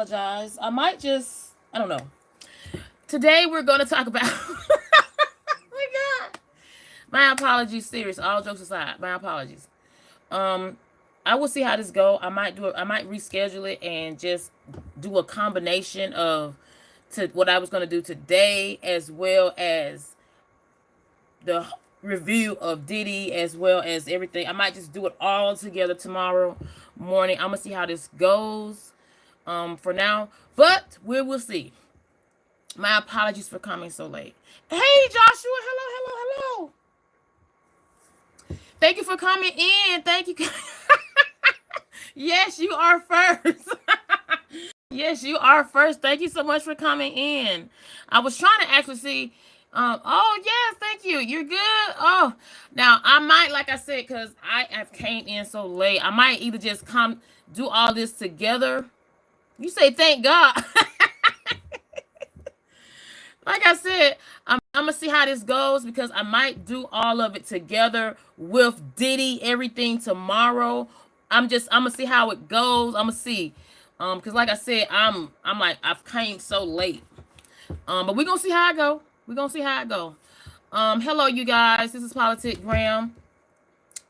apologize. I don't know. Today we're going to talk about, oh my God. My apologies, serious. All jokes aside, my apologies. I will see how this go. I might reschedule it and just do a combination of to what I was going to do today, as well as the review of Diddy, as well as everything. I might just do it all together tomorrow morning. I'm gonna see how this goes for now, but we will see. My apologies for coming so late. Hey Joshua, hello. Thank you for coming in. Thank you. Yes, you are first. Yes, you are first. Thank you so much for coming in. I was trying to actually see. Oh yes, thank you. You're good. Oh, now I might, like I said, because I have came in so late, I might either just come do all this together. You say thank God. Like I said, I'm gonna see how this goes, because I might do all of it together with Diddy, everything tomorrow. I'm gonna see how it goes. I'm gonna see. Because like I said, I've came so late. But we're gonna see how it go. Hello you guys. This is Politic Graham.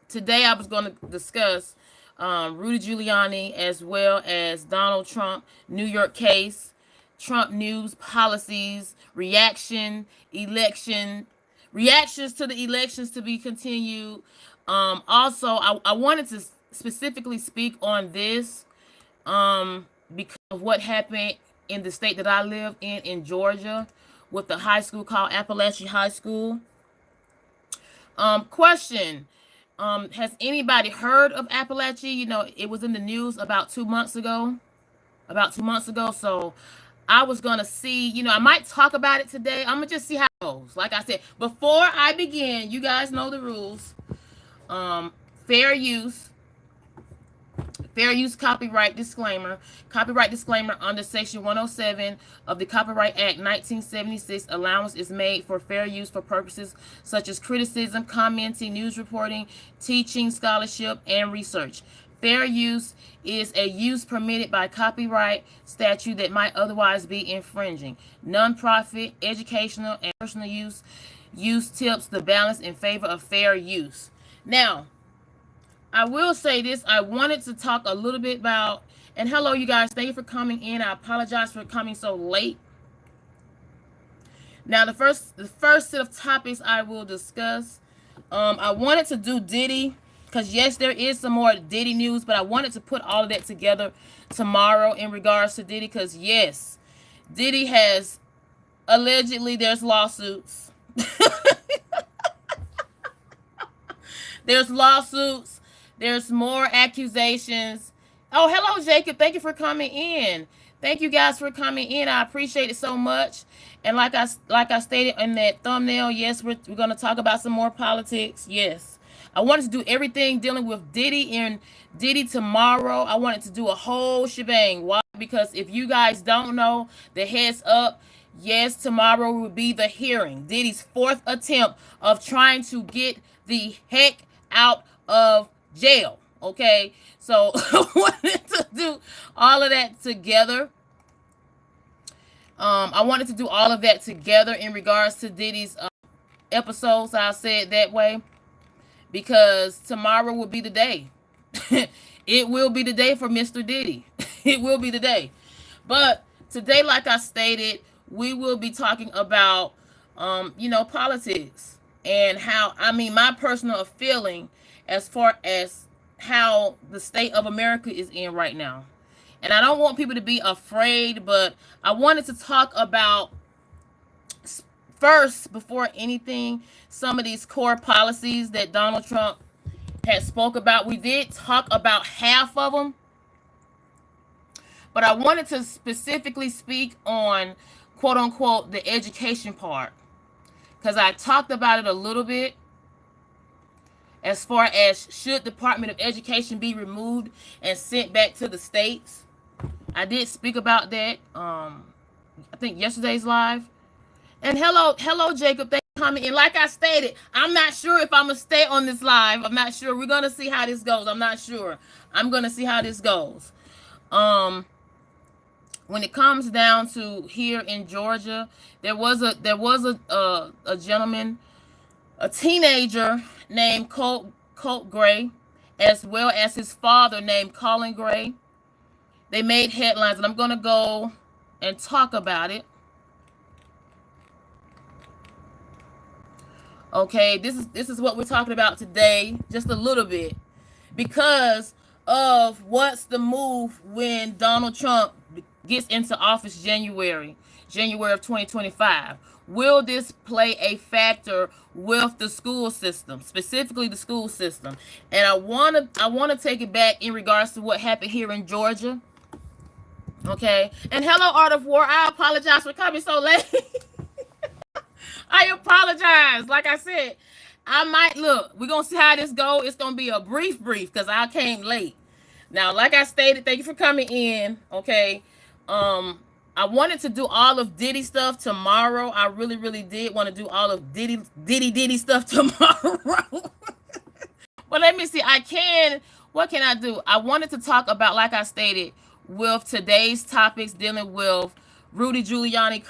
Today I was gonna discuss Rudy Giuliani, as well as Donald Trump, New York case, Trump news, policies, reactions to the elections to be continued. Also, I wanted to specifically speak on this because of what happened in the state that I live in Georgia, with the high school called Appalachian High School. Question. Has anybody heard of Appalachia? You know, it was in the news about 2 months ago. So I was going to see, I might talk about it today. I'm going to just see how it goes. Like I said, before I begin, you guys know the rules. Fair use copyright disclaimer under section 107 of the Copyright Act 1976. Allowance is made for fair use for purposes such as criticism, commenting, news reporting, teaching, scholarship, and research. Fair use is a use permitted by copyright statute that might otherwise be infringing. Non-profit, educational, and personal use tips the balance in favor of fair use. Now, I will say this. I wanted to talk a little bit about, and hello you guys, thank you for coming in. I apologize for coming so late. Now the first set of topics I will discuss, I wanted to do Diddy, because yes, there is some more Diddy news, but I wanted to put all of that together tomorrow in regards to Diddy, because yes, Diddy has allegedly, there's lawsuits. There's lawsuits. There's more accusations. Oh, hello, Jacob. Thank you for coming in. Thank you guys for coming in. I appreciate it so much. And like I stated in that thumbnail, yes, we're going to talk about some more politics. Yes. I wanted to do everything dealing with Diddy and Diddy tomorrow. I wanted to do a whole shebang. Why? Because if you guys don't know, the heads up, yes, tomorrow will be the hearing. Diddy's fourth attempt of trying to get the heck out of jail. Okay, so I wanted to do all of that together. In regards to Diddy's episodes. I'll say it that way, because tomorrow will be the day. It will be the day for Mr. Diddy. It will be the day. But today, like I stated, we will be talking about politics, and how, my personal feeling as far as how the state of America is in right now. And I don't want people to be afraid, but I wanted to talk about, first, before anything, some of these core policies that Donald Trump had spoke about. We did talk about half of them, but I wanted to specifically speak on, quote unquote, the education part, because I talked about it a little bit, as far as should Department of Education be removed and sent back to the states. I did speak about that, I think yesterday's live. And hello, Jacob. Thank you for coming in. Like I stated, I'm not sure if I'm going to stay on this live. I'm not sure. We're going to see how this goes. I'm not sure. I'm going to see how this goes. when it comes down to here in Georgia, there was a gentleman, a teenager named Colt Gray, as well as his father named Colin Gray. They made headlines, and I'm gonna go and talk about it. Okay, this is what we're talking about today, just a little bit, because of what's the move when Donald Trump gets into office January of 2025. Will this play a factor with the school system, specifically the school system? And I wanna take it back in regards to what happened here in Georgia. Okay, and hello, Art of War. I apologize for coming so late. I apologize. Like I said, I might look. We're gonna see how this go. It's gonna be a brief because I came late. Now, like I stated, thank you for coming in. Okay. I wanted to do all of Diddy stuff tomorrow. I really did want to do all of Diddy stuff tomorrow. But let me see. What can I do? I wanted to talk about, like I stated, with today's topics dealing with Rudy Giuliani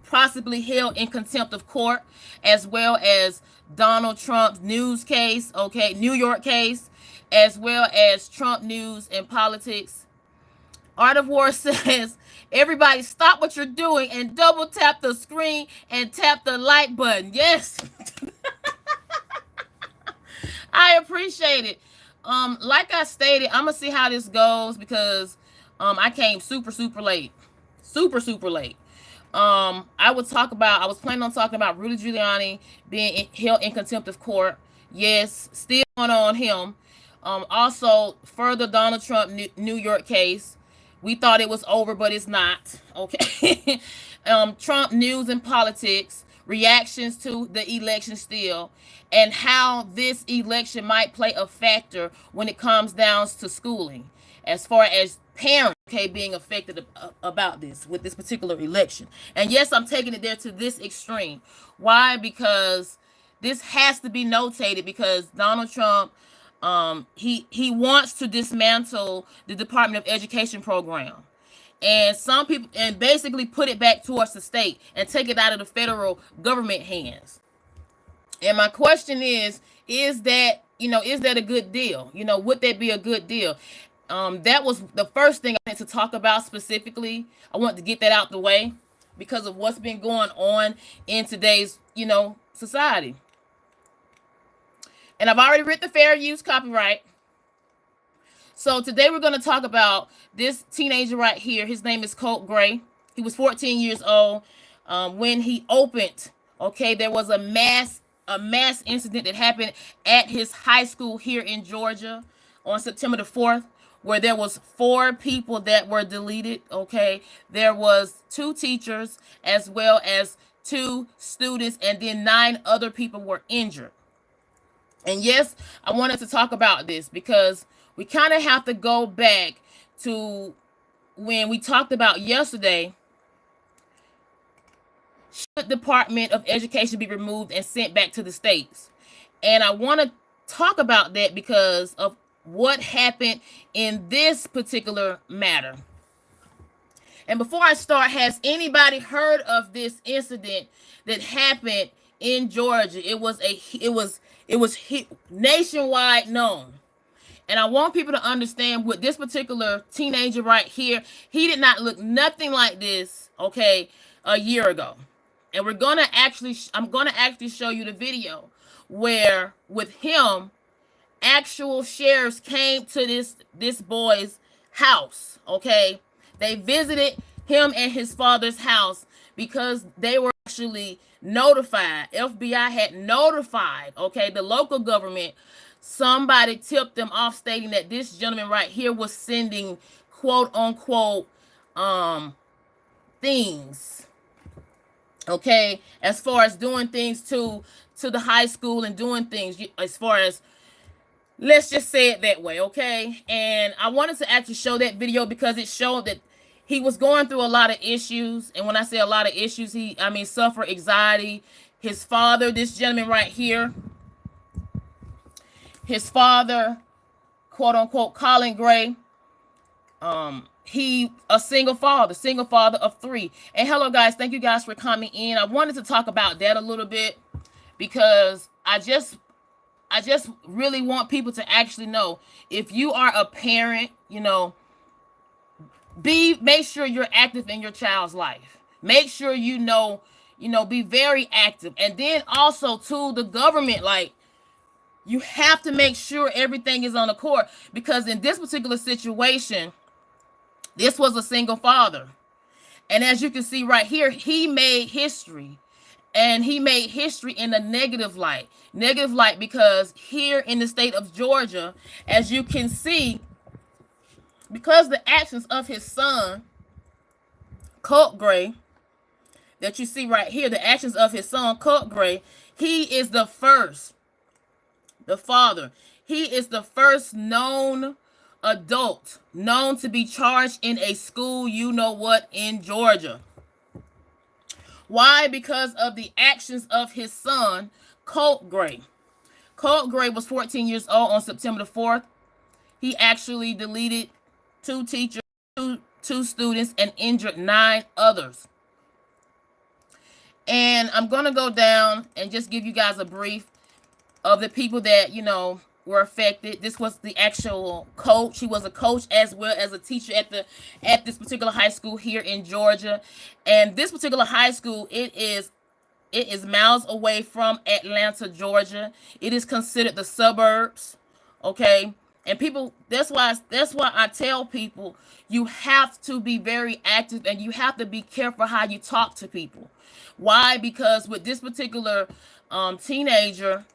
possibly held in contempt of court, as well as Donald Trump's news case, okay, New York case, as well as Trump news and politics. Art of War says, everybody stop what you're doing and double tap the screen and tap the like button. Yes. I appreciate it. Like I stated, I'm gonna see how this goes because I came super late. Super late. I was planning on talking about Rudy Giuliani being held in contempt of court. Yes, still on him. Also, further Donald Trump New York case. We thought it was over, but it's not. Okay. Trump news and politics, reactions to the election still, and how this election might play a factor when it comes down to schooling, as far as parents, okay, being affected about this with this particular election. And yes, I'm taking it there to this extreme. Why? Because this has to be notated, because Donald Trump, he wants to dismantle the Department of Education program, and some people, and basically put it back towards the state and take it out of the federal government hands. And my question is that, is that a good deal? Would that be a good deal? That was the first thing I wanted to talk about specifically. I want to get that out the way because of what's been going on in today's, society. And I've already written the fair use copyright. So today we're going to talk about this teenager right here. His name is Colt Gray. He was 14 years old when he opened. Okay, there was a mass incident that happened at his high school here in Georgia on September the 4th, where there was 4 people that were deleted. Okay, there was 2 teachers as well as 2 students, and then 9 other people were injured. And yes, I wanted to talk about this because we kind of have to go back to when we talked about yesterday, should the Department of Education be removed and sent back to the states? And I want to talk about that because of what happened in this particular matter. And before I start, has anybody heard of this incident that happened in Georgia? It was nationwide known. And I want people to understand, with this particular teenager right here, he did not look nothing like this, okay, a year ago. And I'm gonna actually show you the video where, with him, actual sheriffs came to this boy's house. Okay, they visited him and his father's house because they were actually notified. FBI had notified, okay, the local government. Somebody tipped them off, stating that this gentleman right here was sending quote unquote things, okay, as far as doing things to the high school and doing things as far as, let's just say it that way, okay? And I wanted to actually show that video because it showed that he was going through a lot of issues. And when I say a lot of issues, suffered anxiety. His father, this gentleman right here, his father, quote unquote, Colin Gray, he a single father of 3. And hello guys, thank you guys for coming in. I wanted to talk about that a little bit because I just really want people to actually know, if you are a parent, make sure you're active in your child's life. Make sure be very active. And then also to the government, like, you have to make sure everything is on the court, because in this particular situation, this was a single father. And as you can see right here, he made history. And he made history in a negative light. Negative light because here in the state of Georgia, as you can see, because the actions of his son, Colt Gray, that you see right here, the actions of his son, Colt Gray, he is the father. He is the first known adult known to be charged in a school, in Georgia. Why? Because of the actions of his son, Colt Gray. Colt Gray was 14 years old on September the 4th. He actually deleted 2 teachers, two students, and injured 9 others. And I'm going to go down and just give you guys a brief of the people that, were affected. This was the actual coach. He was a coach as well as a teacher at this particular high school here in Georgia. And this particular high school, it is miles away from Atlanta, Georgia. It is considered the suburbs. Okay. And people, that's why I tell people, you have to be very active and you have to be careful how you talk to people. Why? Because with this particular teenager,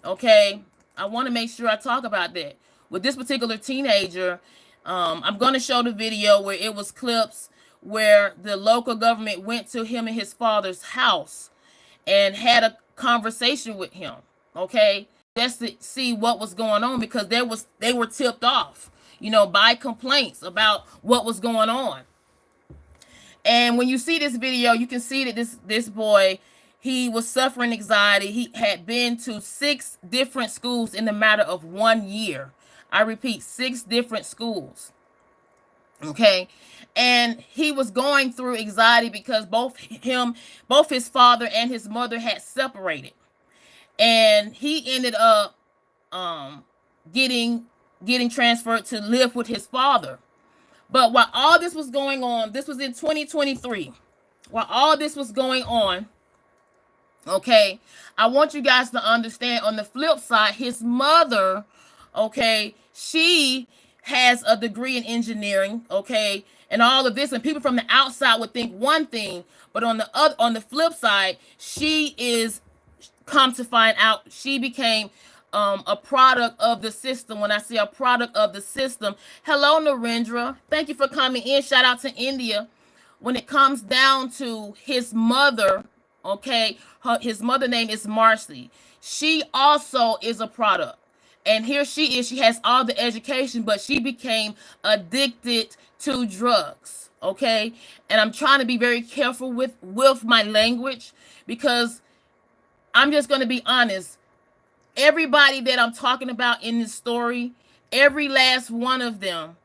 okay, I want to make sure I talk about that. With this particular teenager, I'm going to show the video where it was clips where the local government went to him and his father's house and had a conversation with him, okay, just to see what was going on, because they were tipped off, by complaints about what was going on. And when you see this video, you can see that this boy, he was suffering anxiety. He had been to 6 different schools in the matter of 1 year. I repeat, 6 different schools. Okay. And he was going through anxiety because both his father and his mother had separated. And he ended up getting transferred to live with his father. But while all this was going on, this was in 2023. While all this was going on, okay, I want you guys to understand, on the flip side, his mother, okay, she has a degree in engineering, okay, and all of this, and people from the outside would think one thing, but on the flip side, she is, come to find out, she became a product of the system. When I say a product of the system, hello Narendra, thank you for coming in. Shout out to India. When it comes down to his mother, okay, his mother name is Marcy. She also is a product. And here she is. She has all the education, but she became addicted to drugs. Okay. And I'm trying to be very careful with my language, because I'm just going to be honest. Everybody that I'm talking about in this story, every last one of them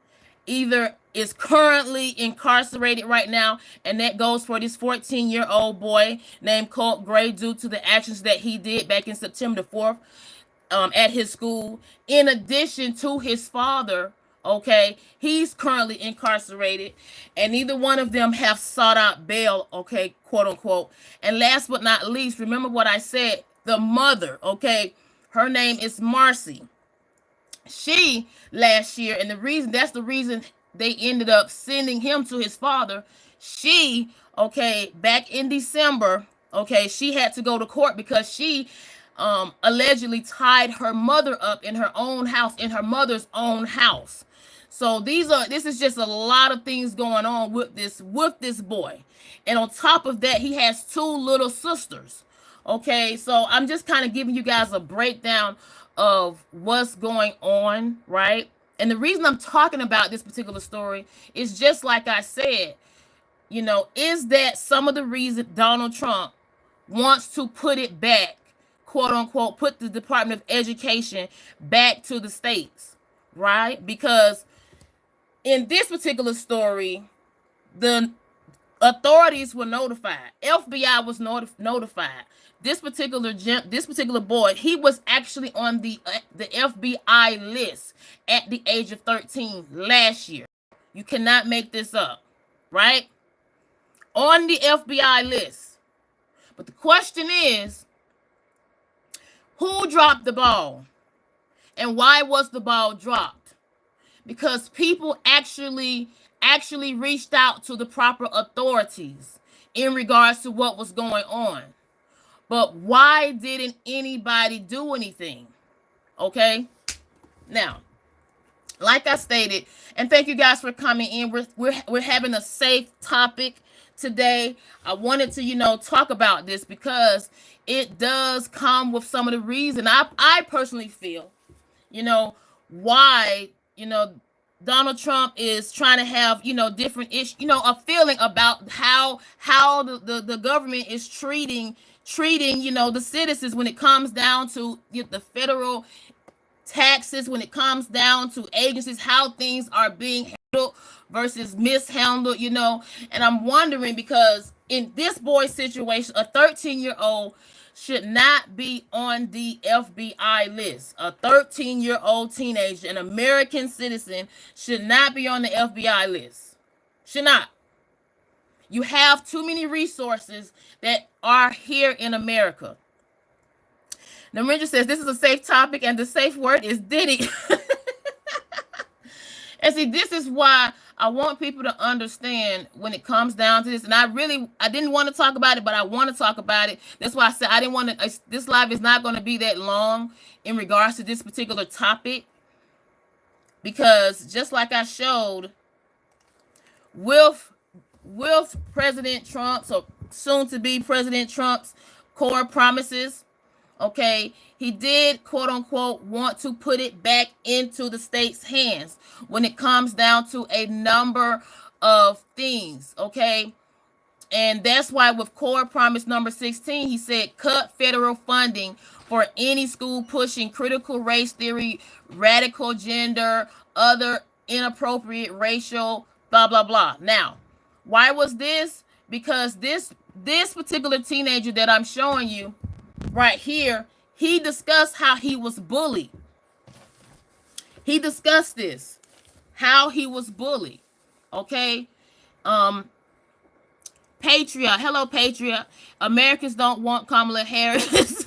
either is currently incarcerated right now, and that goes for this 14-year-old boy named Colt Gray, due to the actions that he did back in September the 4th at his school. In addition to his father, okay, he's currently incarcerated, and neither one of them have sought out bail, okay, quote unquote. And last but not least, remember what I said, the mother, okay, her name is Marcy. She last year, and that's the reason they ended up sending him to his father. She, okay, back in December, okay, she had to go to court because she allegedly tied her mother up in her own house, in her mother's own house. So this is just a lot of things going on with this boy. And on top of that, he has 2 little sisters. Okay, so I'm just kind of giving you guys a breakdown of what's going on, right? And the reason I'm talking about this particular story is, just like I said, is that some of the reason Donald Trump wants to put it back, quote unquote, put the Department of Education back to the states, right? Because in this particular story, the authorities were notified. FBI was notified. This particular boy, he was actually on the FBI list at the age of 13 last year. You cannot make this up, right? On the FBI list. But the question is, who dropped the ball? And why was the ball dropped? Because people actually reached out to the proper authorities in regards to what was going on. But why didn't anybody do anything? Okay? Now, like I stated, and thank you guys for coming in. We're having a safe topic today. I wanted to, talk about this because it does come with some of the reason. I personally feel, why, Donald Trump is trying to have, different issues, a feeling about how the government is treating, the citizens when it comes down to the federal taxes, when it comes down to agencies, how things are being handled versus mishandled, and I'm wondering because in this boy's situation, a 13-year-old should not be on the FBI list. A 13-year-old teenager, an American citizen, should not be on the FBI list. Should not. You have too many resources that are here in America. Narendra says this is a safe topic and the safe word is Diddy. And see, this is why I want people to understand when it comes down to this. And I didn't want to talk about it, but I want to talk about it. That's why I said I didn't want to. This live is not going to be that long in regards to this particular topic. Because just like I showed, with President Trump's, or soon to be President Trump's core promises, okay, he did, quote unquote, want to put it back into the state's hands when it comes down to a number of things, okay? And that's why with core promise number 16, he said cut federal funding for any school pushing critical race theory, radical gender, other inappropriate racial, blah, blah, blah. Now, why was this? Because this particular teenager that I'm showing you right here, he discussed how he was bullied. He discussed this, how he was bullied. Okay. Patriot. Hello, Patriot. Americans don't want Kamala Harris.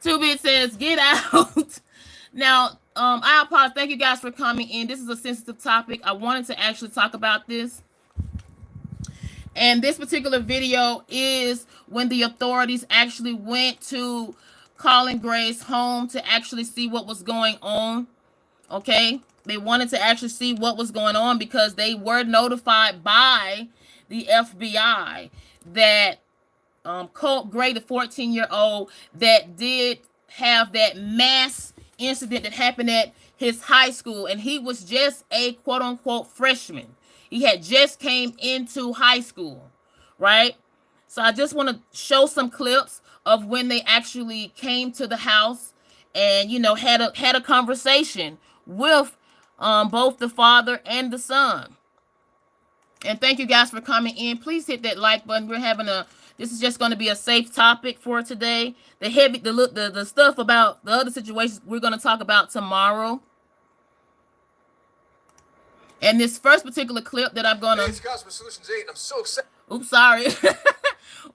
2-Bit says, get out. Now, I apologize. Thank you guys for coming in. This is a sensitive topic. I wanted to actually talk about this. And this particular video is when the authorities actually went to Colin Gray's home to actually see what was going on. Okay? They wanted to actually see what was going on because they were notified by the FBI that Colt Gray, the 14-year-old, that did have that mass incident that happened at his high school, and he was just a quote-unquote freshman. He had just came into high school, right? So I just want to show some clips of when they actually came to the house and, had a conversation with both the father and the son. And thank you guys for coming in. Please hit that like button. This is just going to be a safe topic for today. The stuff about the other situations we're going to talk about tomorrow. And this first particular clip that I'm going to... Solutions 8, I'm so excited. Oops, sorry.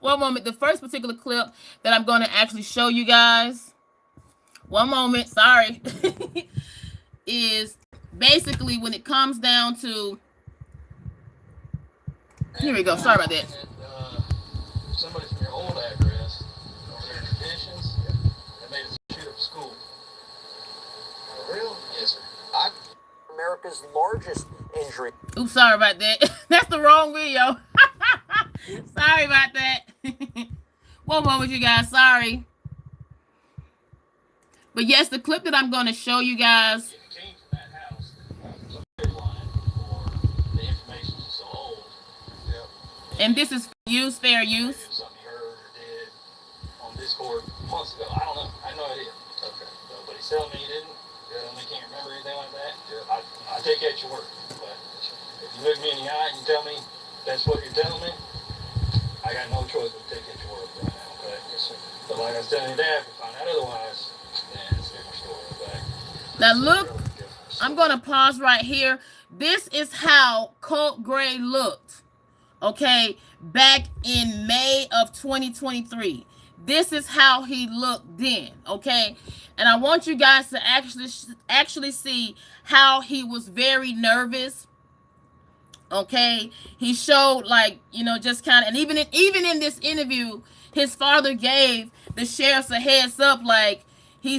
One moment. The first particular clip that I'm going to actually show you guys. One moment. Sorry. Is basically when it comes down to... Here we go. Sorry about that. Somebody from your old address over there in conditions that made us shoot up school. For real? Yes, sir. America's largest injury. Oops, sorry about that. That's the wrong video. Sorry about that. One moment, you guys. Sorry. But yes, the clip that I'm going to show you guys. If you came from that house, the line or the information is so old. Yep. And this is fair use. Something you heard or did on Discord months ago. I don't know. I have no idea. Okay. But he's telling me he didn't. Yeah. And we can't remember anything like that. Yeah. I take you at your word. But if you look me in the eye and you tell me that's what you're telling me, I got no choice but to take you at your word right now, okay? Yes, sir. But like I was telling you that, if we find out otherwise, then it's a different story, okay? Now It's a look, really different I'm story. gonna pause right here. This is how Colt Gray looked, okay, back in May of 2023. This is how he looked then, okay? And I want you guys to actually see how he was very nervous. Okay, he showed, like, just kind of, and even in this interview, his father gave the sheriffs a heads up, like he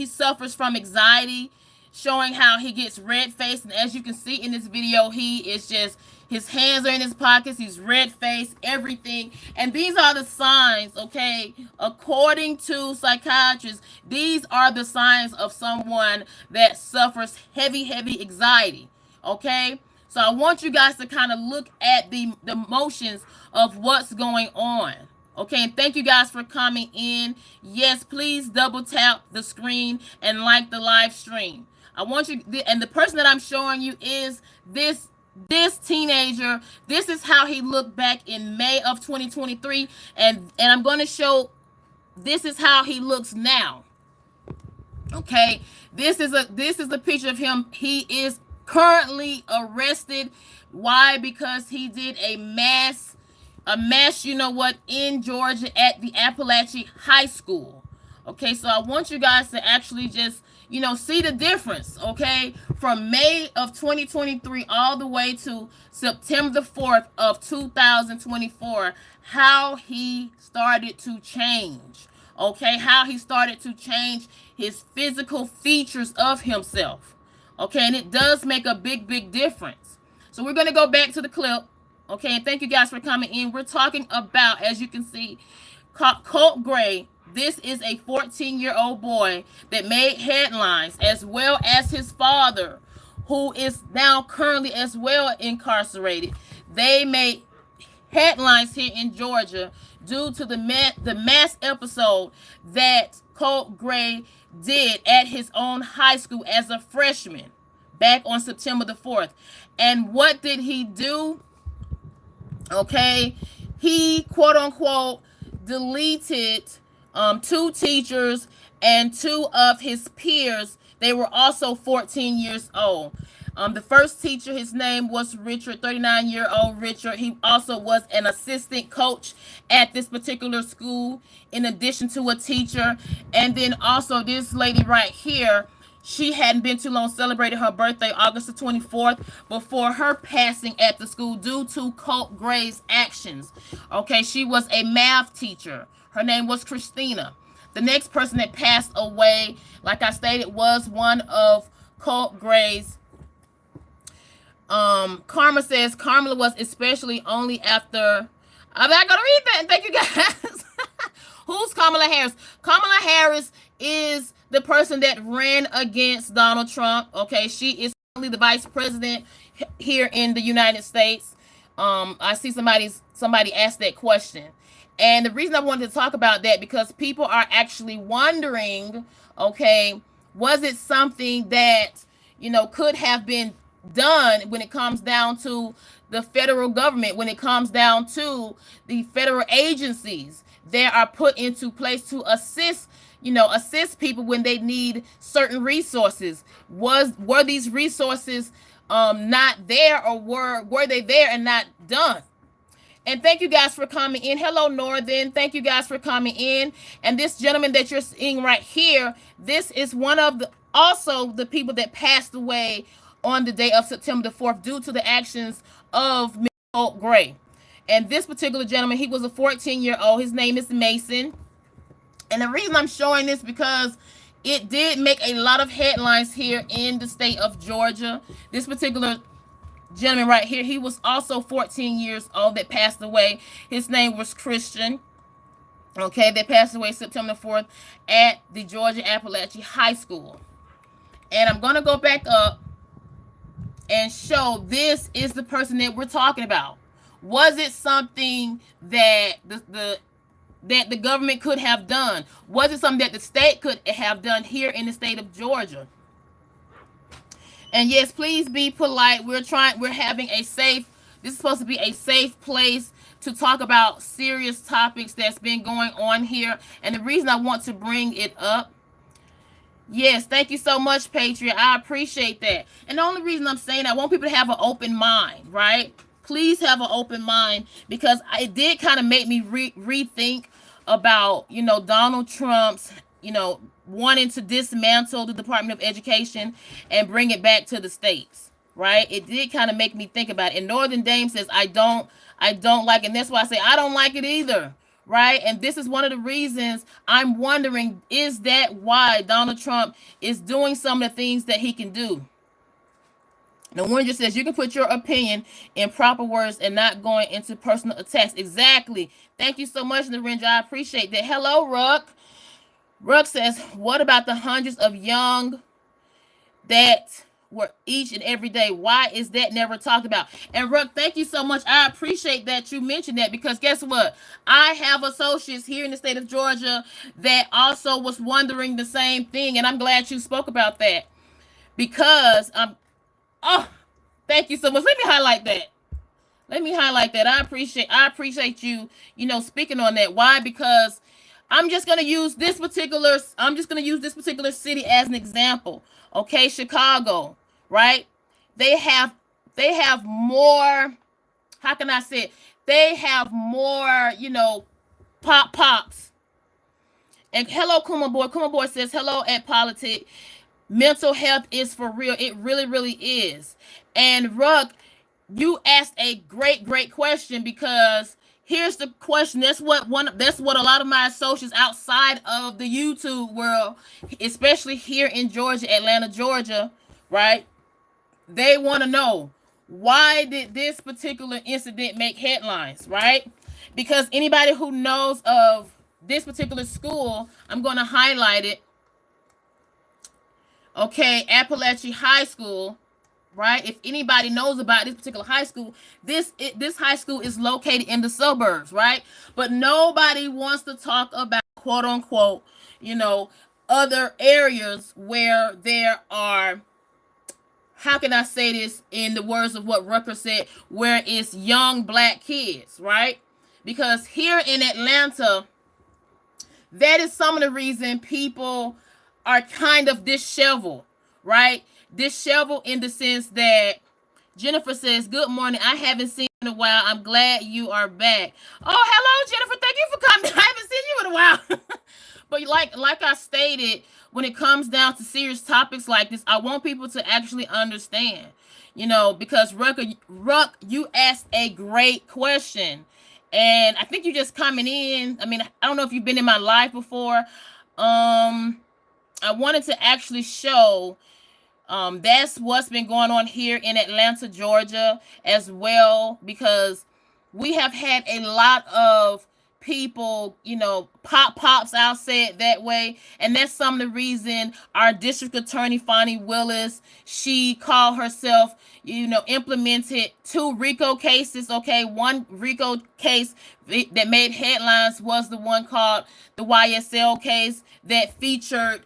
suffers from anxiety, showing how he gets red faced, and as you can see in this video, he is just, his hands are in his pockets, he's red faced, everything, and these are the signs, okay, according to psychiatrists, these are the signs of someone that suffers heavy anxiety, okay. So I want you guys to kind of look at the motions of what's going on. Okay, and thank you guys for coming in. Yes, please double tap the screen and like the live stream. I want you, and the person that I'm showing you is this teenager. This is how he looked back in May of 2023, and I'm going to show, this is how he looks now. Okay, this is a picture of him. He is currently arrested. Why? Because he did a mass, in Georgia at the Appalachian High School. Okay, so I want you guys to actually just, see the difference, okay, from May of 2023 all the way to September the 4th of 2024, how he started to change, okay, how he started to change his physical features of himself. Okay, and it does make a big difference. So we're going to go back to the clip. Okay, and thank you guys for coming in. We're talking about, as you can see, Colt Gray. This is a 14-year-old boy that made headlines, as well as his father, who is now currently as well incarcerated. They made headlines here in Georgia due to the mass episode that Colt Gray did at his own high school as a freshman back on September the 4th. And what did he do? Okay, he quote unquote deleted 2 teachers and 2 of his peers. They were also 14 years old. The first teacher, his name was Richard, 39-year-old Richard. He also was an assistant coach at this particular school, in addition to a teacher. And then also this lady right here, she hadn't been too long, celebrated her birthday August the 24th before her passing at the school due to Colt Gray's actions. Okay, she was a math teacher. Her name was Christina. The next person that passed away, like I stated, was one of Colt Gray's. Karma says Kamala was especially only after. I'm not gonna read that. Thank you guys. Who's Kamala Harris? Kamala Harris is the person that ran against Donald Trump. Okay, she is currently the vice president here in the United States. I see somebody asked that question, and the reason I wanted to talk about that, because people are actually wondering, okay, was it something that could have been done when it comes down to the federal government, when it comes down to the federal agencies that are put into place to assist people when they need certain resources? Were these resources not there, or were they there and not done? And thank you guys for coming in. Hello, Northern. Thank you guys for coming in. And this gentleman that you're seeing right here, this is one of the people that passed away on the day of September the 4th due to the actions of Colt Gray. And this particular gentleman, he was a 14-year-old. His name is Mason. And the reason I'm showing this, because it did make a lot of headlines here in the state of Georgia. This particular gentleman right here, he was also 14 years old that passed away. His name was Christian. Okay, that passed away September 4th at the Georgia Appalachian High School. And I'm going to go back up and show, this is the person that we're talking about. Was it something that the government could have done? Was it something that the state could have done here in the state of Georgia? And yes, please be polite. We're having a safe, this is supposed to be a safe place to talk about serious topics that's been going on here. And the reason I want to bring it up, yes, thank you so much, Patriot. I appreciate that. And the only reason I'm saying I want people to have an open mind, right? Please have an open mind, because it did kind of make me rethink about, Donald Trump's, wanting to dismantle the Department of Education and bring it back to the states, right? It did kind of make me think about it. And Northern Dame says, I don't like it. And that's why I say I don't like it either, right? And this is one of the reasons I'm wondering, is that why Donald Trump is doing some of the things that he can do? The one just says you can put your opinion in proper words and not going into personal attacks. Exactly. Thank you so much, Narinja. I appreciate that. Hello, Ruck. Ruck says, what about the hundreds of young that were each and every day? Why is that never talked about? And Ruck, thank you so much. I appreciate that you mentioned that, because guess what? I have associates here in the state of Georgia that also was wondering the same thing, and I'm glad you spoke about that, because oh, thank you so much. Let me highlight that. I appreciate you, speaking on that. Why? Because I'm just gonna use this particular city as an example. Okay, Chicago, right? They have they have more, how can I say it? They have more, pops. And hello, Kuma Boy. Kuma Boy says, hello at Politic. Mental health is for real. It really, really is. And Ruck, you asked a great question, because here's the question. That's what a lot of my associates outside of the YouTube world, especially here in Georgia, Atlanta, Georgia, right? They want to know, why did this particular incident make headlines, right? Because anybody who knows of this particular school, I'm going to highlight it. Okay, Appalachian High School, right? If anybody knows about this particular high school, this high school is located in the suburbs, right? But nobody wants to talk about, quote unquote, you know, other areas where there are, how can I say this in the words of what Rucker said, where it's young black kids, right? Because here in Atlanta, that is some of the reason people are kind of disheveled, right? Disheveled in the sense that Jennifer says, good morning. I haven't seen you in a while. I'm glad you are back. Oh, hello, Jennifer. Thank you for coming. I haven't seen you in a while. But like I stated, when it comes down to serious topics like this, I want people to actually understand, because Ruck, you asked a great question. And I think you're just coming in. I mean, I don't know if you've been in my live before. I wanted to actually show that's what's been going on here in Atlanta, Georgia, as well, because we have had a lot of people, pops, I'll say it that way. And that's some of the reason our district attorney, Fonnie Willis, she called herself, implemented 2 RICO cases. Okay, one RICO case that made headlines was the one called the YSL case that featured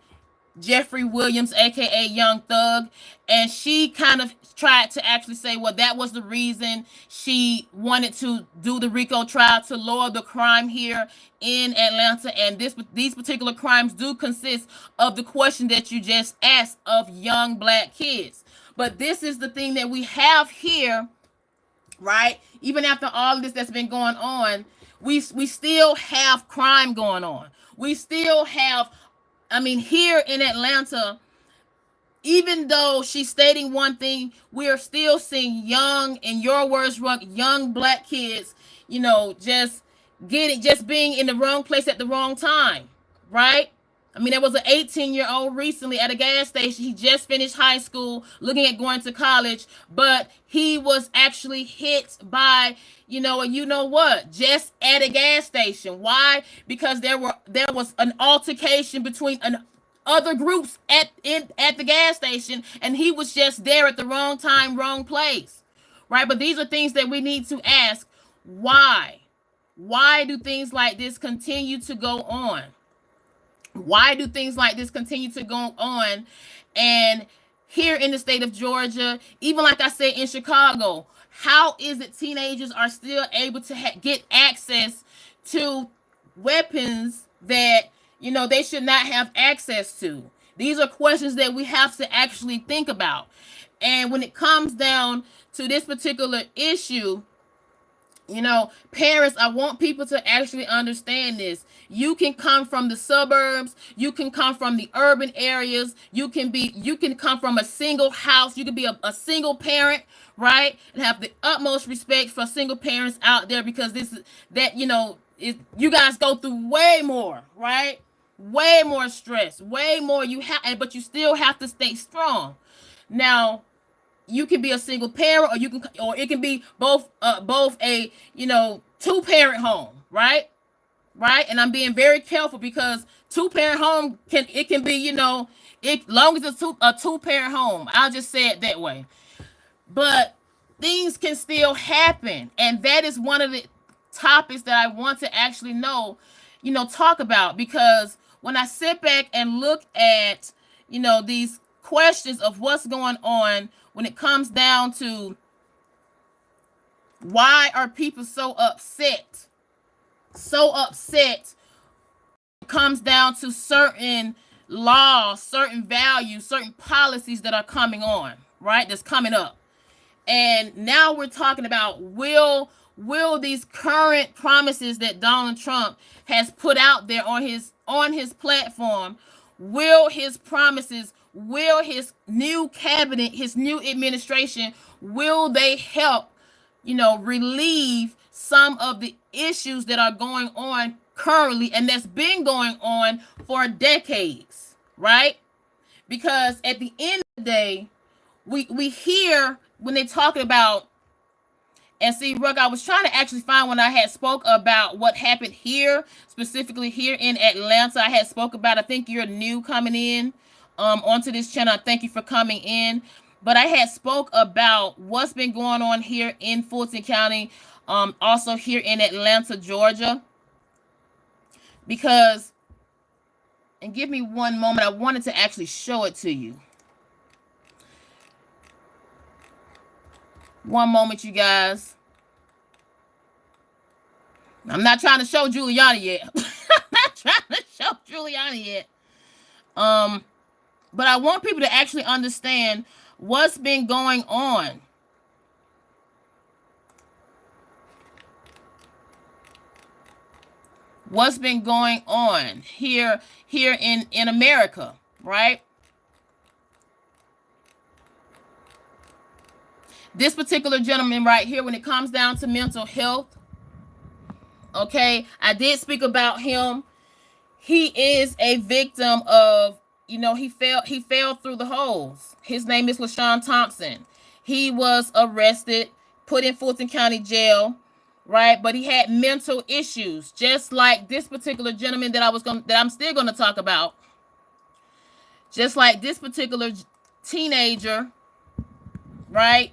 Jeffrey Williams, aka Young Thug, and she kind of tried to actually say, well, that was the reason she wanted to do the RICO trial, to lower the crime here in Atlanta. And these particular crimes do consist of the question that you just asked, of young black kids. But this is the thing that we have here, right? Even after all of this that's been going on, we still have crime going on. We still have, here in Atlanta, even though she's stating one thing, we are still seeing young, in your words, young black kids, just being in the wrong place at the wrong time, right? There was an 18-year-old recently at a gas station. He just finished high school, looking at going to college, but he was actually hit by, what? Just at a gas station. Why? Because there was an altercation between other groups at the gas station, and he was just there at the wrong time, wrong place, right? But these are things that we need to ask. Why? Why do things like this continue to go on? Why do things like this continue to go on? And here in the state of Georgia, even like I said in Chicago, how is it teenagers are still able to get access to weapons that they should not have access to? These are questions that we have to actually think about. And when it comes down to this particular issue, parents, I want people to actually understand this. You can come from the suburbs, you can come from the urban areas, you can come from a single house, you can be a single parent, right? And have the utmost respect for single parents out there, because this is that, you guys go through way more, right? Way more stress, way more but you still have to stay strong. Now, you can be a single parent, or it can be both a two-parent home, right? And I'm being very careful, because two-parent home can be, it long as it's a two-parent home. I'll just say it that way. But things can still happen, and that is one of the topics that I want to actually talk about, because when I sit back and look at these questions of what's going on when it comes down to why are people so upset, it comes down to certain laws, certain values, certain policies that are coming on, right? That's coming up. And now we're talking about, will these current promises that Donald Trump has put out there on his platform, will his promises, will his new cabinet, his new administration, will they help relieve some of the issues that are going on currently, and that's been going on for decades, right? Because at the end of the day, we hear when they talk about, and see, Ruck, I was trying to actually find when I had spoke about what happened here, specifically here in Atlanta. I had spoke about, I think you're new coming in onto this channel. Thank you for coming in. But I had spoke about what's been going on here in Fulton County, also here in Atlanta, Georgia. Because, and give me one moment, I wanted to actually show it to you. One moment, you guys. I'm not trying to show Giuliani yet. I'm not trying to show Giuliani yet. But I want people to actually understand what's been going on. What's been going on here in America, right? This particular gentleman right here, when it comes down to mental health, okay, I did speak about him. He is a victim of, he fell through the holes. His name is LaShawn Thompson. He was arrested, put in Fulton County Jail, right? But he had mental issues, just like this particular gentleman that I'm still gonna talk about. Just like this particular teenager, right?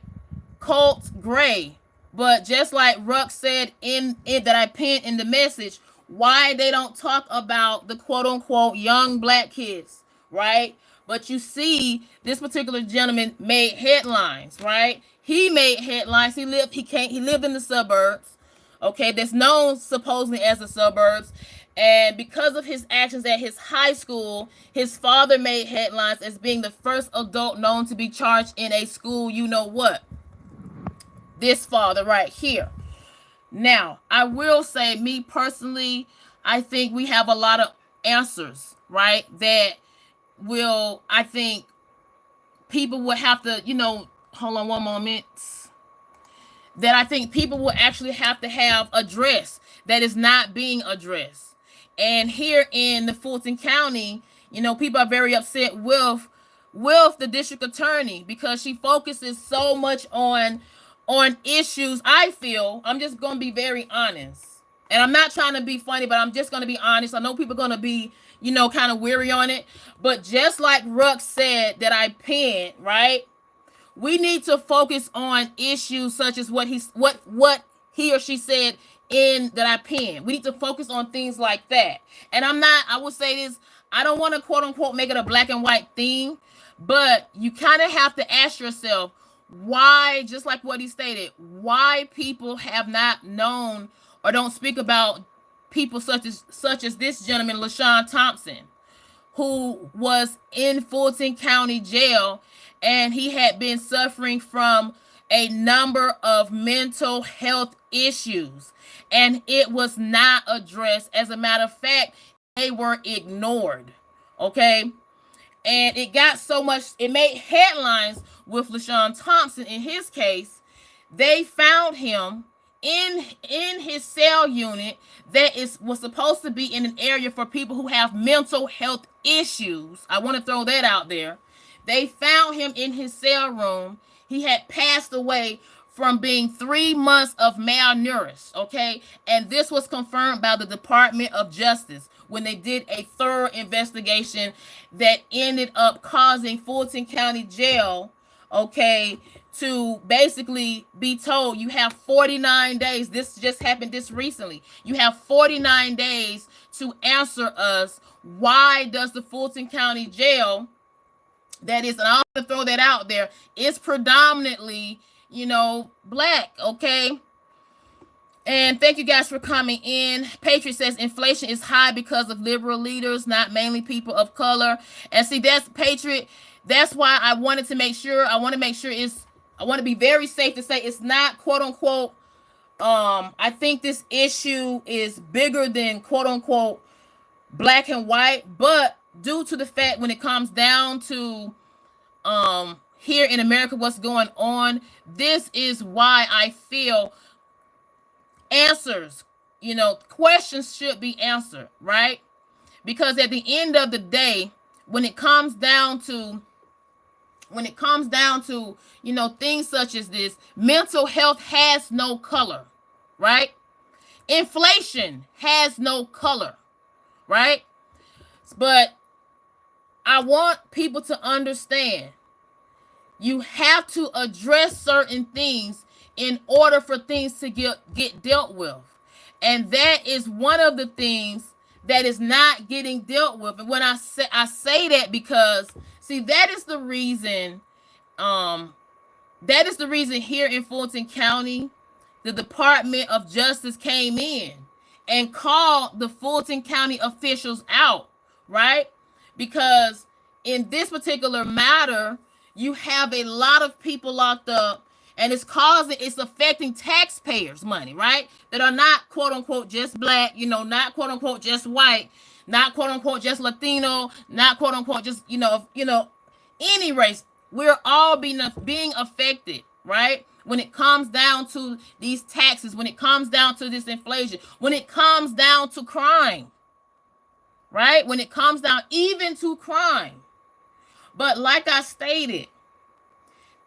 Colt Gray. But just like Ruck said in it that I pinned in the message, why they don't talk about the quote-unquote young black kids, right? But you see, this particular gentleman made headlines, right? He made headlines. He lived in the suburbs, okay? That's known supposedly as the suburbs. And because of his actions at his high school, his father made headlines as being the first adult known to be charged in a school, you know what? This father right here. Now, I will say, me personally, I think we have a lot of answers, right? That will, I think, people will have to, hold on one moment. That I think people will actually have to have addressed that is not being addressed. And here in the Fulton County, people are very upset with the district attorney, because she focuses so much on issues. I feel, I'm just going to be very honest. And I'm not trying to be funny, but I'm just going to be honest. I know people are going to be, kind of weary on it. But just like Ruck said that I pinned, right? We need to focus on issues such as what he or she said in that I pinned. We need to focus on things like that. And I will say this, I don't want to quote unquote make it a black and white thing, But you kind of have to ask yourself why, just like what he stated, why people have not known or don't speak about people such as this gentleman, LaShawn Thompson, who was in Fulton County Jail, and he had been suffering from a number of mental health issues, and it was not addressed. As a matter of fact, they were ignored. Okay. And it got so much, it made headlines with LaShawn Thompson. In his case, they found him in his cell unit that was supposed to be in an area for people who have mental health issues. I want to throw that out there. They found him in his cell room. He had passed away from being 3 months of malnourished, okay? And this was confirmed by the Department of Justice when they did a thorough investigation that ended up causing Fulton County Jail, okay, to basically be told you have 49 days. This just happened this recently. You have 49 days to answer us. Why does the Fulton County Jail, that is, and I'll throw that out there, is predominantly, black, okay? And thank you guys for coming in. Patriot says inflation is high because of liberal leaders, not mainly people of color. And see, that's Patriot. That's why I wanted to make sure. I want to be very safe to say it's not quote unquote. I think this issue is bigger than quote unquote black and white, but due to the fact when it comes down to here in America, what's going on, this is why I feel answers, questions should be answered, right? Because at the end of the day, when it comes down to things such as this, mental health has no color, right? Inflation has no color, right? But I want people to understand you have to address certain things in order for things to get dealt with. And that is one of the things that is not getting dealt with. And when I say that because, see, that is the reason here in Fulton County, the Department of Justice came in and called the Fulton County officials out, right? Because in this particular matter, you have a lot of people locked up, and it's affecting taxpayers' money, right? That are not quote unquote just black, not quote unquote just white, not quote unquote just Latino, not quote unquote just any race. We're all being affected, right? When it comes down to these taxes, when it comes down to this inflation, when it comes down to crime, right? When it comes down even to crime. But like I stated,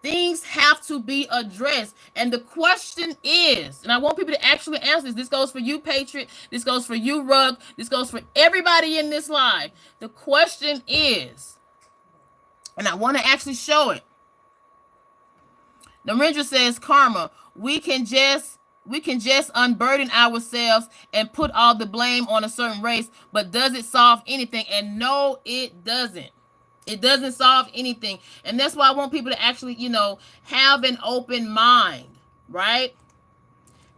things have to be addressed. And the question is, and I want people to actually answer this. This goes for you, Patriot. This goes for you, Rug. This goes for everybody in this live. The question is, and I want to actually show it. Narendra says, Karma, we can just unburden ourselves and put all the blame on a certain race, but does it solve anything? And no, it doesn't. It doesn't solve anything. And that's why I want people to actually, have an open mind, right?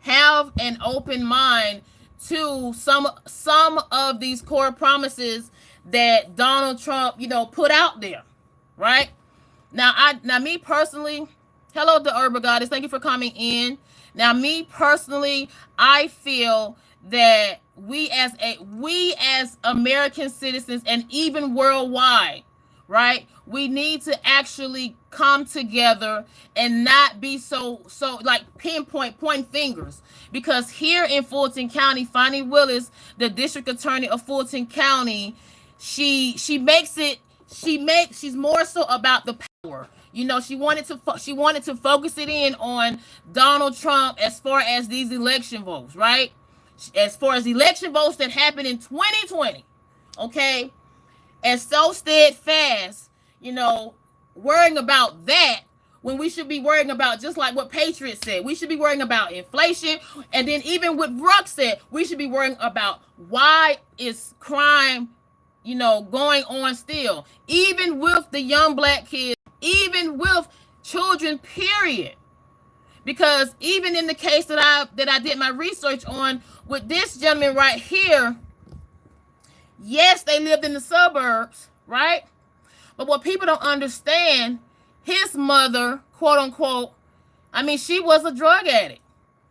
Have an open mind to some of these core promises that Donald Trump, put out there, right? Now, me personally, hello, the Urban Goddess. Thank you for coming in. Now, me personally, I feel that we as American citizens and even worldwide, right? We need to actually come together and not be so like pointing fingers. Because here in Fulton County, Fonnie Willis, the district attorney of Fulton County, she's more so about the power. She wanted to focus it in on Donald Trump as far as these election votes, right? As far as election votes that happened in 2020, okay? And so steadfast, worrying about that when we should be worrying about, just like what Patriot said, we should be worrying about inflation. And then even what Ruck said, we should be worrying about why is crime going on still, even with the young black kids, even with children, period. Because even in the case that I did my research on with this gentleman right here, yes, they lived in the suburbs, right? But what people don't understand, his mother, quote unquote, I mean, she was a drug addict.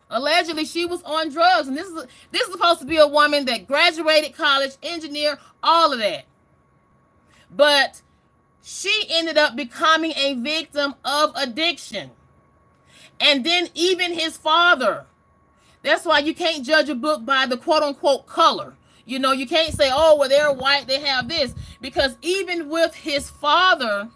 Allegedly, she was on drugs, and this is supposed to be a woman that graduated college, engineer, all of that. But she ended up becoming a victim of addiction. And then even his father. That's why you can't judge a book by the quote unquote color. You can't say, oh, well, they're white, they have this. Because even with his father,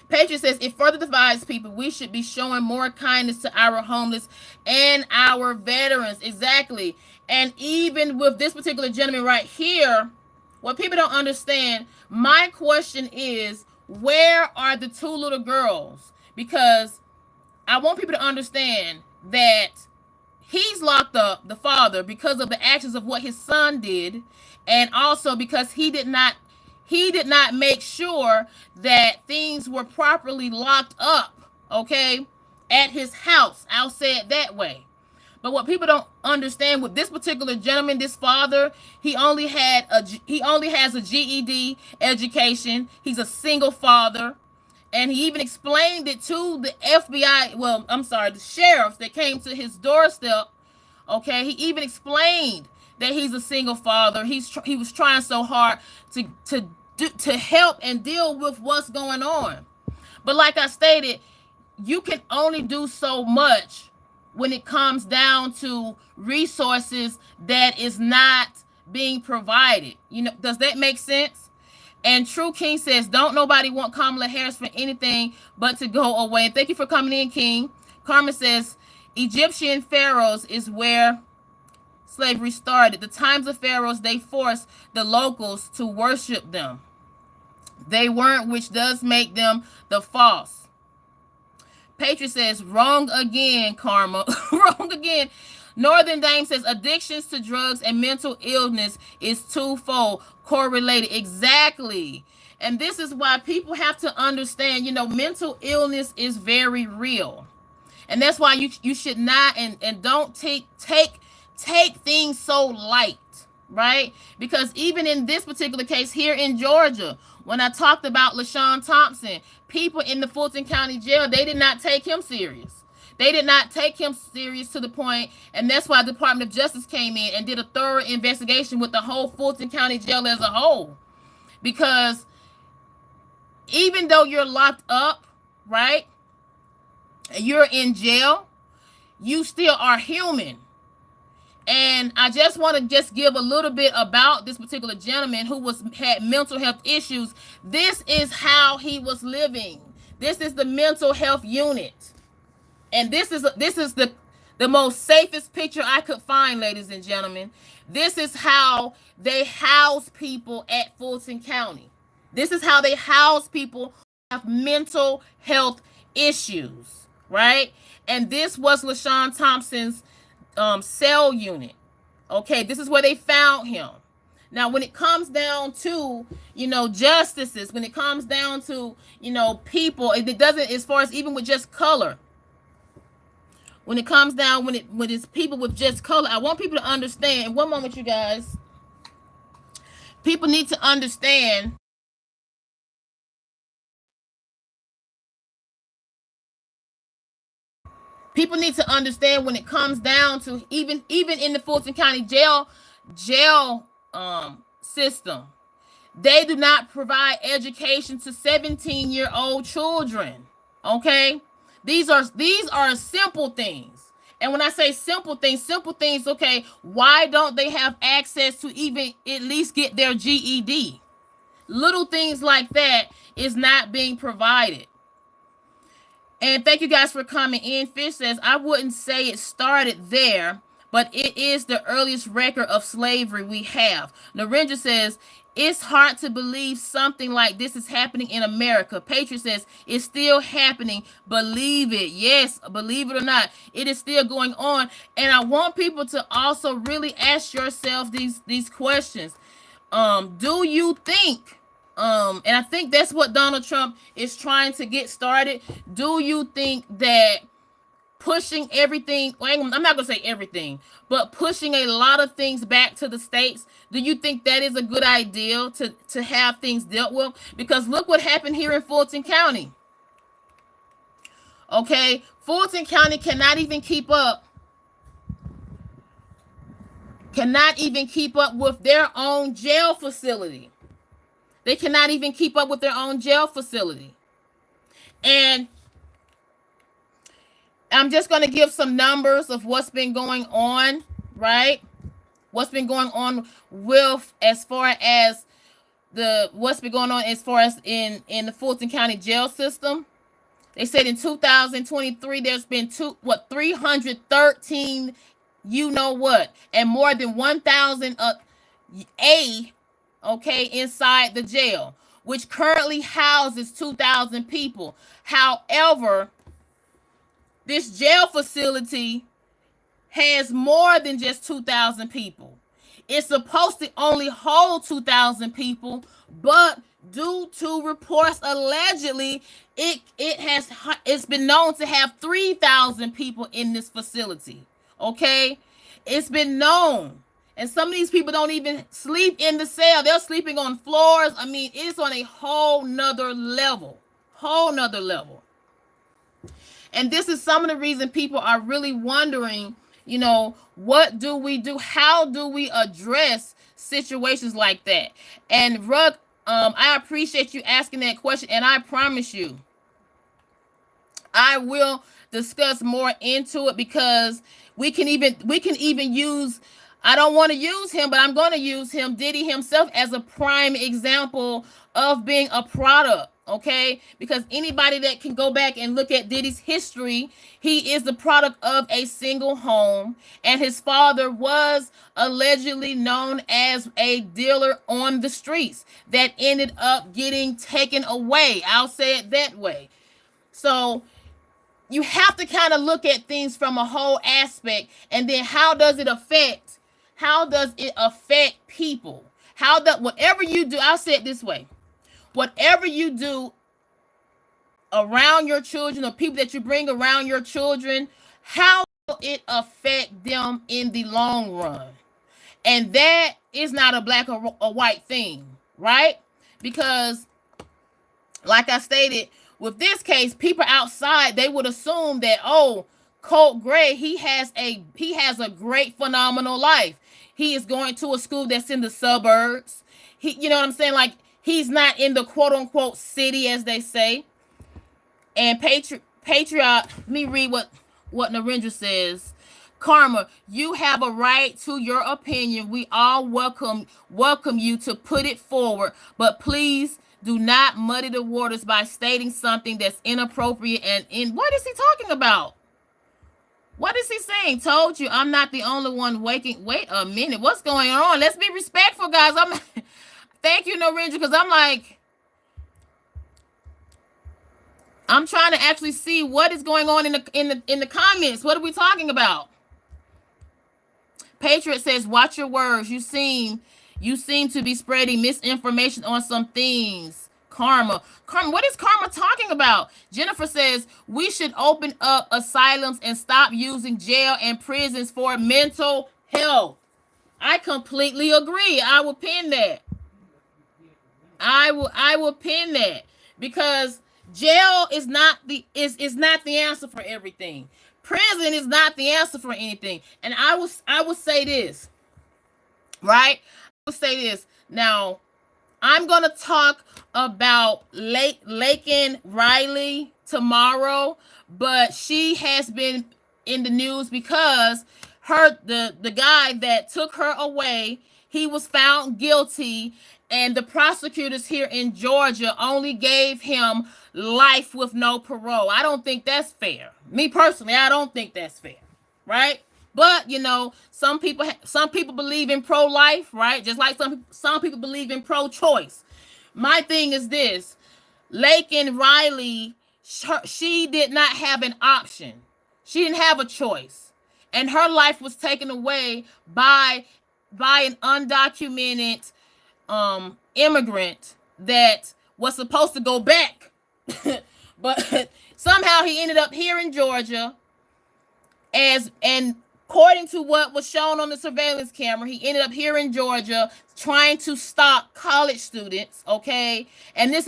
Patriot says, it further divides people. We should be showing more kindness to our homeless and our veterans. Exactly. And even with this particular gentleman right here, what people don't understand, my question is, where are the two little girls? Because I want people to understand that he's locked up, the father, because of the actions of what his son did, and also because he did not make sure that things were properly locked up, okay, at his house. I'll say it that way. But what people don't understand with this particular gentleman, this father, he only has a GED education. He's a single father. And he even explained it to the FBI, the sheriffs that came to his doorstep. Okay, he even explained that he's a single father. He was trying so hard to help and deal with what's going on. But like I stated, you can only do so much when it comes down to resources that is not being provided. Does that make sense? And True King says, don't nobody want Kamala Harris for anything but to go away. And thank you for coming in, King. Carmen says, Egyptian pharaohs is where slavery started. The times of pharaohs, they forced the locals to worship them. They weren't, which does make them the false. Patriot says, wrong again, Karma. Wrong again. Northern Dame says, addictions to drugs and mental illness is twofold correlated. Exactly. And this is why people have to understand, mental illness is very real. And that's why you should not and don't take things so light, right? Because even in this particular case here in Georgia, when I talked about LaShawn Thompson, people in the Fulton County Jail, they did not take him serious. They did not take him serious to the point, and that's why the Department of Justice came in and did a thorough investigation with the whole Fulton County Jail as a whole. Because even though you're locked up, right, you're in jail, you still are human. And I just want to give a little bit about this particular gentleman who had mental health issues. This is how he was living. This is the mental health unit. And this is the most safest picture I could find, ladies and gentlemen. This is how they house people at Fulton County. This is how they house people who have mental health issues, right? And this was LaShawn Thompson's cell unit. Okay, this is where they found him. Now, when it comes down to, justices, when it comes down to, people, it doesn't, as far as even with just color, when it comes down, when it's people with just color, I want people to understand. One moment, you guys. People need to understand. People need to understand when it comes down to even in the Fulton County jail system, they do not provide education to 17-year-old children. Okay? These are simple things. And when I say simple things, okay, why don't they have access to even at least get their GED? Little things like that is not being provided. And thank you guys for coming in. Fish says, I wouldn't say it started there, but it is the earliest record of slavery we have. Narendra says, it's hard to believe something like this is happening in America. Patriot says, it's still happening. Believe it. Yes, believe it or not, it is still going on. And I want people to also really ask yourself these questions. Do you think, and I think that's what Donald Trump is trying to get started. Do you think that pushing everything, well, I'm not going to say everything, but pushing a lot of things back to the states, do you think that is a good idea to have things dealt with? Because look what happened here in Fulton County. Okay, Fulton County cannot even keep up with their own jail facility. They cannot even keep up with their own jail facility. And I'm just going to give some numbers of what's been going on, right? What's been going on with as far as what's been going on as far as in the Fulton County jail system. They said in 2023 there's been 313 you know what, and more than 1,000 inside the jail, which currently houses 2,000 people. However, this jail facility has more than just 2,000 people. It's supposed to only hold 2,000 people, but due to reports allegedly, it's been known to have 3,000 people in this facility. Okay, it's been known, and some of these people don't even sleep in the cell. They're sleeping on floors. I mean, it's on a whole nother level. And this is some of the reason people are really wondering, you know, what do we do? How do we address situations like that? And Rug, I appreciate you asking that question, and I promise you, I will discuss more into it, because we can even use, I don't want to use him, but I'm going to use him, Diddy himself, as a prime example of being a product. Okay, because anybody that can go back and look at Diddy's history, he is the product of a single home, and his father was allegedly known as a dealer on the streets that ended up getting taken away. I'll say it that way. So you have to kind of look at things from a whole aspect, and then how does it affect people? Whatever you do, I'll say it this way. Whatever you do around your children, or people that you bring around your children, how will it affect them in the long run? And that is not a black or a white thing, right? Because, like I stated, with this case, people outside, they would assume that, oh, Colt Gray, he has a great, phenomenal life. He is going to a school that's in the suburbs. You know what I'm saying? Like, he's not in the quote-unquote city, as they say. And Patriot, let me read what Narendra says. Karma, you have a right to your opinion. We all welcome you to put it forward, but please do not muddy the waters by stating something that's inappropriate and what is he talking about? What is he saying? Told you I'm not the only one waking. Wait a minute. What's going on? Let's be respectful, guys. Thank you, Narendra, because I'm trying to actually see what is going on in the comments. What are we talking about? Patriot says, watch your words. You seem to be spreading misinformation on some things. Karma, what is Karma talking about? Jennifer says, we should open up asylums and stop using jail and prisons for mental health. I completely agree. I will pin that. I will pin that, because jail is not the answer for everything. Prison is not the answer for anything. And I will say this, right? I will say this. Now, I'm gonna talk about Laken Riley tomorrow, but she has been in the news because the guy that took her away, he was found guilty. And the prosecutors here in Georgia only gave him life with no parole. I don't think that's fair. Me personally, I don't think that's fair, right? But you know, some people believe in pro-life, right? Just like some people believe in pro-choice. My thing is this: Laken Riley, she did not have an option. She didn't have a choice, and her life was taken away by an undocumented immigrant that was supposed to go back, but somehow he ended up here in Georgia. And according to what was shown on the surveillance camera, he ended up here in Georgia trying to stop college students. Okay, and this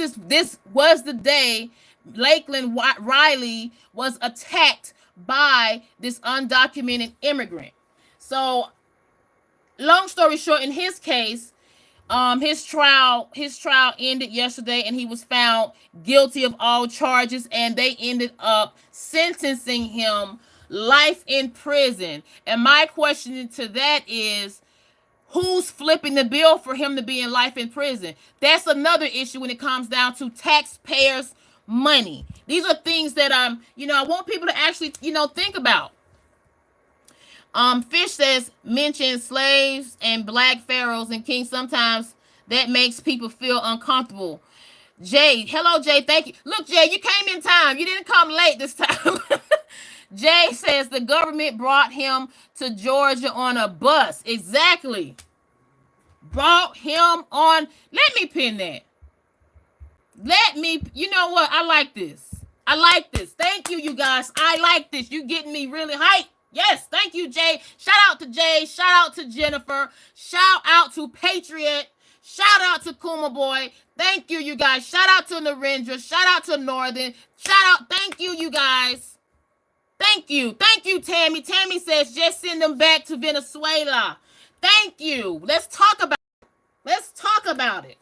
was the day Lakeland Riley was attacked by this undocumented immigrant. So, long story short, in his case, his trial ended yesterday, and he was found guilty of all charges, and they ended up sentencing him life in prison. And my question to that is, who's flipping the bill for him to be in life in prison? That's another issue when it comes down to taxpayers' money. These are things that I want people to actually think about. Fish says, mention slaves and black pharaohs and kings. Sometimes that makes people feel uncomfortable. Jay, hello, Jay. Thank you. Look, Jay, you came in time. You didn't come late this time. Jay says the government brought him to Georgia on a bus. Exactly. Brought him on. Let me pin that. You know what? I like this. Thank you, you guys. I like this. You getting me really hyped. Yes, thank you, Jay. Shout out to Jay. Shout out to Jennifer. Shout out to Patriot. Shout out to Kuma Boy. Thank you, you guys. Shout out to Narendra. Shout out to Northern. Shout out. Thank you, you guys. Thank you. Thank you, Tammy. Tammy says, just send them back to Venezuela. Thank you. Let's talk about it.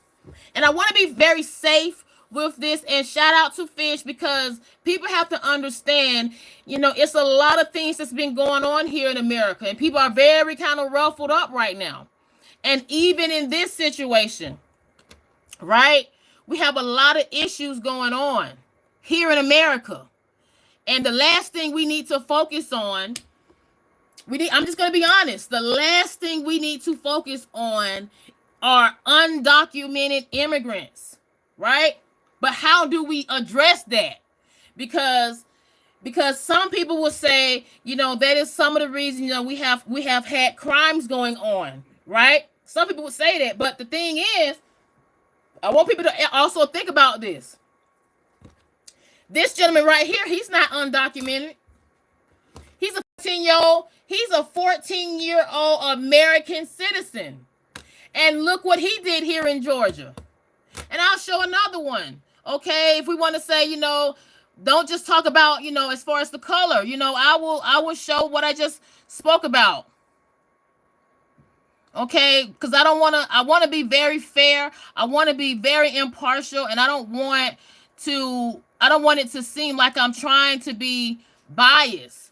And I want to be very safe with this, and shout out to Fish, because people have to understand, it's a lot of things that's been going on here in America, and people are very kind of ruffled up right now. And even in this situation, right, we have a lot of issues going on here in America. And the last thing we need to focus on, I'm just going to be honest, the last thing we need to focus on are undocumented immigrants, right? But how do we address that? Because some people will say, that is some of the reasons, we have had crimes going on, right? Some people would say that, but the thing is, I want people to also think about this. This gentleman right here, he's not undocumented. He's a 14-year-old American citizen. And look what he did here in Georgia. And I'll show another one. Okay, if we want to say, don't just talk about, as far as the color, I will show what I just spoke about. Okay, because I want to be very fair. I want to be very impartial, and I don't want it to seem like I'm trying to be biased.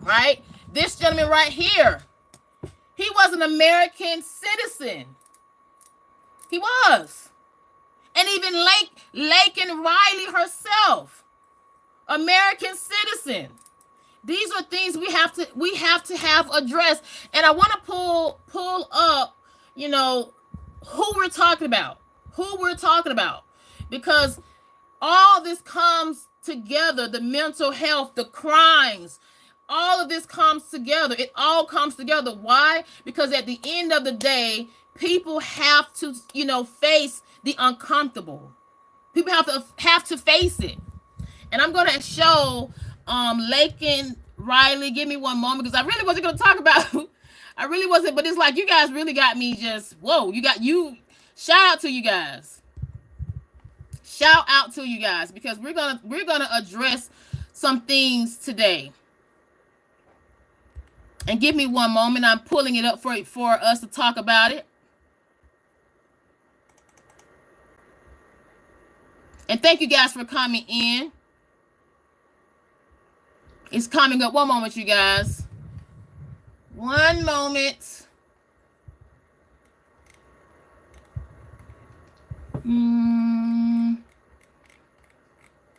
Right? This gentleman right here, he was an American citizen. He was. And even Laken Riley herself, American citizen. These are things we have to have addressed. And I want to pull up, who we're talking about. Because all this comes together, the mental health, the crimes, all of this comes together. It all comes together. Why? Because at the end of the day, people have to, face the uncomfortable. People have to face it. And I'm gonna show Laken Riley. Give me one moment, because I really wasn't gonna talk about. I really wasn't, but it's like you guys really got me just whoa. Shout out to you guys. Shout out to you guys, because we're gonna address some things today. And give me one moment. I'm pulling it up for us to talk about it. And thank you guys for coming in. It's coming up. One moment, you guys. One moment.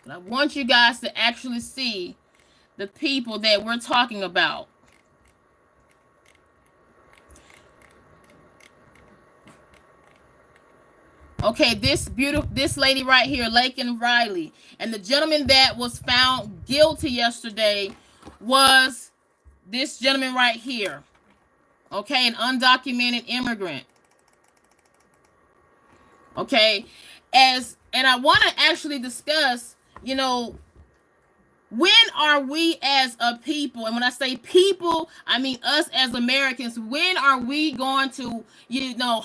I want you guys to actually see the people that we're talking about. Okay, this lady right here, Laken Riley, and the gentleman that was found guilty yesterday was this gentleman right here. Okay, an undocumented immigrant. Okay, and I want to actually discuss, you know, when are we as a people, and when I say people, I mean us as Americans, when are we going to, you know,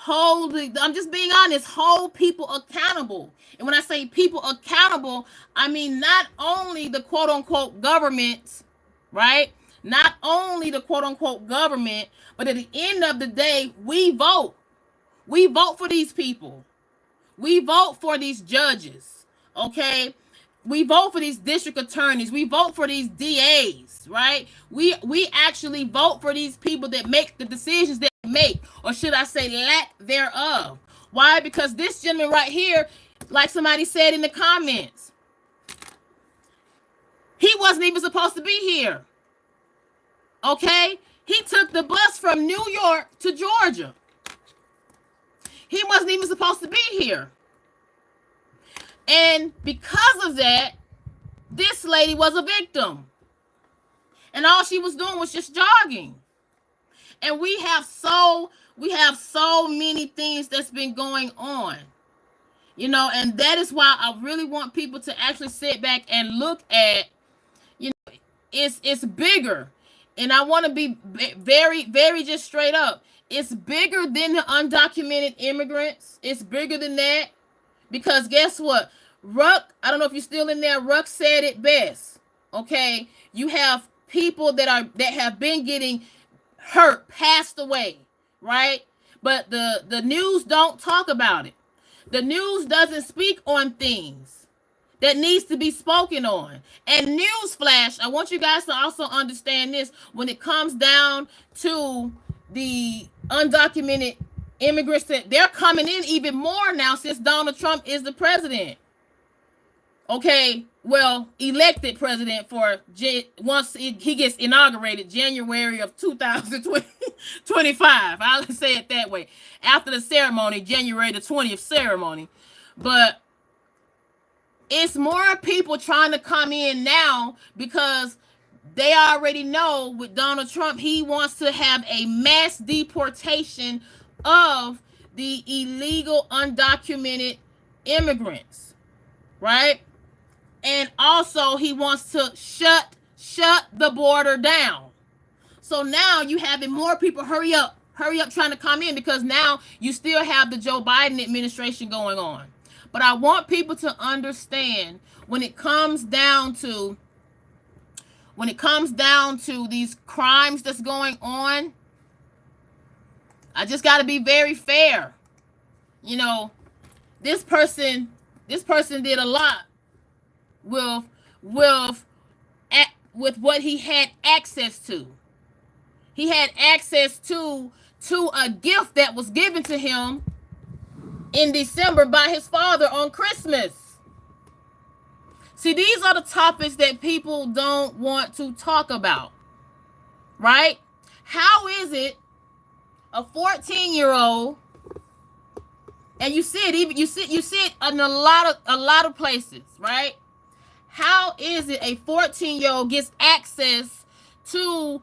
I'm just being honest, hold people accountable. And when I say people accountable, I mean not only the quote unquote government, right? Not only the quote unquote government, but at the end of the day, we vote. We vote for these people. We vote for these judges, okay? We vote for these district attorneys. We vote for these DAs, right? We actually vote for these people that make the decisions that they make, or should I say lack thereof. Why? Because this gentleman right here, like somebody said in the comments, he wasn't even supposed to be here, okay? He took the bus from New York to Georgia. He wasn't even supposed to be here. And because of that, this lady was a victim. And all she was doing was just jogging. And we have so many things that's been going on. You know, and that is why I really want people to actually sit back and look at, you know, it's bigger. And I want to be very, very just straight up. It's bigger than the undocumented immigrants. It's bigger than that. Because guess what? Ruck, I don't know if you're still in there. Ruck said it best. Okay, you have people that have been getting hurt, passed away, right? But the news don't talk about it. The news doesn't speak on things that needs to be spoken on. And newsflash, I want you guys to also understand this when it comes down to the undocumented immigrants, that they're coming in even more now since Donald Trump is the president. Okay, well, elected president for once he gets inaugurated January of 2025. I'll say it that way. After the ceremony, January the 20th ceremony. But it's more people trying to come in now because they already know with Donald Trump, he wants to have a mass deportation of the illegal undocumented immigrants, right? And also he wants to shut the border down. So now you having more people hurry up trying to come in, because now you still have the Joe Biden administration going on. But I want people to understand when it comes down to these crimes that's going on, I just got to be very fair. You know, this person did a lot with what he had access to. He had access to a gift that was given to him in December by his father on Christmas. See, these are the topics that people don't want to talk about, right? How is it a 14-year-old, and you see it in a lot of places, right? How is it a 14-year-old gets access to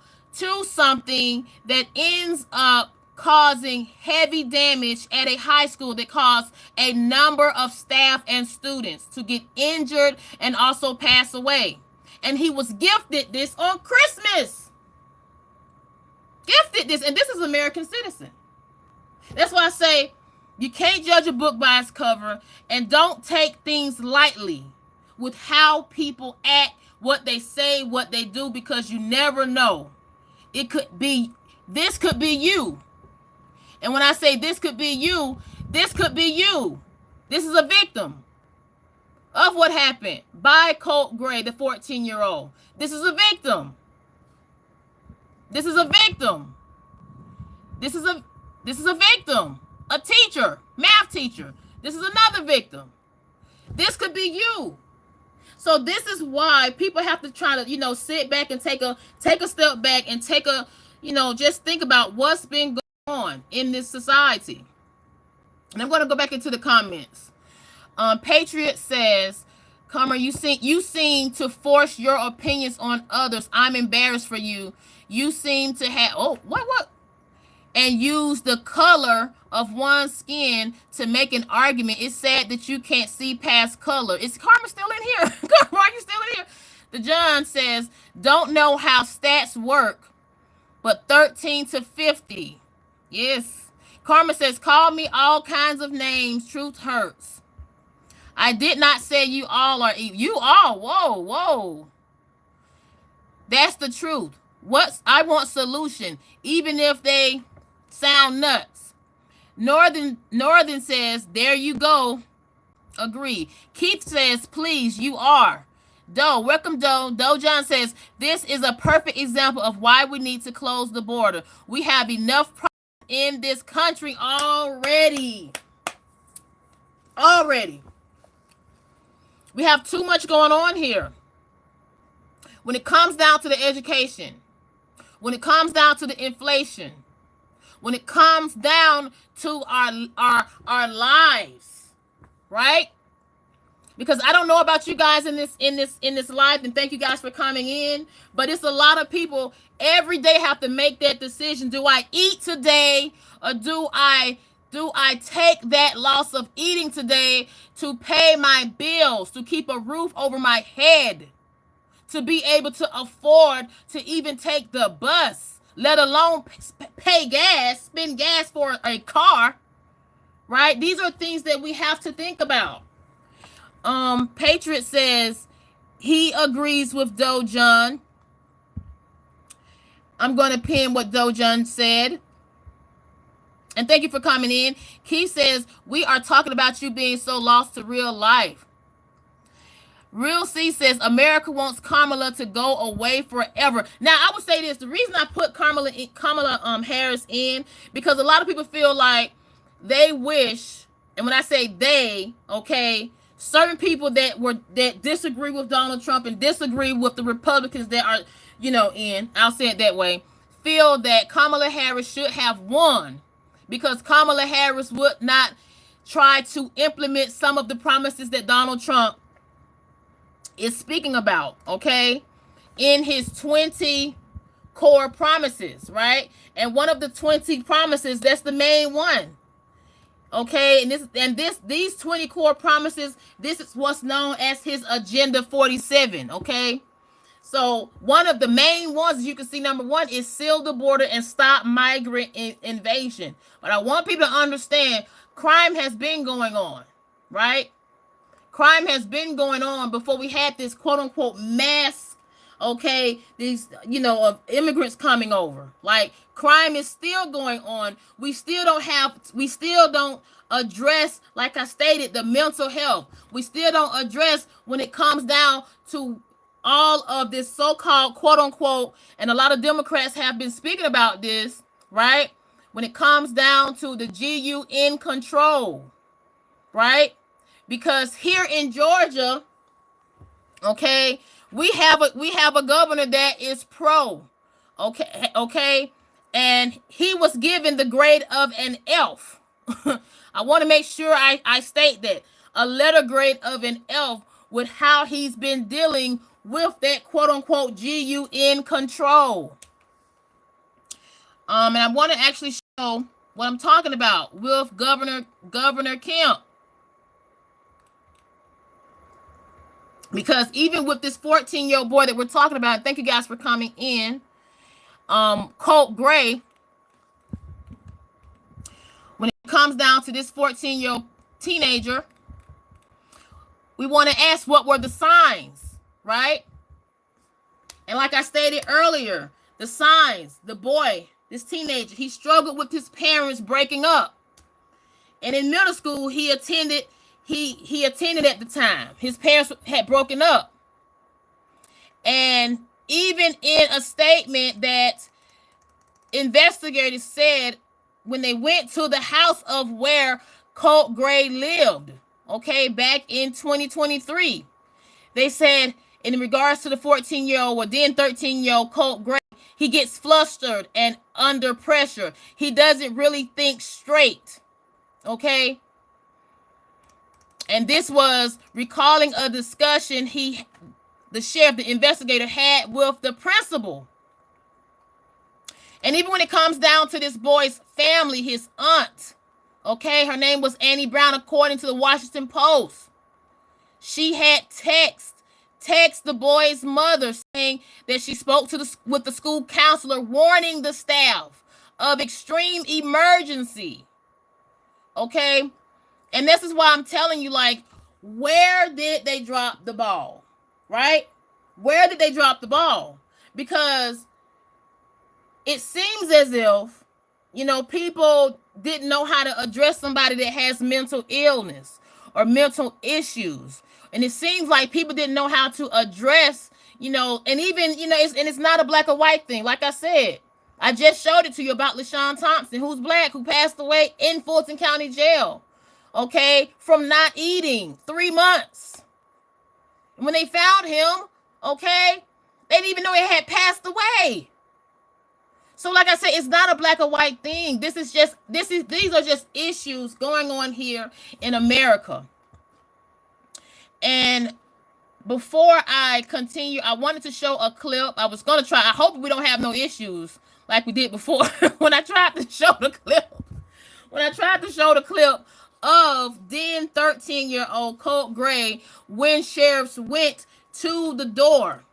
something that ends up causing heavy damage at a high school that caused a number of staff and students to get injured and also pass away? And he was gifted this on Christmas. Gifted this, and this is an American citizen. That's why I say you can't judge a book by its cover, and don't take things lightly with how people act, what they say, what they do, because you never know. This could be you. And when I say this could be you, this could be you. This is a victim of what happened by Colt Gray, the 14-year-old. This is a victim. This is a victim. This is a victim. A teacher, math teacher. This is another victim. This could be you. So this is why people have to try to, sit back and take a step back and just think about what's been going on in this society. And I'm going to go back into the comments. Patriot says, Comer, you seem to force your opinions on others. I'm embarrassed for you. You seem to have, what? And use the color of one's skin to make an argument. It's sad that you can't see past color. Is Karma still in here? Karma, are you still in here? The John says, don't know how stats work, but 13 to 50. Yes. Karma says, call me all kinds of names. Truth hurts. I did not say you all are evil. You all. Whoa, whoa. That's the truth. I want solution, even if they sound nuts. Northern says, there you go. Agree. Keith says, please, you are. Doe, welcome Doe. Doe John says, this is a perfect example of why we need to close the border. We have enough problems in this country already. We have too much going on here. When it comes down to the education, when it comes down to the inflation, when it comes down to our lives, right? Because I don't know about you guys in this live, and thank you guys for coming in, but it's a lot of people every day have to make that decision. Do I eat today, or do I take that loss of eating today to pay my bills, to keep a roof over my head, to be able to afford to even take the bus, let alone pay gas, spend gas for a car, right? These are things that we have to think about. Patriot says he agrees with Dojan. I'm going to pin what Dojan said. And thank you for coming in. Keith says, we are talking about you being so lost to real life. Real C says, America wants Kamala to go away forever. Now, I would say this. The reason I put Kamala Harris in, because a lot of people feel like they wish, and when I say they, okay, certain people that disagree with Donald Trump and disagree with the Republicans that are, in, I'll say it that way, feel that Kamala Harris should have won because Kamala Harris would not try to implement some of the promises that Donald Trump is speaking about, okay, in his 20 core promises, right? And one of the 20 promises, that's the main one. Okay, these 20 core promises, this is what's known as his Agenda 47, okay? So one of the main ones, you can see, number one is seal the border and stop migrant invasion. But I want people to understand, crime has been going on, right? Crime has been going on before we had this quote-unquote mass, okay, these, of immigrants coming over. Like, crime is still going on. We still don't address, like I stated, the mental health. We still don't address when it comes down to all of this so-called quote-unquote, and a lot of Democrats have been speaking about this, right? When it comes down to the GUN control, right? Because here in Georgia, okay, we have a governor that is pro, okay, and he was given the grade of an F. I want to make sure I state that, a letter grade of an F with how he's been dealing with that quote-unquote GUN control. And I want to actually show what I'm talking about with Governor Kemp. Because even with this 14-year-old boy that we're talking about, thank you guys for coming in, Colt Gray, when it comes down to this 14-year-old teenager, we want to ask what were the signs, right? And like I stated earlier, the signs, the boy, this teenager, he struggled with his parents breaking up. And in middle school, he attended at the time. His parents had broken up. And even in a statement that investigators said when they went to the house of where Colt Gray lived, okay, back in 2023, they said in regards to the 14-year-old or then 13-year-old Colt Gray, he gets flustered and under pressure. He doesn't really think straight, okay? And this was recalling a discussion the sheriff, the investigator, had with the principal. And even when it comes down to this boy's family, his aunt, Okay, her name was Annie Brown, according to the Washington Post. She had text the boy's mother saying that she spoke with the school counselor, warning the staff of extreme emergency. Okay, and this is why I'm telling you, like, where did they drop the ball? Right? Where did they drop the ball? Because it seems as if, people didn't know how to address somebody that has mental illness or mental issues. And it seems like people didn't know how to address, and even, it's not a black or white thing. Like I said, I just showed it to you about LaShawn Thompson, who's black, who passed away in Fulton County Jail, okay, from not eating 3 months. And when they found him, okay, they didn't even know he had passed away. So like I said, it's not a black or white thing. These are just issues going on here in America. And before I continue, I wanted to show a clip. I was going to try. I hope we don't have no issues like we did before when I tried to show the clip. Of then 13-year-old Colt Gray when sheriffs went to the door,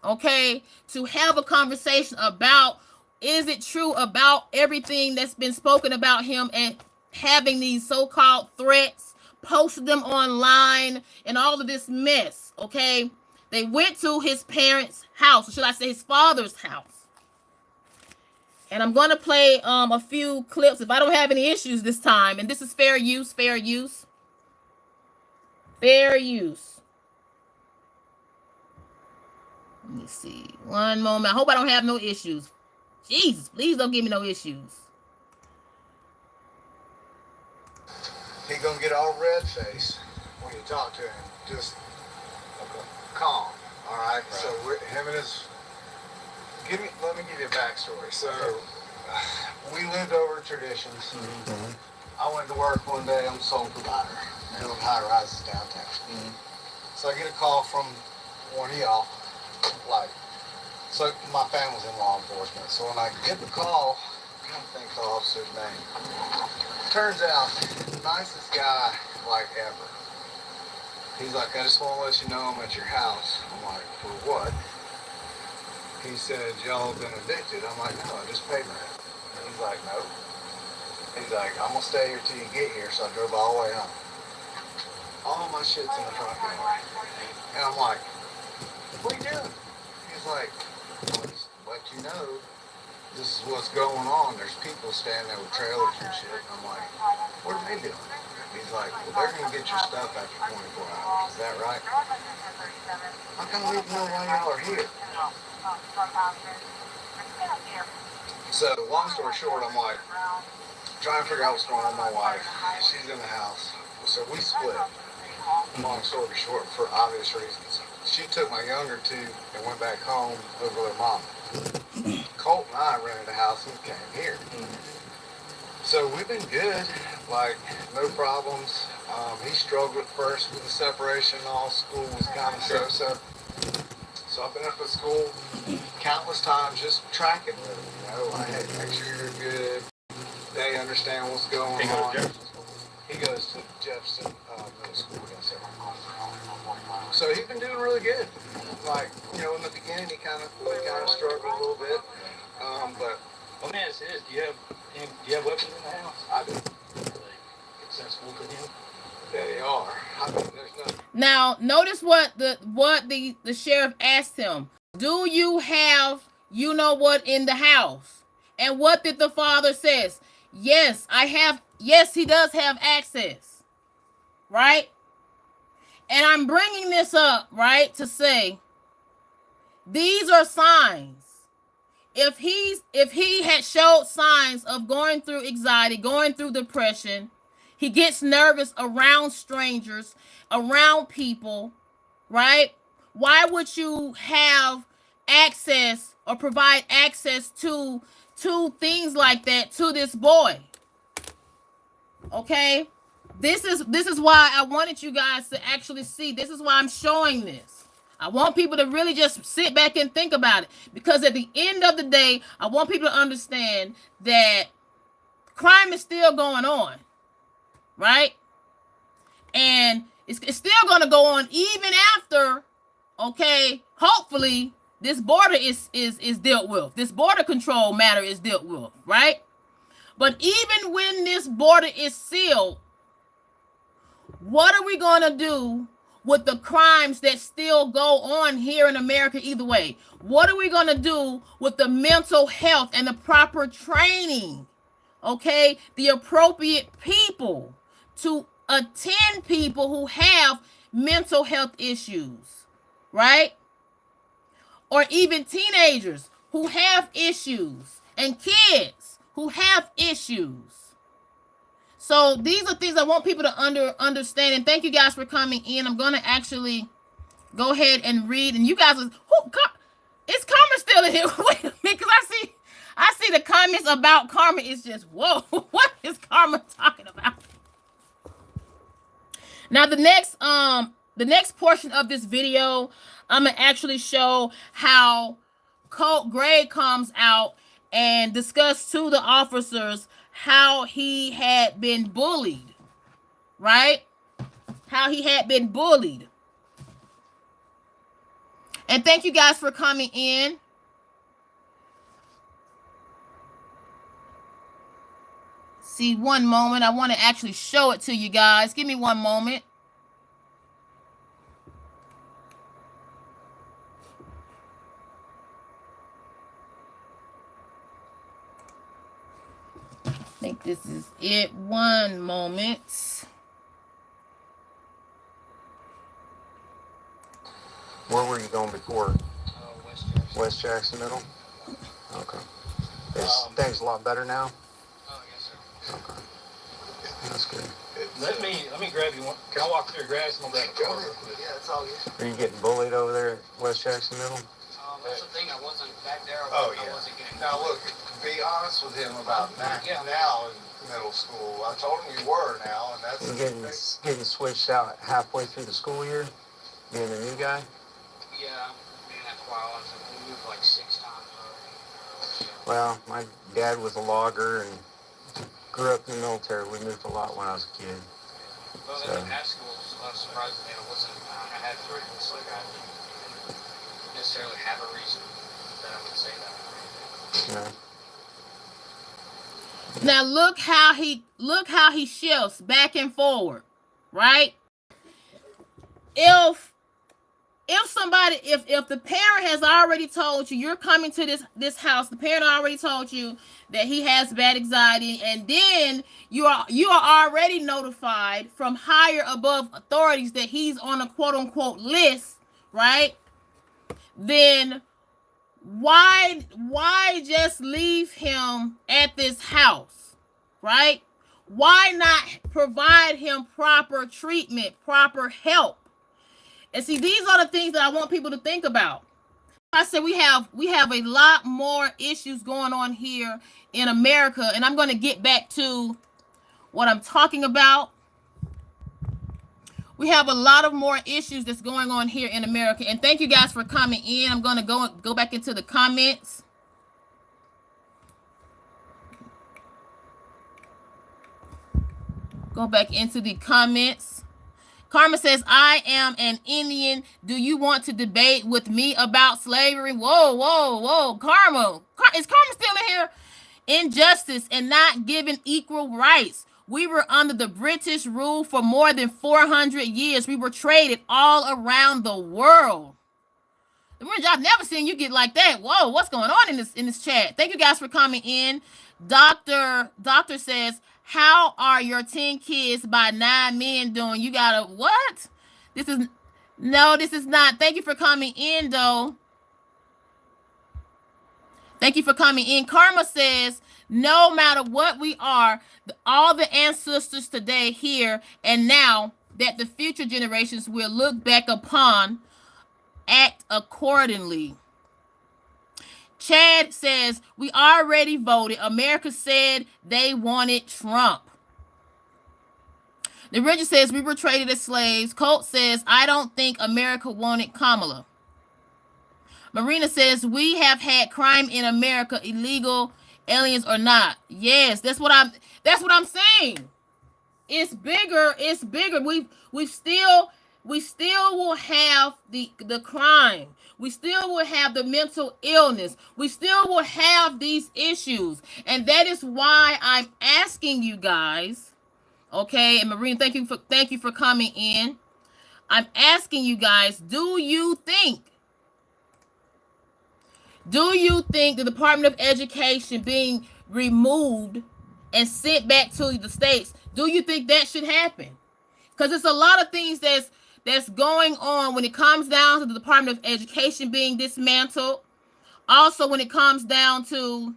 okay, to have a conversation about, is it true about everything that's been spoken about him and having these so-called threats, posted them online, and all of this mess, okay? They went to his parents' house, or should I say his father's house. And I'm going to play a few clips if I don't have any issues this time. And this is fair use. Let me see. One moment. I hope I don't have no issues. Jesus, please don't give me no issues. He gonna get all red face when you talk to him. Just calm. All right. So him and his. Let me give you a backstory. So we lived over traditions. Mm-hmm. I went to work one day. I'm a sole provider. Building high rises downtown. Mm-hmm. So I get a call from one of y'all. So my family's in law enforcement. So when I get the call, I can't think of the officer's name. Turns out, the nicest guy ever. He's like, I just want to let you know I'm at your house. I'm like, for what? He said, y'all been evicted. I'm like, no, I just paid rent. He's like, no. He's like, I'm going to stay here till you get here. So I drove all the way home. All my shit's in the front yard. And I'm like, what are you doing? He's like, I'll just let you know this is what's going on. There's people standing there with trailers and shit. And I'm like, what are they doing? He's like, well, they're going to get your stuff after 24 hours. Is that right? How come we don't know why y'all are here? So, long story short, I'm like, trying to figure out what's going on with my wife. She's in the house. So we split. Long story short, for obvious reasons. She took my younger two and went back home, lived with her mom. Colt and I rented a house and came here. So we've been good, no problems. He struggled at first with the separation and all. School was kind of so-so. So I've been up at school countless times just tracking with him, hey, make sure you're good. They understand what's going on. He goes to Jefferson Middle School. So he's been doing really good. In the beginning he kind of struggled a little bit. But let me ask you this: Do you have weapons in the house? I do. Really accessible to him? They are. There's no. Now, notice what the sheriff asked him. Do you have what in the house? And what did the father says? Yes, I have. Yes, he does have access. Right? And I'm bringing this up, right, to say these are signs. If he had showed signs of going through anxiety, going through depression, he gets nervous around strangers, around people, right? Why would you have access or provide access to things like that to this boy? Okay? This is why I wanted you guys to actually see. This is why I'm showing this. I want people to really just sit back and think about it. Because at the end of the day, I want people to understand that crime is still going on. right? And it's still going to go on even after, okay, hopefully this border is dealt with. This border control matter is dealt with, right? But even when this border is sealed, what are we going to do with the crimes that still go on here in America either way? What are we going to do with the mental health and the proper training, okay, the appropriate people to attend people who have mental health issues, right? Or even teenagers who have issues and kids who have issues. So these are things I want people to understand. And thank you guys for coming in. I'm going to actually go ahead and read. And you guys, is Karma still in here? Wait a minute, because I see the comments about Karma. It's just, whoa, what is Karma talking about? Now the next portion of this video, I'm gonna actually show how Colt Gray comes out and discuss to the officers how he had been bullied, right? How he had been bullied. And thank you guys for coming in. See, one moment. I want to actually show it to you guys. Give me one moment. I think this is it. One moment. Where were you going before? West Jackson. West Jackson Middle? Okay. Is things a lot better now? Oh, yes, sir. Okay. That's good. Let me grab you one. Can I walk through the grass and I'll grab a car real quick? Yeah, it's all good. Are you getting bullied over there at West Jackson Middle? That's the thing. I wasn't back there. Oh, I yeah. wasn't getting. Now look, be honest with him about that now in middle school. I told him you were now, and that's You're getting switched out halfway through the school year? Being the new guy? Yeah, being that while we moved like 6 times already. Well, my dad was a logger and grew up in the military. We moved a lot when I was a kid. Well, So. in high school, surprisingly, I had friends. Like, I didn't necessarily have a reason that I would say that. Yeah. Now look how he shifts back and forward, right? If the parent has already told you you're coming to this house, the parent already told you that he has bad anxiety, and then you are already notified from higher above authorities that he's on a quote unquote list, right? Then why just leave him at this house, right? Why not provide him proper treatment, proper help? And see, these are the things that I want people to think about. I said we have a lot more issues going on here in America, and I'm going to get back to what I'm talking about. We have a lot of more issues that's going on here in America, and thank you guys for coming in. I'm going to go back into the comments. Go back into the comments. Karma says, I am an Indian. Do you want to debate with me about slavery? Whoa. Karma. Is Karma still in here? Injustice and not given equal rights. We were under the British rule for more than 400 years. We were traded all around the world. I've never seen you get like that. Whoa, what's going on in this chat? Thank you guys for coming in. Doctor says, how are your 10 kids by 9 men doing? You gotta, what? This is not. Thank you for coming in, though. Thank you for coming in. Karma says, no matter what we are, all the ancestors today, here and now, that the future generations will look back upon, act accordingly. Chad says, we already voted. America said they wanted Trump. The Richard says, we were traded as slaves. Colt says, I don't think America wanted Kamala. Marina says, we have had crime in America, illegal aliens or not. Yes, that's what I'm saying. It's bigger. It's bigger. We still will have the crime. We still will have the mental illness. We still will have these issues. And that is why I'm asking you guys, okay? And Marine, thank you for coming in. I'm asking you guys, do you think the Department of Education being removed and sent back to the states, do you think that should happen? Because it's a lot of things that's going on when it comes down to the Department of Education being dismantled. Also, when it comes down to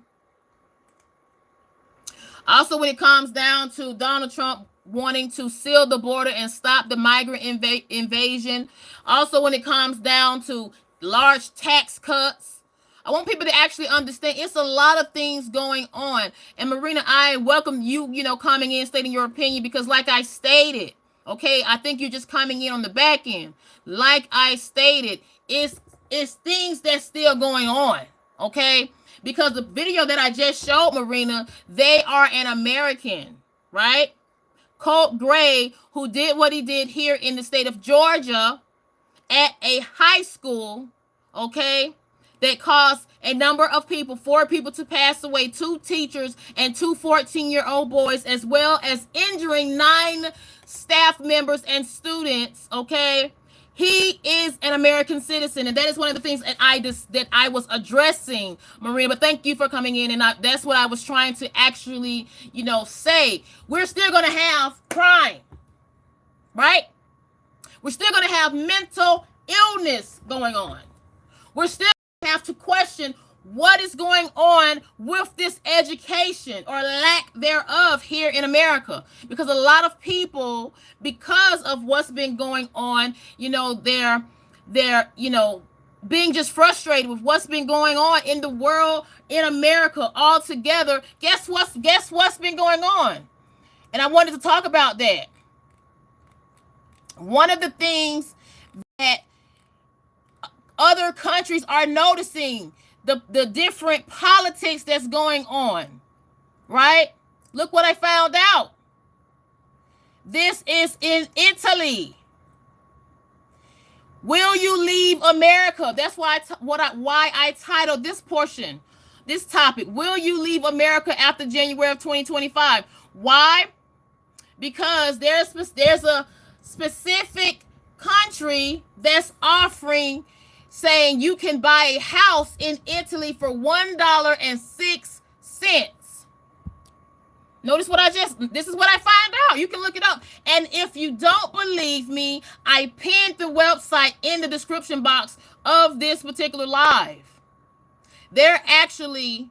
Donald Trump wanting to seal the border and stop the migrant invasion. Also, when it comes down to large tax cuts. I want people to actually understand it's a lot of things going on. And Marina, I welcome you, coming in, stating your opinion, because like I stated, okay, I think you're just coming in on the back end. Like I stated, it's things that's still going on, okay? Because the video that I just showed, Marina, they are an American, right? Colt Gray, who did what he did here in the state of Georgia at a high school, okay, that caused a number of people, 4 people to pass away, 2 teachers and 2 14-year-old boys, as well as injuring 9 staff members and students, okay? He is an American citizen, and that is one of the things that I was addressing, Maria. But thank you for coming in, and that's what I was trying to actually, say. We're still going to have crime, right? We're still going to have mental illness going on. We're still have to question what is going on with this education or lack thereof here in America, because a lot of people, because of what's been going on, they're being just frustrated with what's been going on in the world, in America altogether. Guess what's been going on? And I wanted to talk about that. One of the things that other countries are noticing, the different politics that's going on, right? Look what I found out. This is in Italy. Will you leave America? That's why I titled this portion, this topic. Will you leave America after January of 2025? Why? Because there's a specific country that's offering, saying you can buy a house in Italy for $1.06. Notice this is what I found out. You can look it up. And if you don't believe me, I pinned the website in the description box of this particular live. They're actually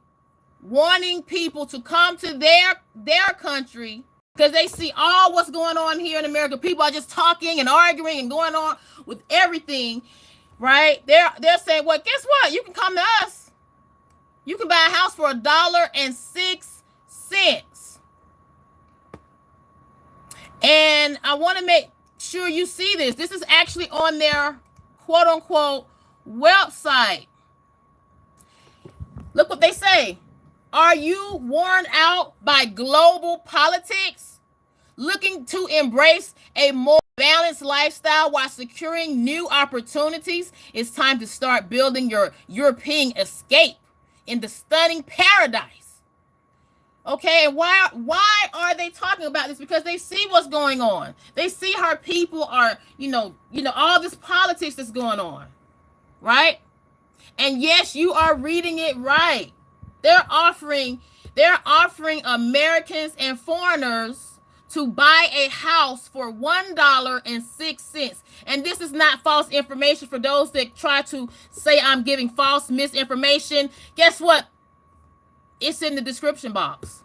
wanting people to come to their country because they see all what's going on here in America. People are just talking and arguing and going on with everything. Right? They're saying, well, guess what? You can come to us. You can buy a house for $1.06. And I want to make sure you see this. This is actually on their quote unquote website. Look what they say. Are you worn out by global politics? Looking to embrace a more balanced lifestyle while securing new opportunities? It's time to start building your European escape in the stunning paradise. Okay, and why are they talking about this? Because they see what's going on. They see how people are, all this politics that's going on, right? And yes, you are reading it right. They're offering Americans and foreigners to buy a house for $1.06. And this is not false information for those that try to say I'm giving false misinformation. Guess what? It's in the description box.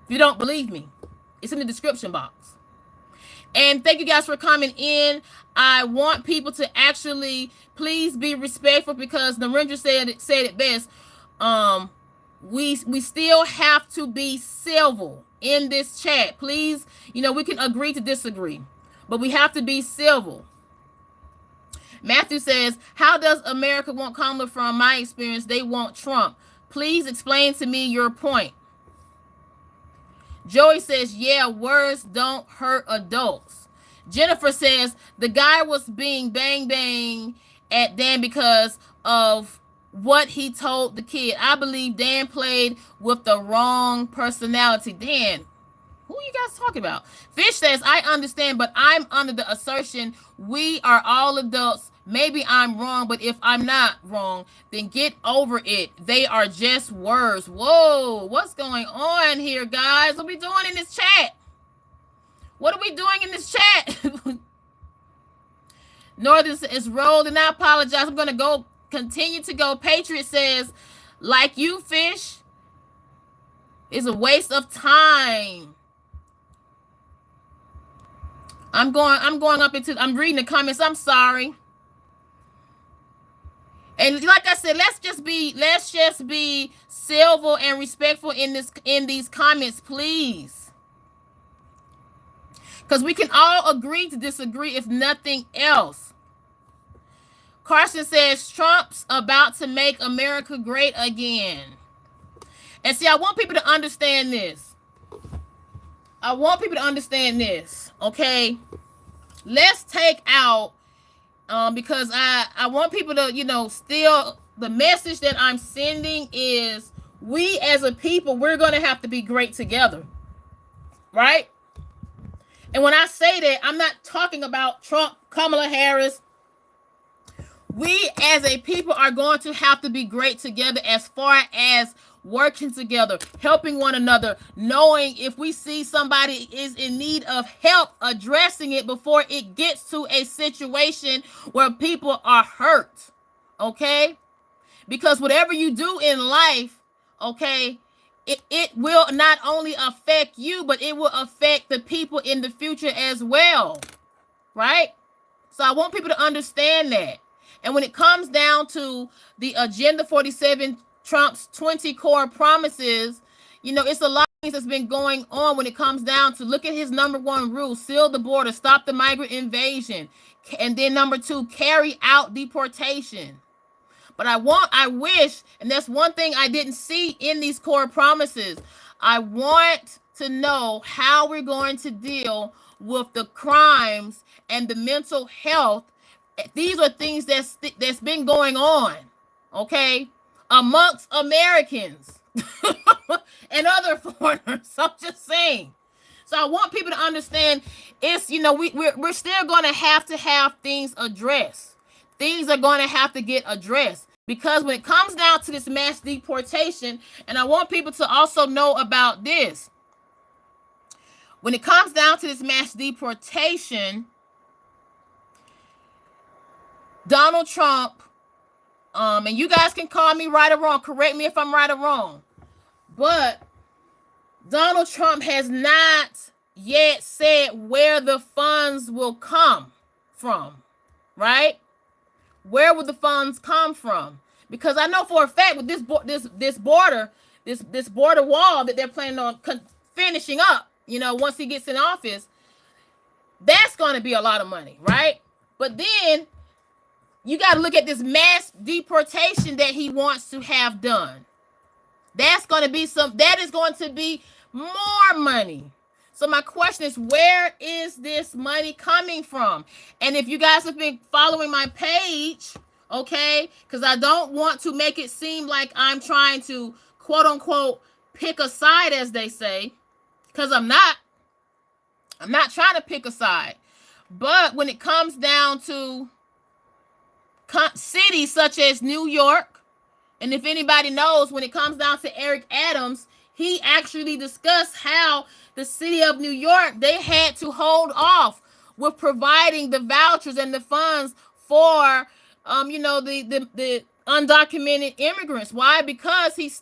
If you don't believe me, it's in the description box. And thank you guys for coming in. I want people to actually please be respectful, because Narendra said it best. We still have to be civil in this chat. Please, we can agree to disagree, but we have to be civil. Matthew says, how does America want Kamala? From my experience, they want Trump. Please explain to me your point. Joey says, yeah, words don't hurt adults. Jennifer says, the guy was being bang at Dan because of what he told the kid. I believe Dan played with the wrong personality. Dan, who are you guys talking about? Fish says, I understand, but I'm under the assertion we are all adults. Maybe I'm wrong, but if I'm not wrong, then get over it. They are just words. Whoa, what's going on here, guys? What are we doing in this chat? What are we doing in this chat? Northern is rolled, and I apologize. I'm going to continue to go. Patriot says, like you, Fish, is a waste of time. I'm reading the comments. I'm sorry. And like I said, let's just be civil and respectful in these comments, please. Because we can all agree to disagree, if nothing else. Carson says, Trump's about to make America great again. And see, I want people to understand this. Okay? Let's take out, because I want people to, still, the message that I'm sending is, we as a people, we're going to have to be great together. Right? And when I say that, I'm not talking about Trump, Kamala Harris. We as a people are going to have to be great together as far as working together, helping one another, knowing if we see somebody is in need of help, addressing it before it gets to a situation where people are hurt. Okay? Because whatever you do in life, okay, it will not only affect you, but it will affect the people in the future as well. Right? So I want people to understand that. And when it comes down to the Agenda 47, Trump's 20 core promises, it's a lot of things that's been going on when it comes down to, look at his number one rule: seal the border, stop the migrant invasion. And then number 2, carry out deportation. But I wish, and that's one thing I didn't see in these core promises, I want to know how we're going to deal with the crimes and the mental health. These are things that's been going on, okay, amongst Americans and other foreigners. I'm just saying. So I want people to understand, it's, we're still going to have things addressed. Things are going to have to get addressed. Because when it comes down to this mass deportation, and I want people to also know about this, when it comes down to this mass deportation, Donald Trump, and you guys can call me right or wrong, correct me if I'm right or wrong, but Donald Trump has not yet said where the funds will come from, right? Where will the funds come from? Because I know for a fact with this border wall that they're planning on finishing up, once he gets in office, that's going to be a lot of money, right? But then you got to look at this mass deportation that he wants to have done. That is going to be more money. So my question is, where is this money coming from? And if you guys have been following my page, okay, because I don't want to make it seem like I'm trying to, quote unquote, pick a side, as they say, because I'm not trying to pick a side. But when it comes down to cities such as New York, and if anybody knows, when it comes down to Eric Adams, he actually discussed how the city of New York, they had to hold off with providing the vouchers and the funds for, the undocumented immigrants. Why? Because his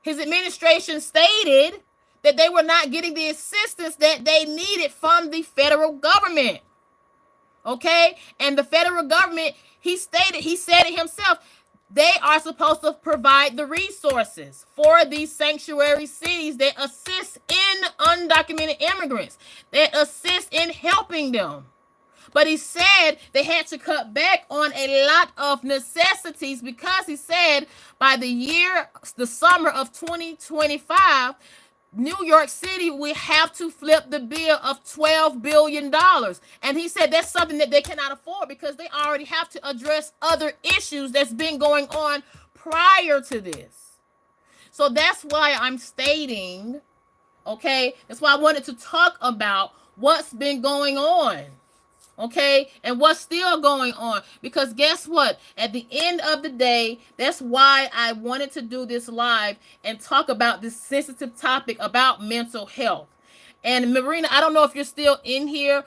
administration stated that they were not getting the assistance that they needed from the federal government. Okay? And the federal government, he said it himself, they are supposed to provide the resources for these sanctuary cities that assist in undocumented immigrants, that assist in helping them. But he said they had to cut back on a lot of necessities because he said by the summer of 2025, New York City, we have to flip the bill of $12 billion. And he said that's something that they cannot afford because they already have to address other issues that's been going on prior to this. So that's why I'm stating, okay, that's why I wanted to talk about what's been going on. Okay, and what's still going on, because guess what, at the end of the day, that's why I wanted to do this live and talk about this sensitive topic about mental health. And Marina, I don't know if you're still in here.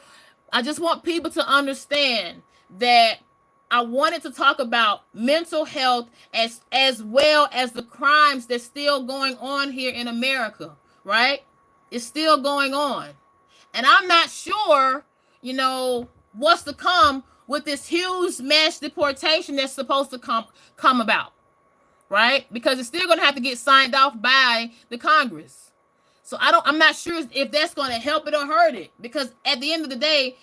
I just want people to understand that I wanted to talk about mental health as well as the crimes that's still going on here in America, right? It's still going on. And I'm not sure, what's to come with this huge mass deportation that's supposed to come about, right? Because it's still going to have to get signed off by the Congress. So I'm not sure if that's going to help it or hurt it, because at the end of the day,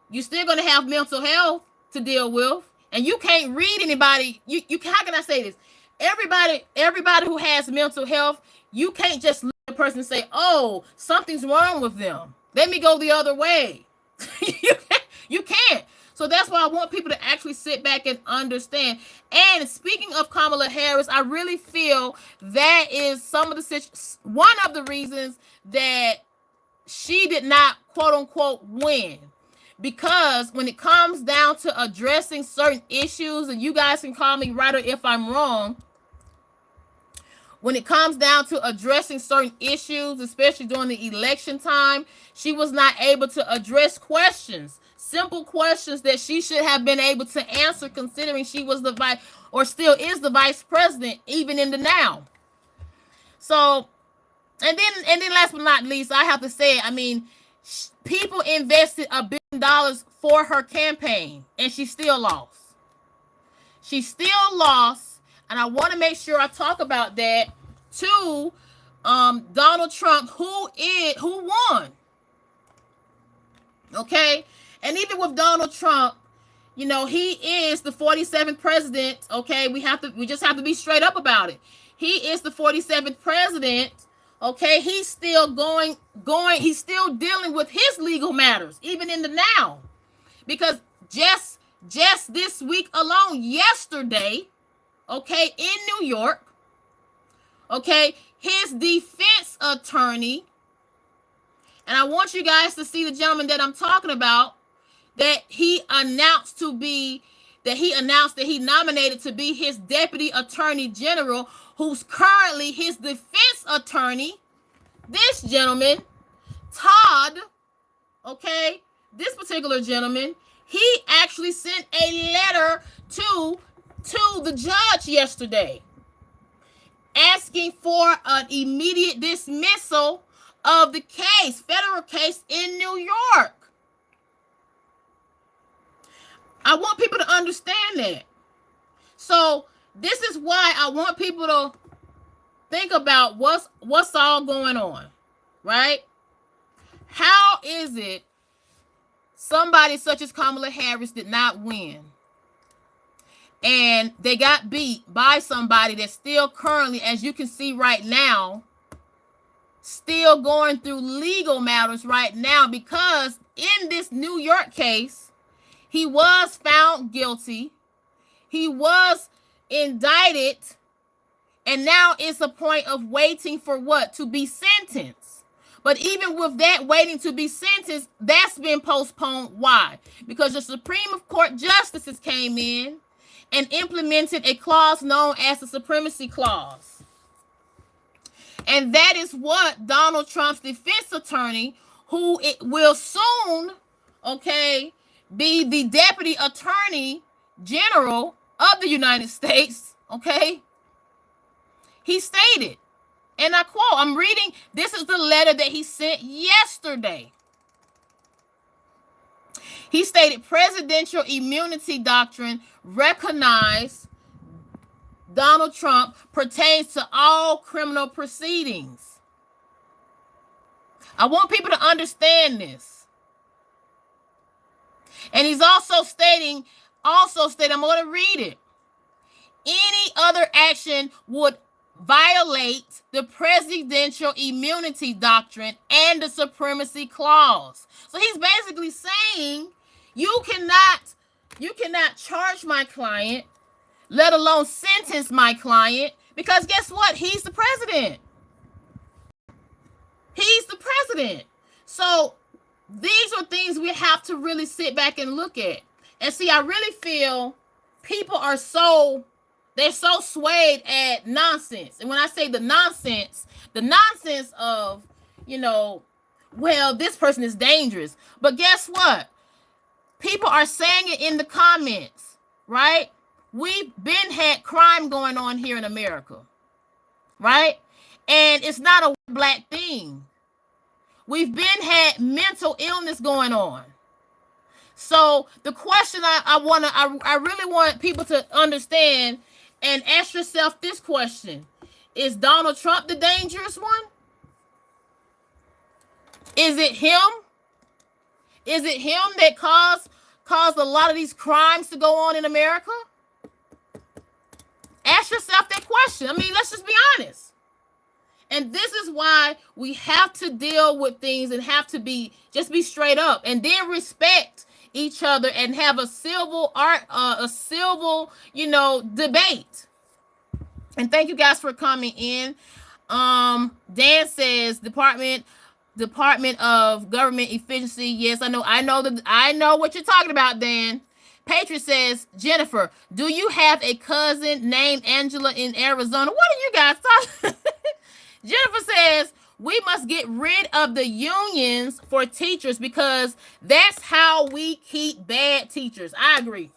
you're still going to have mental health to deal with, and you can't read anybody. How can I say this? Everybody who has mental health, you can't just look at a person and say, "Oh, something's wrong with them. Let me go the other way." You can't. So that's why I want people to actually sit back and understand. And speaking of Kamala Harris, I really feel that is one of the reasons that she did not, quote unquote, win. Because when it comes down to addressing certain issues, and you guys can call me right or if I'm wrong, when it comes down to addressing certain issues, especially during the election time, she was not able to address questions. Simple questions that she should have been able to answer, considering she was the vice, or still is the vice president, even in the now. So, and then last but not least, I have to say, people invested $1 billion for her campaign, and she still lost. She still lost, and I want to make sure I talk about that to Donald Trump, who won. Okay. And even with Donald Trump, he is the 47th president. Okay, we just have to be straight up about it. He is the 47th president. Okay, he's still going. He's still dealing with his legal matters, even in the now, because just this week alone, yesterday, okay, in New York, okay, his defense attorney, and I want you guys to see the gentleman that I'm talking about, that he announced that he nominated to be his deputy attorney general, who's currently his defense attorney. This gentleman, Todd, okay, this particular gentleman, he actually sent a letter to the judge yesterday asking for an immediate dismissal of the case, federal case in New York. I want people to understand that. So this is why I want people to think about what's all going on, right? How is it somebody such as Kamala Harris did not win, and they got beat by somebody that's still currently, as you can see right now, still going through legal matters right now, because in this New York case, he was found guilty. He was indicted. And now it's a point of waiting for what? To be sentenced. But even with that waiting to be sentenced, that's been postponed. Why? Because the Supreme Court justices came in and implemented a clause known as the Supremacy Clause. And that is what Donald Trump's defense attorney, who it will soon, okay, be the deputy attorney general of the United States, okay, he stated, and I quote, I'm reading, this is the letter that he sent yesterday. He stated, presidential immunity doctrine recognized Donald Trump pertains to all criminal proceedings. I want people to understand this. And he's also stating, I'm going to read it. Any other action would violate the presidential immunity doctrine and the supremacy clause. So he's basically saying you cannot charge my client, let alone sentence my client, because guess what? He's the president. He's the president. So these are things we have to really sit back and look at. And see, I really feel people are they're so swayed at nonsense. And when I say the nonsense of, well, this person is dangerous. But guess what? People are saying it in the comments, right? We've been had crime going on here in America, right? And it's not a black thing. We've been had mental illness going on. So the question I really want people to understand and ask yourself this question: is Donald Trump the dangerous one? Is it him? Is it him that caused a lot of these crimes to go on in America? Ask yourself that question. I mean, let's just be honest. And this is why we have to deal with things and have to be straight up, and then respect each other and have a civil debate. And thank you guys for coming in. Dan says Department of Government Efficiency. Yes, I know what you're talking about, Dan. Patriot says, Jennifer, do you have a cousin named Angela in Arizona? What are you guys talking? Jennifer says, we must get rid of the unions for teachers because that's how we keep bad teachers. I agree.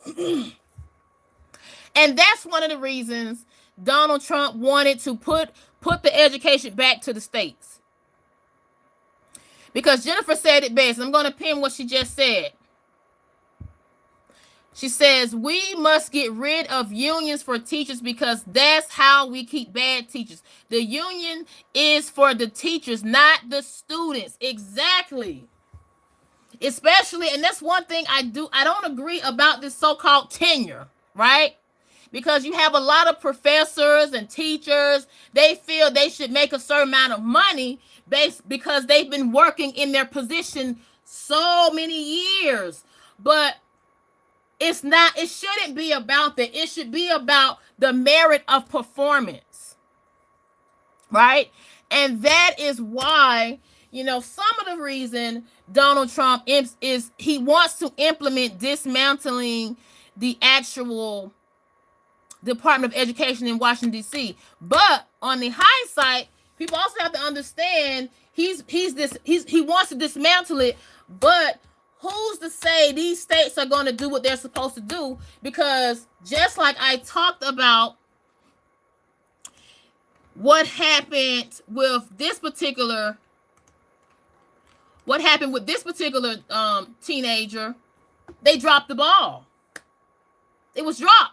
And that's one of the reasons Donald Trump wanted to put the education back to the states. Because Jennifer said it best. I'm going to pin what she just said. She says, we must get rid of unions for teachers because that's how we keep bad teachers. The union is for the teachers, not the students. Exactly. Especially, and that's one thing I don't agree about this so-called tenure, right? Because you have a lot of professors and teachers, they feel they should make a certain amount of money because they've been working in their position so many years. But it shouldn't be about that. It should be about the merit of performance, right? And that is why, some of the reason Donald Trump is he wants to implement dismantling the actual Department of Education in Washington, D.C. But on the hindsight, people also have to understand he wants to dismantle it, but who's to say these states are going to do what they're supposed to do? Because just like I talked about what happened with this particular teenager, they dropped the ball. It was dropped.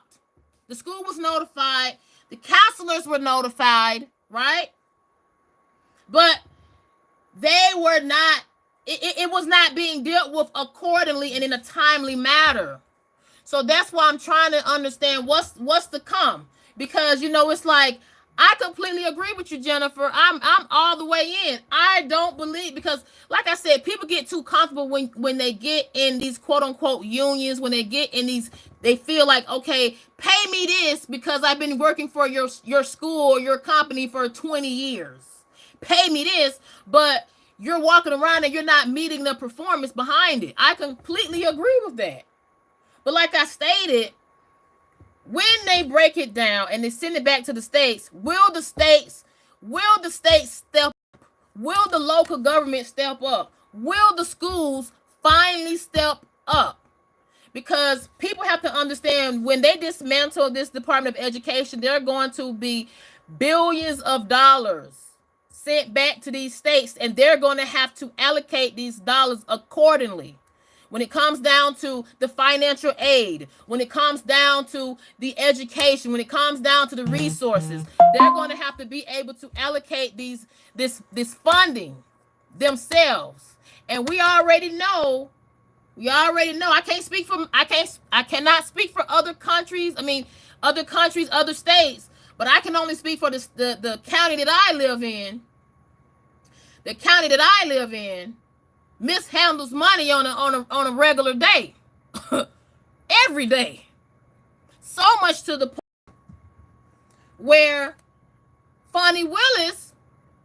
The school was notified. The counselors were notified, right? But they were not, it was not being dealt with accordingly and in a timely manner. So that's why I'm trying to understand what's to come. Because, it's like, I completely agree with you, Jennifer. I'm all the way in. I don't believe, because like I said, people get too comfortable when they get in these quote unquote unions, when they get in these, they feel like, okay, pay me this because I've been working for your school or your company for 20 years. Pay me this, but you're walking around and you're not meeting the performance behind it. I completely agree with that. But like I stated, when they break it down and they send it back to the states, will the states step up? Will the local government step up? Will the schools finally step up? Because people have to understand, when they dismantle this Department of Education, there are going to be billions of dollars sent back to these states, and they're going to have to allocate these dollars accordingly. When it comes down to the financial aid, when it comes down to the education, when it comes down to the resources, they're going to have to be able to allocate this funding themselves. And we already know. I cannot speak for other countries. Other states. but I can only speak for the county that I live in. The county that I live in mishandles money on a regular day, every day. So much to the point where Fonnie Willis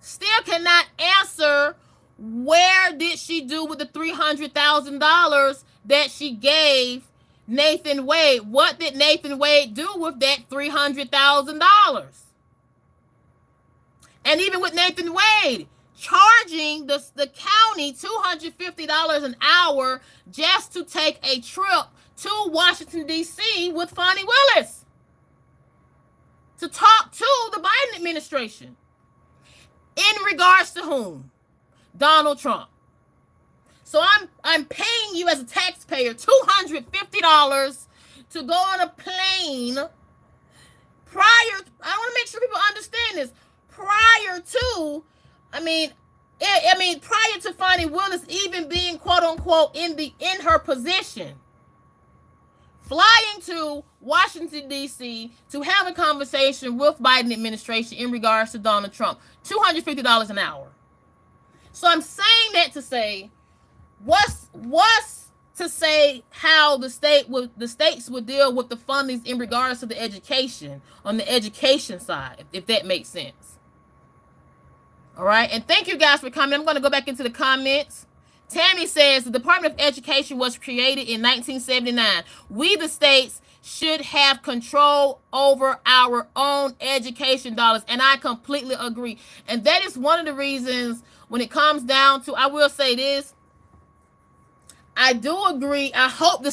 still cannot answer where did she do with the $300,000 that she gave Nathan Wade. What did Nathan Wade do with that $300,000? And even with Nathan Wade charging the county $250 an hour just to take a trip to Washington, D.C. with Fonnie Willis to talk to the Biden administration. In regards to whom? Donald Trump. So I'm paying you as a taxpayer $250 to go on a plane prior. I want to make sure people understand this. Prior to, prior to Fonnie Willis even being quote unquote in her position, flying to Washington, D.C. to have a conversation with Biden administration in regards to Donald Trump. $250 an hour. So I'm saying that to say, what's to say how the states would deal with the fundings in regards to the education, on the education side, if that makes sense. All right, and thank you guys for coming. I'm going to go back into the comments. Tammy says the Department of Education was created in 1979. We, the states, should have control over our own education dollars, and I completely agree. And that is one of the reasons when it comes down to, I will say this, I do agree. I hope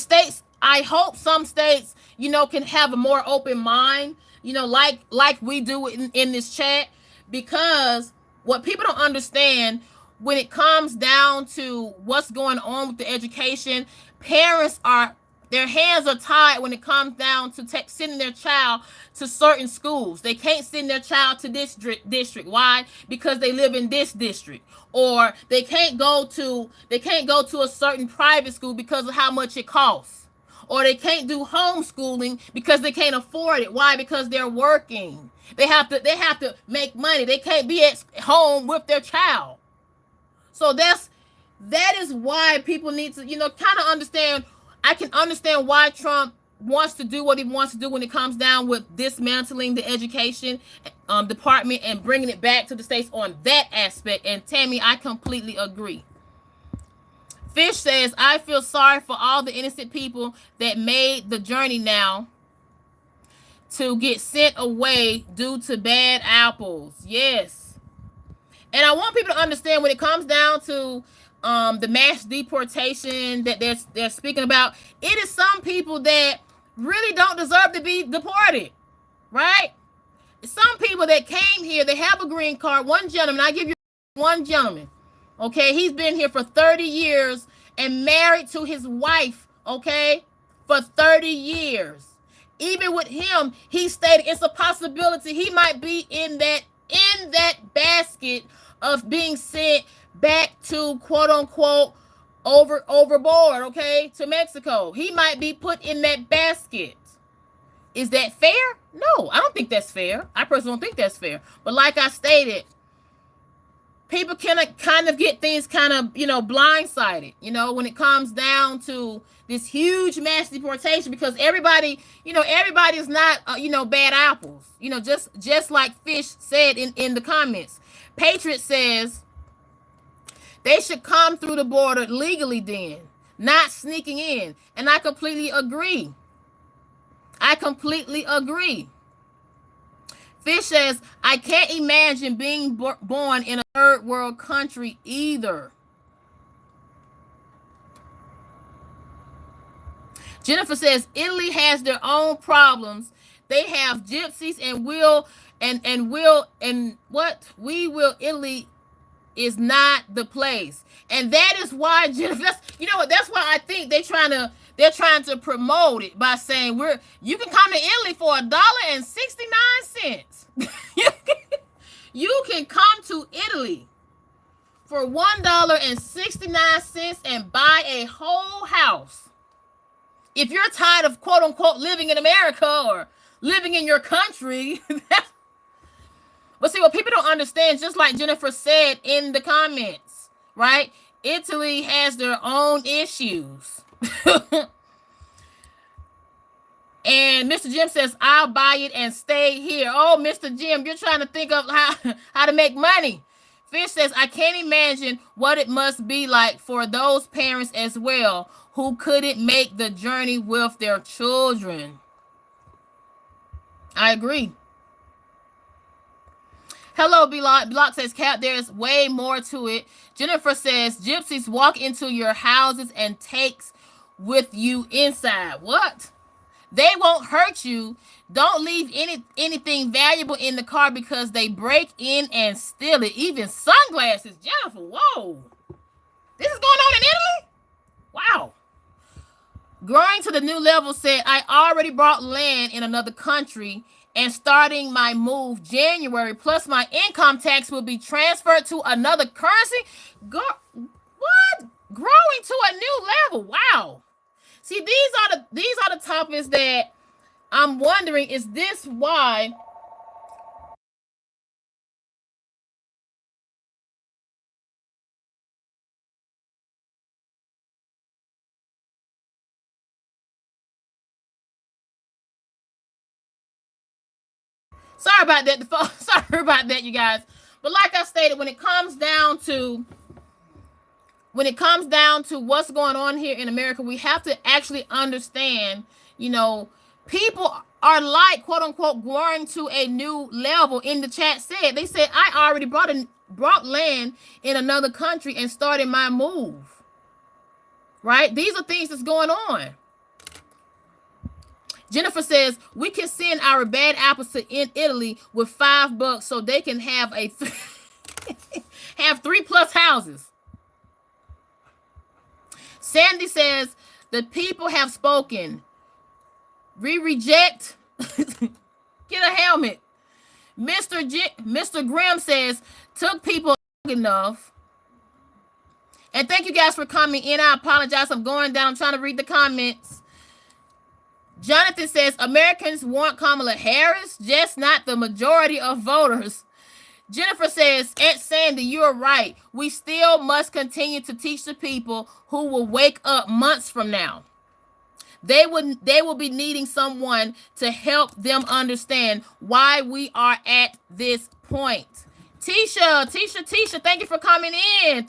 some states, can have a more open mind, like we do in this chat, because what people don't understand when it comes down to what's going on with the education, parents their hands are tied when it comes down to sending their child to certain schools. They can't send their child to this district. Why? Because they live in this district. Or they can't go to a certain private school because of how much it costs. Or they can't do homeschooling because they can't afford it. Why? Because they're working. They have to make money. They can't be at home with their child. So that is why people need to, kind of understand. I can understand why Trump wants to do what he wants to do when it comes down with dismantling the education department and bringing it back to the states on that aspect. And Tammy, I completely agree. Fish says, I feel sorry for all the innocent people that made the journey now to get sent away due to bad apples. Yes. And I want people to understand when it comes down to the mass deportation that they're speaking about, it is some people that really don't deserve to be deported, right? Some people that came here, they have a green card. One gentleman, I give you one gentleman, okay? He's been here for 30 years and married to his wife, okay, for 30 years. Even with him, he stated it's a possibility he might be in that basket of being sent back to quote unquote overboard, okay, to Mexico. He might be put in that basket. Is that fair? No, I don't think that's fair. I personally don't think that's fair. But like I stated, people can kind of get things kind of, blindsided, when it comes down to this huge mass deportation, because everybody is not, bad apples, just like Fish said in the comments. Patriot says, they should come through the border legally then, not sneaking in. And I completely agree. Fish says, I can't imagine being born in a third world country either. Jennifer says, Italy has their own problems. They have gypsies and Italy is not the place. And that is why, Jennifer, that's why I think they're trying to promote it by saying you can come to Italy for $1.69. You can come to Italy for $1.69 and buy a whole house. If you're tired of quote unquote living in America or living in your country. But see, what people don't understand, just like Jennifer said in the comments, right? Italy has their own issues. And Mr. Jim says, I'll buy it and stay here. Oh, Mr. Jim, you're trying to think of how to make money. Fish says, I can't imagine what it must be like for those parents as well who couldn't make the journey with their children. I agree. Hello, Block. Block says, Cap, there's way more to it. Jennifer says, gypsies walk into your houses and takes with you inside. What? They won't hurt you. Don't leave anything valuable in the car because they break in and steal it. Even sunglasses. Jennifer, whoa. This is going on in Italy? Wow. Growing to the new level said, I already bought land in another country and starting my move January, plus my income tax will be transferred to another currency. What? Growing to a new level. Wow. See, these are the topics that I'm wondering, is this why sorry about that, sorry about that, you guys. But like I stated, when it comes down to what's going on here in America, we have to actually understand, people are like, quote unquote, growing to a new level. In the chat said, they said, I already brought land in another country and started my move. Right? These are things that's going on. Jennifer says, we can send our bad apples to in Italy with $5 so they can have have 3+ houses. Sandy says, the people have spoken. We reject. Get a helmet. Mr. Grimm says, took people long enough. And thank you guys for coming in. I apologize. I'm going down. I'm trying to read the comments. Jonathan says, Americans want Kamala Harris, just not the majority of voters. Jennifer says, Aunt Sandy, you're right. We still must continue to teach the people who will wake up months from now. They will be needing someone to help them understand why we are at this point. Tisha, thank you for coming in.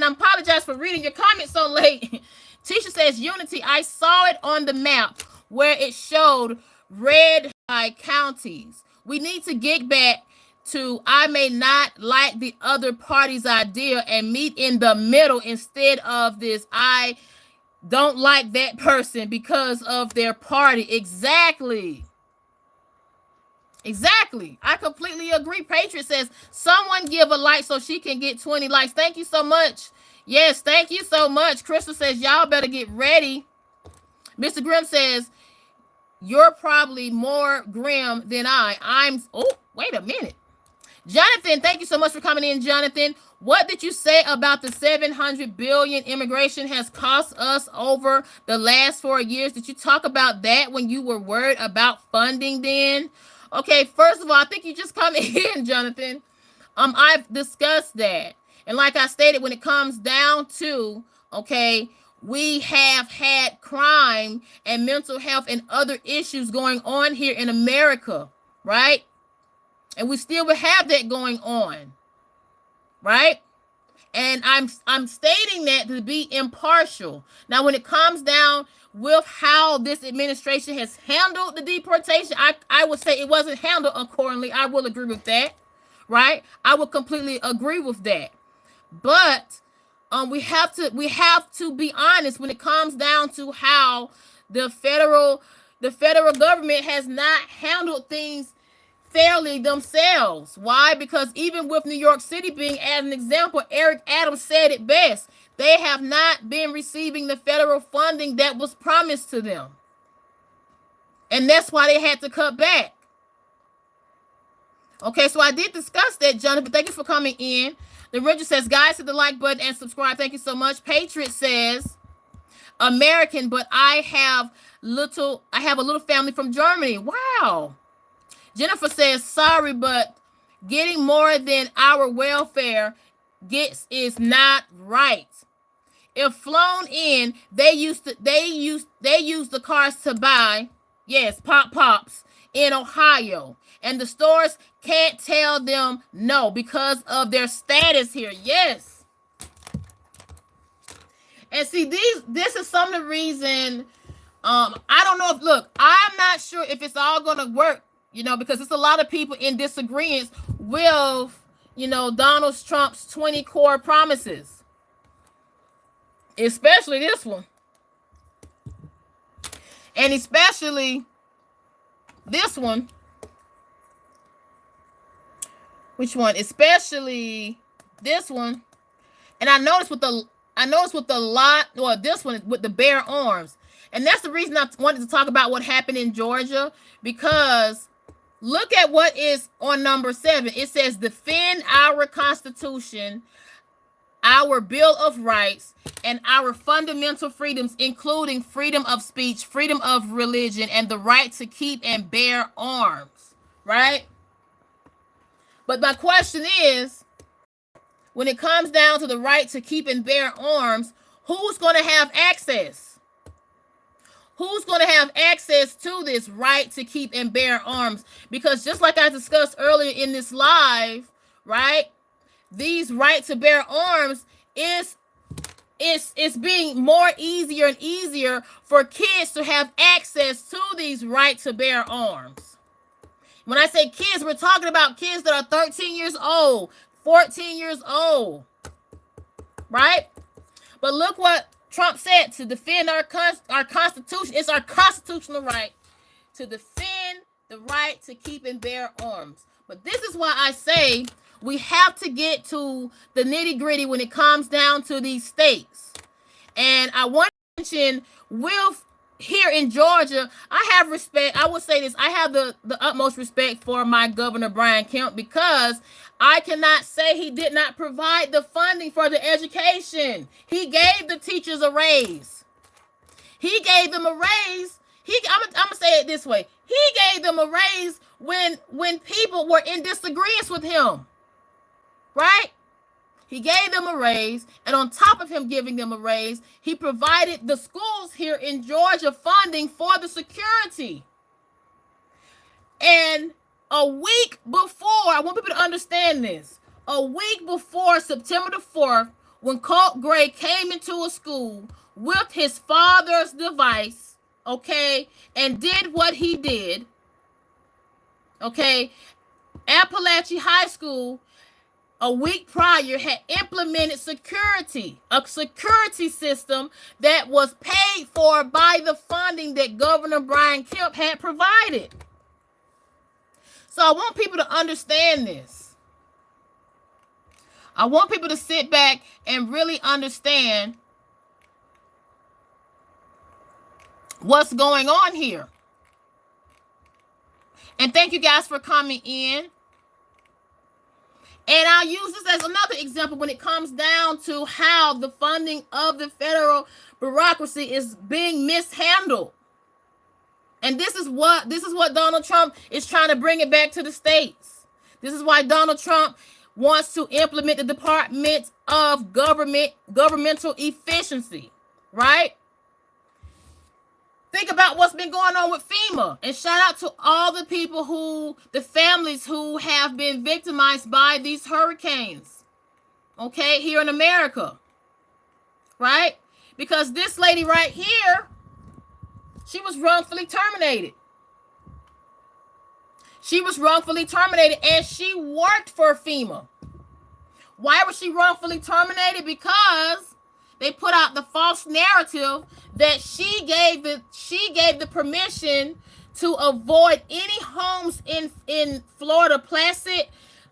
I apologize for reading your comments so late. Tisha says, Unity, I saw it on the map where it showed red by counties. We need to get back to I may not like the other party's idea and meet in the middle instead of this I don't like that person because of their party. Exactly. I completely agree. Patriot says, someone give a like so she can get 20 likes. Thank you so much. Yes, thank you so much. Crystal says, y'all better get ready. Mr. Grimm says, you're probably more grim than oh, wait a minute. Jonathan, thank you so much for coming in, Jonathan. What did you say about the $700 billion immigration has cost us over the last 4 years? Did you talk about that when you were worried about funding then? Okay, first of all, I think you just come in, Jonathan. I've discussed that. And like I stated, when it comes down to, okay, we have had crime and mental health and other issues going on here in America, right? And we still will have that going on, right? And I'm stating that to be impartial. Now, when it comes down with how this administration has handled the deportation, I would say it wasn't handled accordingly. I will agree with that, right? I would completely agree with that. But we have to be honest when it comes down to how the federal government has not handled things fairly themselves. Why? Because even with New York City being as an example, Eric Adams said it best. They have not been receiving the federal funding that was promised to them. And that's why they had to cut back. Okay, so I did discuss that, Jonathan. Thank you for coming in. The Ranger says, guys, hit the like button and subscribe. Thank you so much. Patriot says, American, but I have a little family from Germany. Wow. Jennifer says, sorry, but getting more than our welfare gets is not right. If flown in, they use the cars to buy, yes, pops in Ohio. And the stores can't tell them no because of their status here. Yes. And see, this is some of the reason. I don't know if, look, I'm not sure if it's all going to work, because it's a lot of people in disagreement with, Donald Trump's 20 core promises, especially this one. And especially this one. Which one? Especially this one. And I noticed with the this one with the bare arms. And that's the reason I wanted to talk about what happened in Georgia, because look at what is on number 7. It says, defend our Constitution, our Bill of Rights, and our fundamental freedoms, including freedom of speech, freedom of religion, and the right to keep and bear arms, right? But my question is, when it comes down to the right to keep and bear arms, who's going to have access? Who's going to have access to this right to keep and bear arms? Because just like I discussed earlier in this live, right, these right to bear arms is being more easier and easier for kids to have access to these right to bear arms. When I say kids, we're talking about kids that are 13 years old, 14 years old, right? But look what Trump said, to defend our Constitution. It's our constitutional right to defend the right to keep and bear arms. But this is why I say we have to get to the nitty-gritty when it comes down to these states. And I want to mention here in Georgia, I have respect. I will say this. I have the utmost respect for my Governor Brian Kemp, because I cannot say he did not provide the funding for the education. He gave the teachers a raise. He gave them a raise. I'm gonna say it this way. He gave them a raise when people were in disagreement with him, right? He gave them a raise, and on top of him giving them a raise, he provided the schools here in Georgia funding for the security. And a week before, I want people to understand this, a week before September the 4th, when Colt Gray came into a school with his father's device, okay, and did what he did, okay, Appalachian High School a week prior had implemented a security system that was paid for by the funding that Governor Brian Kemp had provided. So I want people to understand this. I want people to sit back and really understand what's going on here. And thank you guys for coming in. And I'll use this as another example when it comes down to how the funding of the federal bureaucracy is being mishandled. And this is what Donald Trump is trying to bring it back to the states. This is why Donald Trump wants to implement the Department of Governmental Efficiency, right? Think about what's been going on with FEMA. And shout out to all the people the families who have been victimized by these hurricanes, okay, here in America, right? Because this lady right here, she was wrongfully terminated. She was wrongfully terminated, and she worked for FEMA. Why was she wrongfully terminated? Because they put out the false narrative that she gave the permission to avoid any homes in Florida,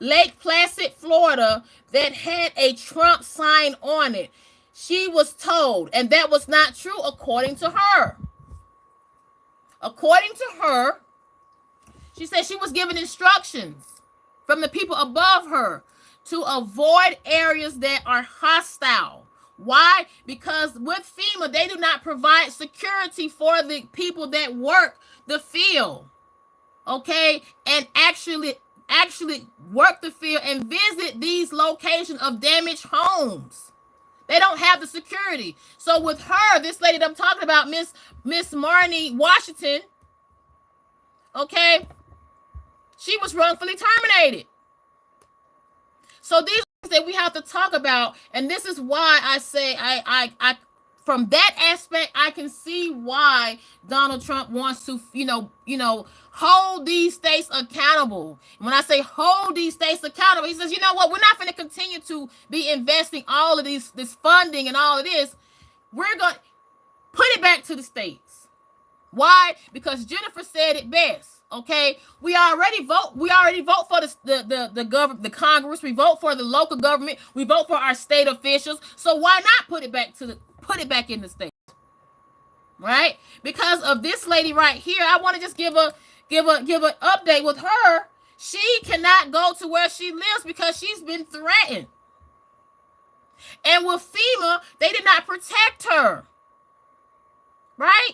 Lake Placid, Florida, that had a Trump sign on it. She was told, and that was not true according to her. According to her, she said she was given instructions from the people above her to avoid areas that are hostile Why? Because with FEMA, they do not provide security for the people that work the field, okay, and actually work the field and visit these locations of damaged homes. They don't have the security. So with her, this lady that I'm talking about, Miss Marnie Washington, okay, she was wrongfully terminated. So these are things that we have to talk about, and this is why I say I from that aspect, I can see why Donald Trump wants to, hold these states accountable. When I say hold these states accountable, he says, you know what, we're not going to continue to be investing all of this funding and all of this. We're going to put it back to the states. Why? Because Jennifer said it best. Okay, we already vote for the Congress. We vote for the local government. We vote for our state officials. So why not put it back in the state? Right? Because of this lady right here, I want to just give an update with her. She cannot go to where she lives because she's been threatened. And with FEMA, they did not protect her. Right?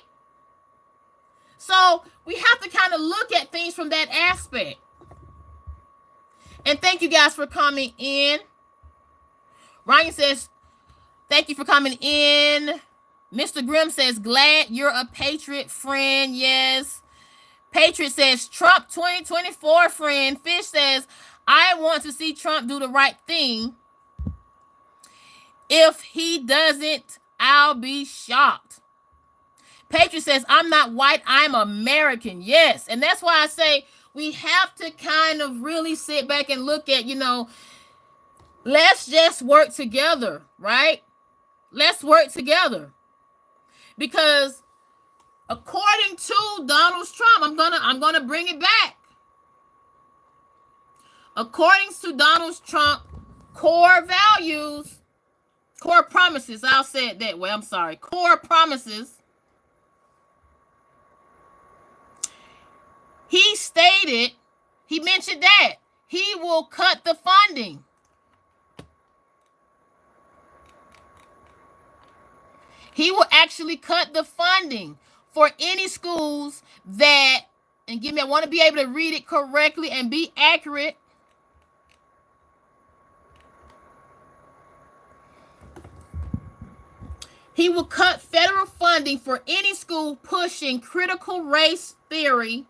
So we have to kind of look at things from that aspect. And thank you guys for coming in. Ryan says, thank you for coming in. Mr. Grimm says, glad you're a Patriot friend. Yes. Patriot says, Trump 2024 friend. Fish says, I want to see Trump do the right thing. If he doesn't, I'll be shocked. Patriot says, I'm not white, I'm American. Yes. And that's why I say we have to kind of really sit back and look at, let's just work together, right? Let's work together. Because according to Donald Trump, I'm gonna bring it back. According to Donald Trump, core values, core promises, I'll say it that way, I'm sorry, core promises, he stated, he mentioned that he will cut the funding. He will actually cut the funding for any schools that, and I want to be able to read it correctly and be accurate. He will cut federal funding for any school pushing critical race theory,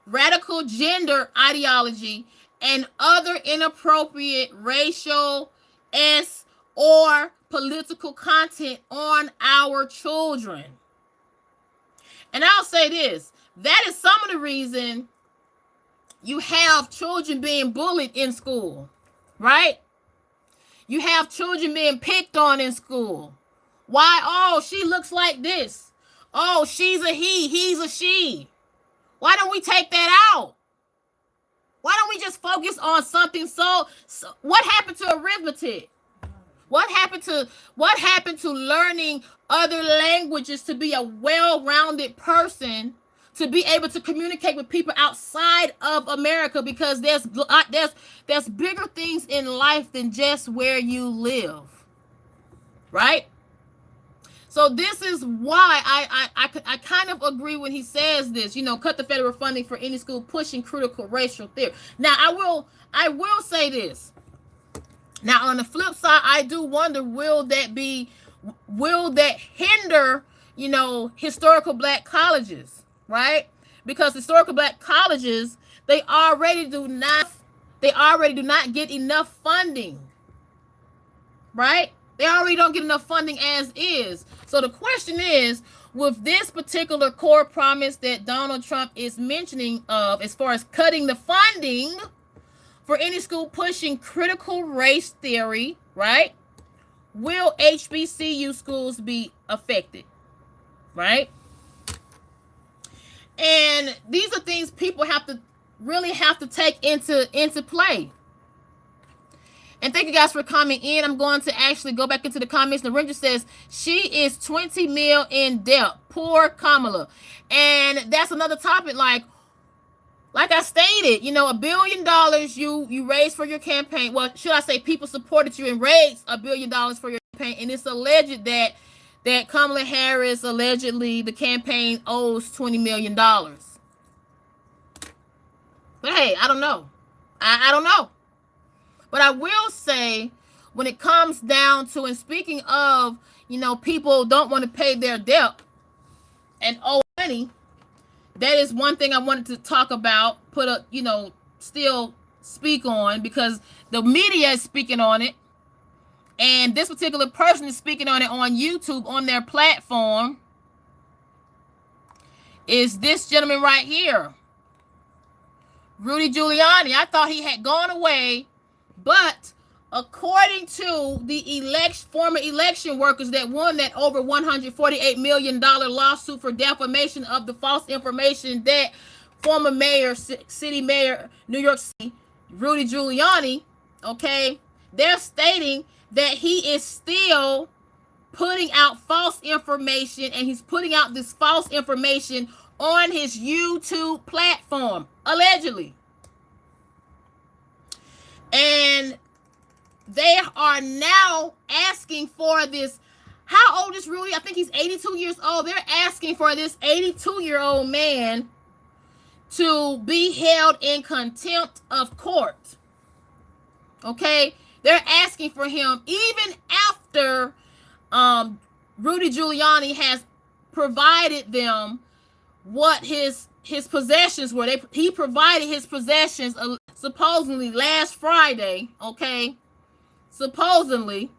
radical gender ideology, and other inappropriate racial or political content on our children. And I'll say this, that is some of the reason you have children being bullied in school, right? You have children being picked on in school. Why? Oh, she looks like this. Oh, she's a he, he's a she. Why don't we take that out? Why don't we just focus on something so what happened to arithmetic? What happened to learning other languages to be a well-rounded person, to be able to communicate with people outside of America? Because there's bigger things in life than just where you live, right? So this is why I kind of agree when he says this, cut the federal funding for any school pushing critical racial theory. Now, I will say this. Now, on the flip side, I do wonder, will that hinder, historical black colleges, right? Because historical black colleges, they already do not get enough funding, right? They already don't get enough funding as is. So the question is, with this particular core promise that Donald Trump is mentioning of, as far as cutting the funding for any school pushing critical race theory, right? Will HBCU schools be affected, right? And these are things people really have to take into play. And thank you guys for coming in. I'm going to actually go back into the comments. Narendra says, she is 20 mil in debt. Poor Kamala. And that's another topic. Like I stated, $1 billion you raised for your campaign. Well, should I say people supported you and raised $1 billion for your campaign, and it's alleged that Kamala Harris, allegedly the campaign owes $20 million. But hey, I don't know. I don't know. But I will say, when it comes down to, and speaking of, people don't want to pay their debt and owe money, that is one thing I wanted to talk about, still speak on, because the media is speaking on it. And this particular person is speaking on it on YouTube, on their platform, is this gentleman right here, Rudy Giuliani. I thought he had gone away, but according to the former election workers that won that over $148 million lawsuit for defamation of the false information that former city mayor, New York City, Rudy Giuliani, okay, they're stating that he is still putting out false information, and he's putting out this false information on his YouTube platform, allegedly. And they are now asking for this. How old is Rudy? I think he's 82 years old. They're asking for this 82-year-old man to be held in contempt of court. Okay? They're asking for him even after Rudy Giuliani has provided them what his possessions were. He provided his possessions supposedly last Friday, okay? Supposedly,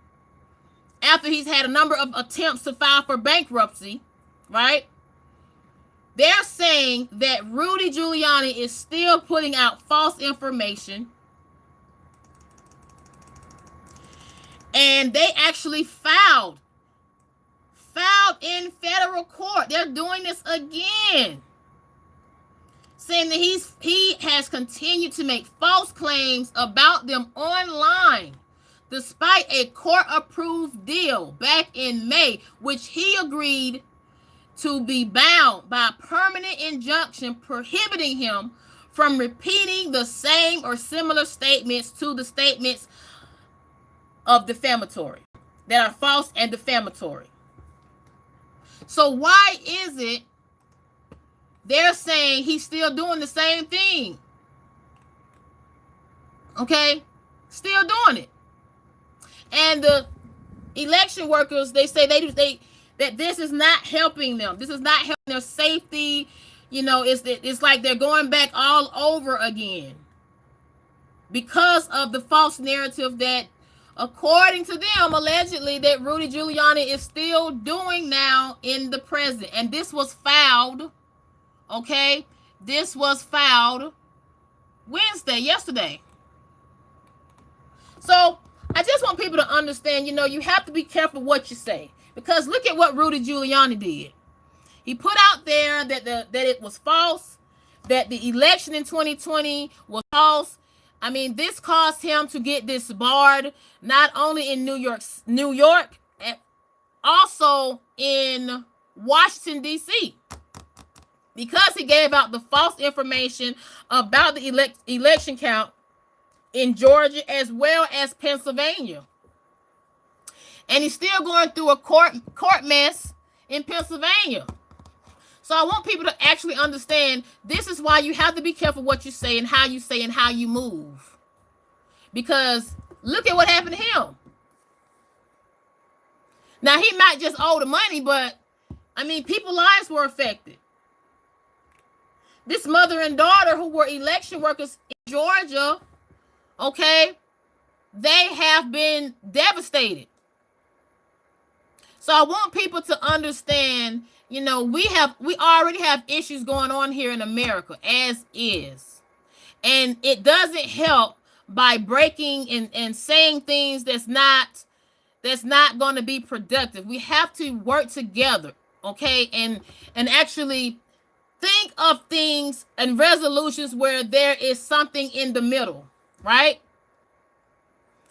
after he's had a number of attempts to file for bankruptcy, right? They're saying that Rudy Giuliani is still putting out false information. And they actually filed in federal court. They're doing this again, saying that he has continued to make false claims about them online, despite a court-approved deal back in May, which he agreed to be bound by a permanent injunction prohibiting him from repeating the same or similar statements to the statements of defamatory, that are false and defamatory. So why is it they're saying he's still doing the same thing? Okay? Still doing it. And the election workers, they say that this is not helping them. This is not helping their safety. It's like they're going back all over again because of the false narrative that, according to them, allegedly, that Rudy Giuliani is still doing now in the present. And this was filed, okay? This was filed yesterday. So I just want people to understand, you have to be careful what you say. Because look at what Rudy Giuliani did. He put out there that it was false, that the election in 2020 was false. I mean, this caused him to get disbarred, not only in New York, and also in Washington, D.C., because he gave out the false information about the election count in Georgia as well as Pennsylvania. And he's still going through a court mess in Pennsylvania. So I want people to actually understand, this is why you have to be careful what you say and how you move. Because look at what happened to him. Now, he might just owe the money, but, I mean, people's lives were affected. This mother and daughter who were election workers in Georgia, okay, they have been devastated. So I want people to understand, we already have issues going on here in America as is. And it doesn't help by breaking and saying things that's not going to be productive. We have to work together, okay? And actually think of things and resolutions where there is something in the middle, right?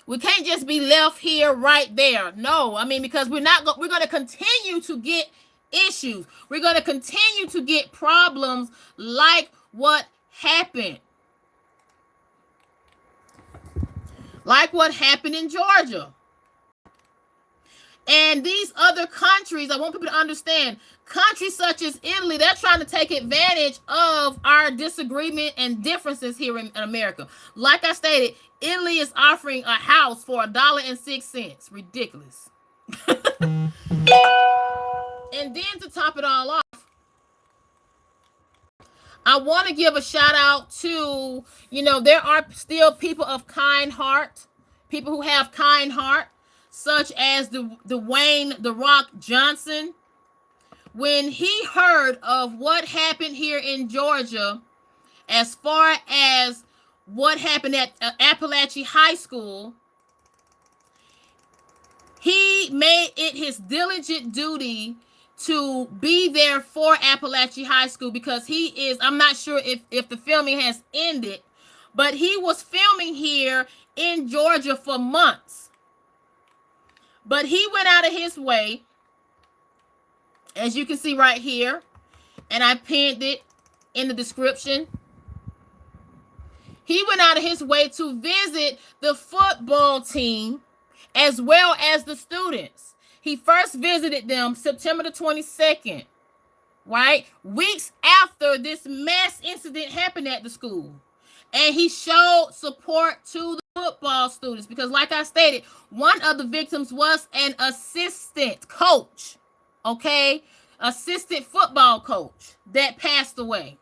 We can't just be left here right there. No, I mean, because we're going to continue to get issues. We're going to continue to get problems like what happened. Like what happened in Georgia. And these other countries, I want people to understand, countries such as Italy, they're trying to take advantage of our disagreement and differences here in America. Like I stated, Italy is offering a house for $1.06. Ridiculous. And then to top it all off, I want to give a shout out to, there are still people of kind heart, people who have kind heart, such as Dwayne "The Rock" Johnson. When he heard of what happened here in Georgia, as far as what happened at Appalachian High School, he made it his diligent duty to be there for Appalachian High School, because he is, I'm not sure if the filming has ended, but he was filming here in Georgia for months. But he went out of his way, as you can see right here, and I pinned it in the description. He went out of his way to visit the football team as well as the students. He first visited them September the 22nd, right? Weeks after this mass incident happened at the school. And he showed support to the football students because, like I stated, one of the victims was an assistant coach, okay? Assistant football coach that passed away.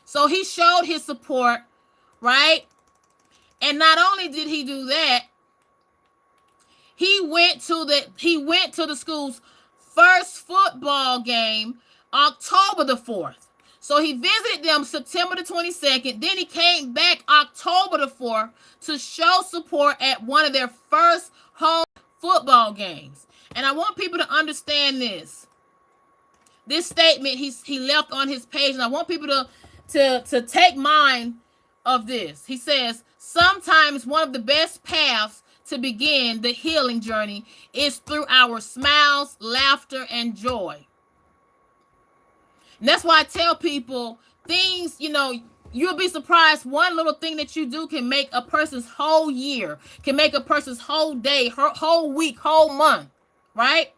So he showed his support, right? And not only did he do that, he went to the school's first football game, October the 4th. So he visited them September the 22nd. Then he came back October the 4th to show support at one of their first home football games. And I want people to understand this. This statement he left on his page, and I want people to take mind of this. He says, sometimes one of the best paths to begin the healing journey is through our smiles, laughter, and joy. And that's why I tell people things, you'll be surprised. One little thing that you do can make a person's whole year, can make a person's whole day, her whole week, whole month, right?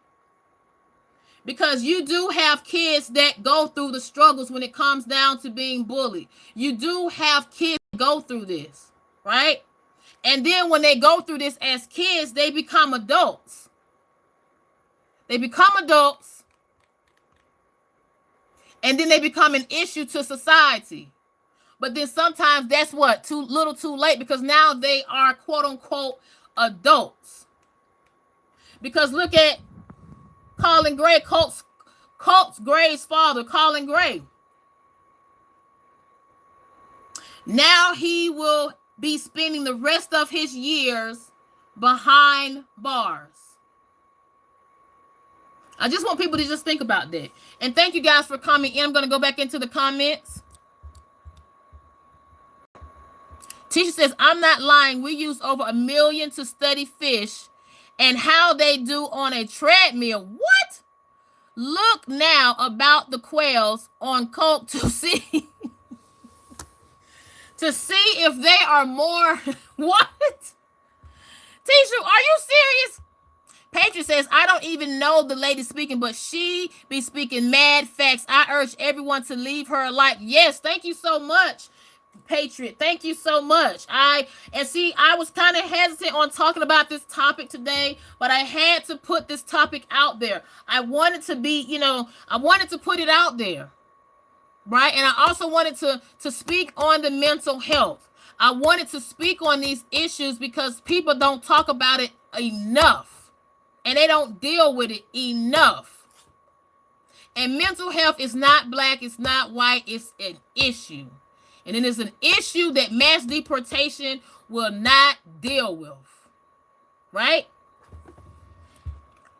Because you do have kids that go through the struggles when it comes down to being bullied. You do have kids that go through this, right? And then when they go through this as kids, they become adults. They become adults. And then they become an issue to society. But then sometimes that's what? Too little too late, because now they are quote unquote adults. Because look at Colin Gray, Colt's Gray's father, Colin Gray. Now he will be spending the rest of his years behind bars. I just want people to just think about that. And thank you guys for coming in. I'm going to go back into the comments. Teacher says, I'm not lying. We use over 1 million to study fish and how they do on a treadmill. What? Look now about the quails on Coke to see if they are more. What? Teacher, are you serious? Patriot says, I don't even know the lady speaking, but she be speaking mad facts. I urge everyone to leave her a like. Yes, thank you so much, Patriot. Thank you so much. I was kind of hesitant on talking about this topic today, but I had to put this topic out there. I wanted to be, I wanted to put it out there, right? And I also wanted to speak on the mental health. I wanted to speak on these issues because people don't talk about it enough. And they don't deal with it enough. And mental health is not black, it's not white, it's an issue. And it is an issue that mass deportation will not deal with. Right?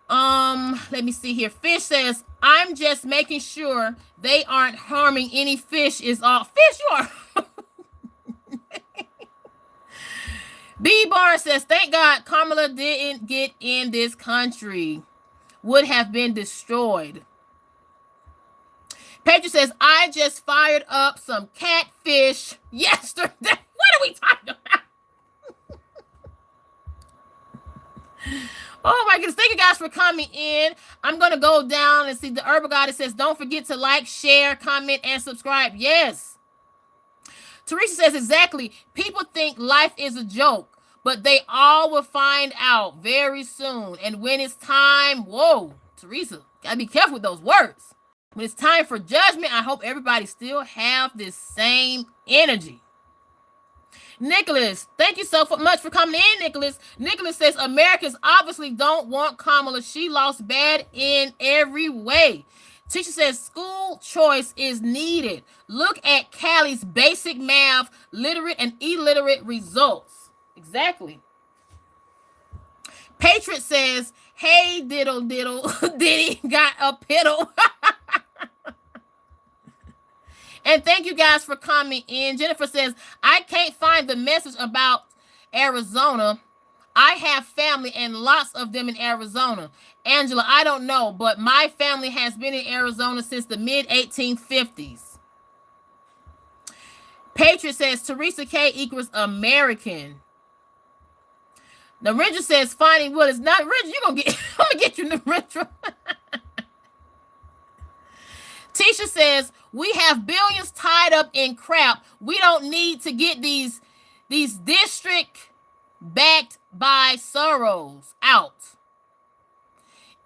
Let me see here. Fish says, I'm just making sure they aren't harming any fish is all. Fish, you are. B Bar says, thank God Kamala didn't get in this country. Would have been destroyed. Pedro says, I just fired up some catfish yesterday. What are we talking about? Oh my goodness. Thank you guys for coming in. I'm going to go down and see the Herbal Goddess says, don't forget to like, share, comment, and subscribe. Yes. Teresa says, exactly. People think life is a joke, but they all will find out very soon. And when it's time, whoa, Teresa, gotta be careful with those words. When it's time for judgment, I hope everybody still have this same energy. Nicholas, thank you so much for coming in, Nicholas. Nicholas says, Americans obviously don't want Kamala. She lost bad in every way. Teacher says, school choice is needed. Look at Callie's basic math, literate and illiterate results. Exactly. Patriot says, hey, diddle, Diddy got a piddle. And thank you guys for coming in. Jennifer says, I can't find the message about Arizona. I have family and lots of them in Arizona. Angela, I don't know, but my family has been in Arizona since the mid-1850s. Patriot says, Teresa K equals American. Narendra says, finding what is not rich. You're going to get, I'm going to get you Narendra. Tisha says, we have billions tied up in crap. We don't need to get these district backed by Soros out.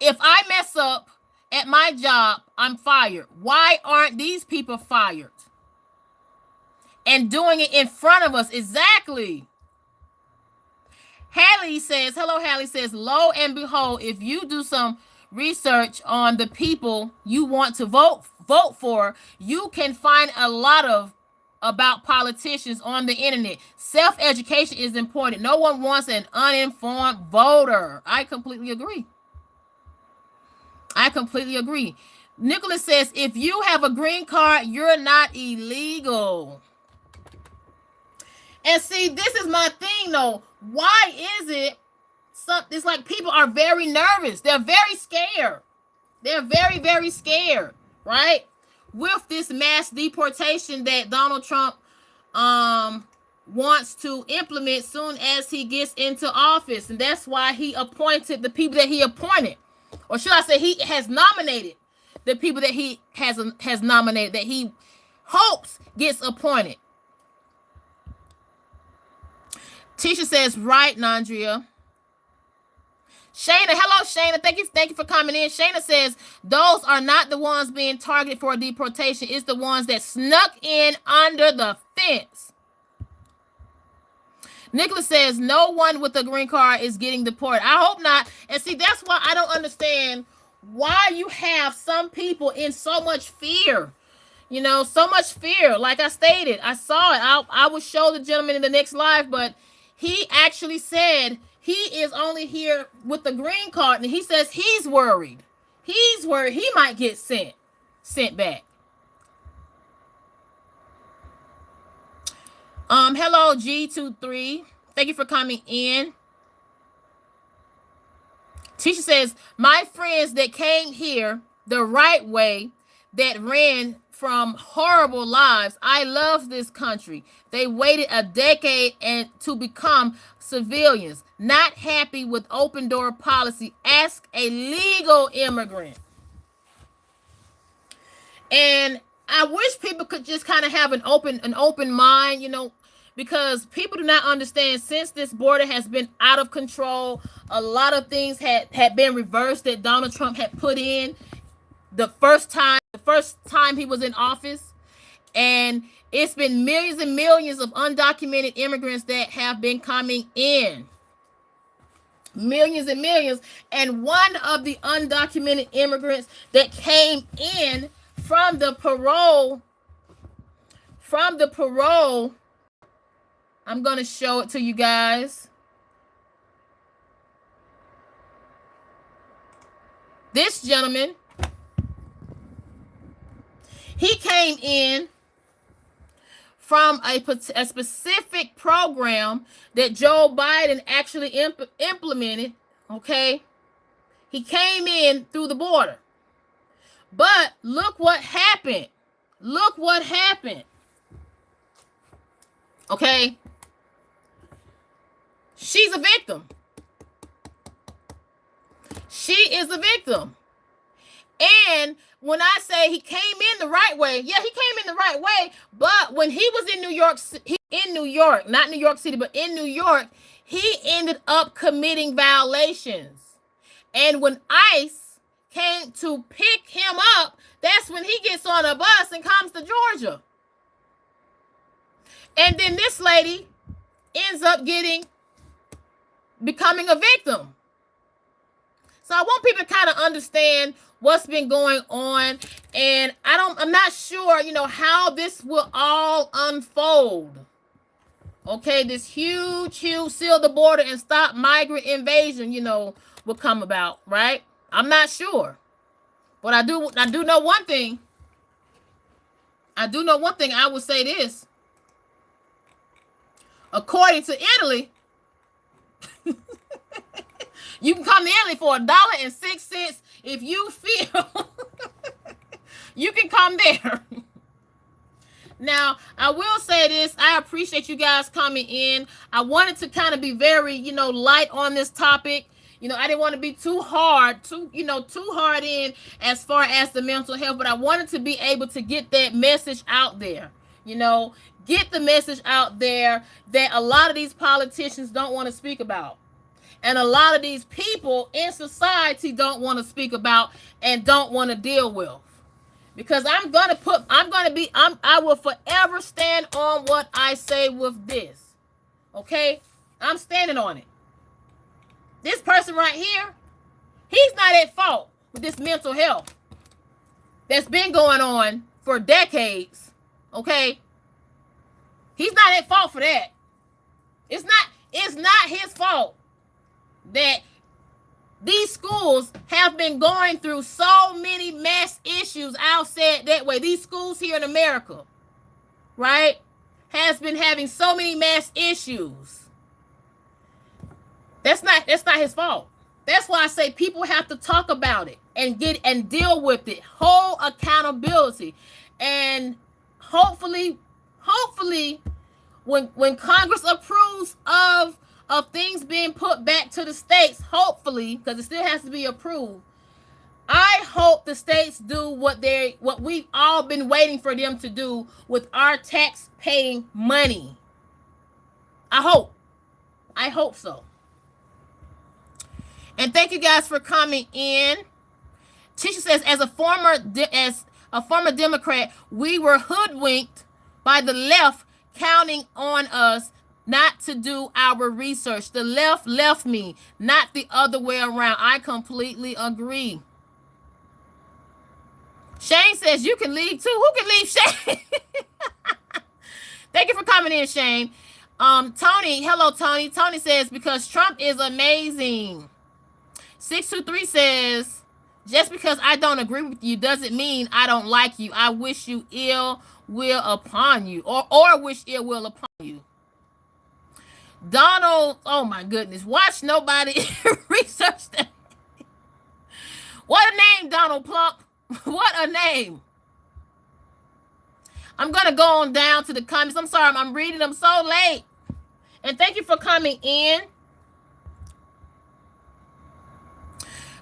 If I mess up at my job, I'm fired. Why aren't these people fired? And doing it in front of us. Exactly. Hallie says, hello, Hallie says, lo and behold, if you do some research on the people you want to vote for, you can find a lot of about politicians on the internet. Self-education is important. No one wants an uninformed voter. I completely agree. Nicholas says, if you have a green card, you're not illegal. And see, this is my thing though. Why is it it's like people are very nervous? They're very scared. They're very, very scared, right? With this mass deportation that Donald Trump wants to implement soon as he gets into office. And that's why he appointed the people that he appointed. Or should I say he has nominated the people that he has nominated, that he hopes gets appointed. Tisha says, right, Nandria. Shayna, hello, Shayna. Thank you for coming in. Shayna says, those are not the ones being targeted for deportation. It's the ones that snuck in under the fence. Nicholas says, no one with a green card is getting deported. I hope not. And see, that's why I don't understand why you have some people in so much fear. You know, so much fear. Like I stated, I saw it. I will show the gentleman in the next live, but he actually said he is only here with the green card, and he says he's worried. He's worried he might get sent back. Hello, G23. Thank you for coming in. Tisha says, my friends that came here the right way, that ran from horrible lives. I love this country. They waited a decade to become civilians. Not happy with open door policy. Ask a legal immigrant. And I wish people could just kind of have an open mind, you know, because people do not understand, since this border has been out of control, a lot of things had been reversed that Donald Trump had put in the first time he was in office. And it's been millions and millions of undocumented immigrants that have been coming in. Millions and millions. And one of the undocumented immigrants that came in from the parole, I'm going to show it to you guys. This gentleman, he came in from a specific program that Joe Biden actually implemented, okay? He came in through the border. But look what happened. Okay? She's a victim. She is a victim. And when I say he came in the right way, yeah, he came in the right way. But when he was in New York, not New York City, but in New York, he ended up committing violations. And when ICE came to pick him up, that's when he gets on a bus and comes to Georgia. And then this lady ends up becoming a victim. So I want people to kind of understand what's been going on, and I'm not sure, how this will all unfold. Okay, this huge seal the border and stop migrant invasion, will come about, right? I'm not sure. But I do know one thing. I will say this. According to Italy, you can come to Italy for $1.06 if you feel you can come there. Now, I will say this. I appreciate you guys coming in. I wanted to kind of be very, light on this topic. I didn't want to be too hard in as far as the mental health, but I wanted to be able to get that message out there. Get the message out there that a lot of these politicians don't want to speak about. And a lot of these people in society don't want to speak about and don't want to deal with. Because I will forever stand on what I say with this. Okay? I'm standing on it. This person right here, he's not at fault with this mental health that's been going on for decades. Okay? He's not at fault for that. It's not his fault that these schools have been going through so many mass issues. I'll say it that way. These schools here in America, right, has been having so many mass issues. That's not his fault. That's why I say people have to talk about it and deal with it. Hold accountability. And hopefully when Congress approves of things being put back to the states, hopefully, because it still has to be approved, I hope the states do what we've all been waiting for them to do with our tax-paying money. I hope so. And thank you guys for coming in. Tisha says, as a former Democrat, we were hoodwinked by the left counting on us not to do our research. The left me, not the other way around. I completely agree. Shane says you can leave too. Who can leave, Shane? Thank you for coming in, Shane. Tony, hello, Tony. Tony says, because Trump is amazing. 623 says, just because I don't agree with you doesn't mean I don't like you. I wish you ill will upon you, or wish ill will upon you. Donald, oh my goodness, watch nobody research that. What a name, Donald Plump. What a name. I'm going to go on down to the comments. I'm sorry, I'm reading them so late. And thank you for coming in.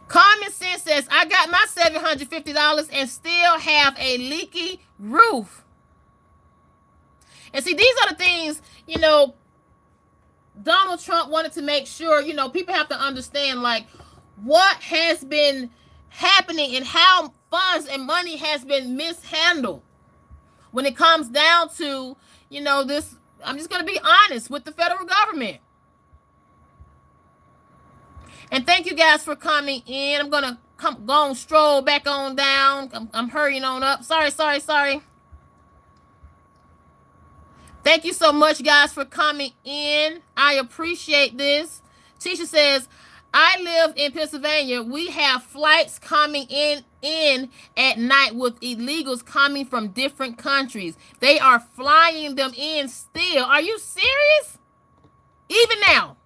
Common Sense says, I got my $750 and still have a leaky roof. And see, these are the things, Donald Trump wanted to make sure, people have to understand, like, what has been happening and how funds and money has been mishandled when it comes down to, this. I'm just going to be honest with the federal government. And thank you guys for coming in. I'm going to go and stroll back on down. I'm hurrying on up. Sorry. Thank you so much, guys, for coming in. I appreciate this. Tisha says, I live in Pennsylvania. We have flights coming in at night with illegals coming from different countries. They are flying them in still. Are you serious? Even now.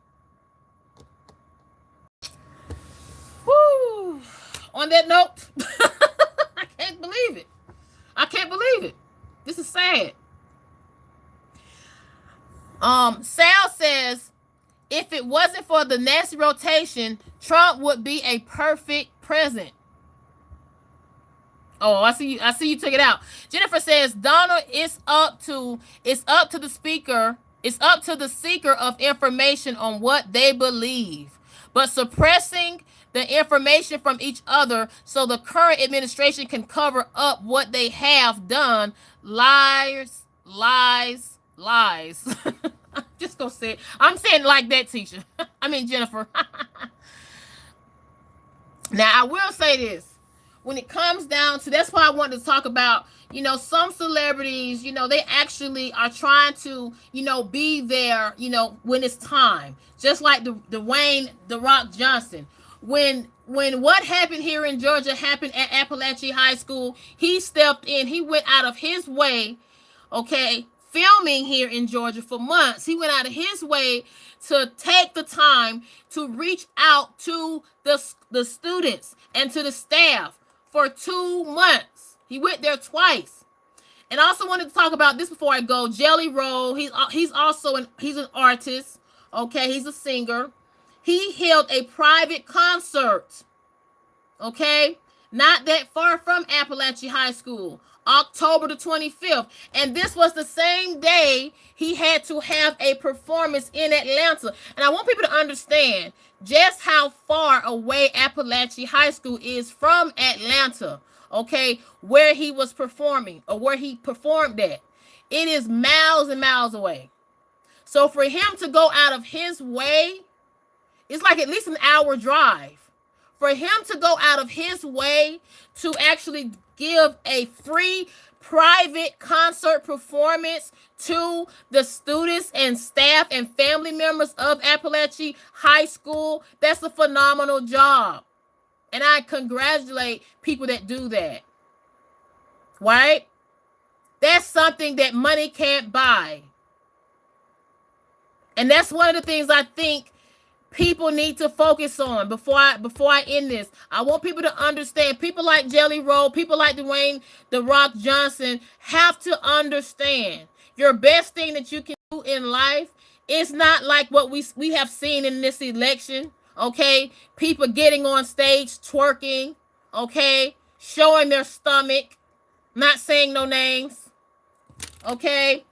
Woo. On that note, I can't believe it. This is sad. Sal says, If it wasn't for the nasty rotation, Trump would be a perfect president. Oh, I see you. I see you took it out. Jennifer says, Donald, it's up to the speaker. It's up to the seeker of information on what they believe. But suppressing the information from each other so the current administration can cover up what they have done. Lies, lies, lies. I'm just gonna say it. I'm saying it like that, teacher. I mean, Jennifer. Now, I will say this. When it comes down to, that's why I wanted to talk about, some celebrities, they actually are trying to, be there, when it's time. Just like Dwayne "The Rock" Johnson. When what happened here in Georgia happened at Appalachian High School, he stepped in. He went out of his way, okay, filming here in Georgia for months. He went out of his way to take the time to reach out to the students and to the staff for 2 months. He went there twice. And I also wanted to talk about this before I go. Jelly Roll, he's also an artist. Okay, he's a singer. He held a private concert. Okay, not that far from Appalachian High School, October the 25th. And this was the same day he had to have a performance in Atlanta. And I want people to understand just how far away Appalachian High School is from Atlanta, okay, where he was performing or where he performed at. It is miles and miles away. So for him to go out of his way, it's like at least an hour drive. For him to go out of his way to actually give a free private concert performance to the students and staff and family members of Appalachian High School, that's a phenomenal job. And I congratulate people that do that. Right? That's something that money can't buy. And that's one of the things I think people need to focus on before I end this. I want people to understand. People like Jelly Roll, people like Dwayne "The Rock" Johnson have to understand your best thing that you can do in life is not like what we have seen in this election. Okay, people getting on stage twerking, okay, showing their stomach, not saying no names. Okay,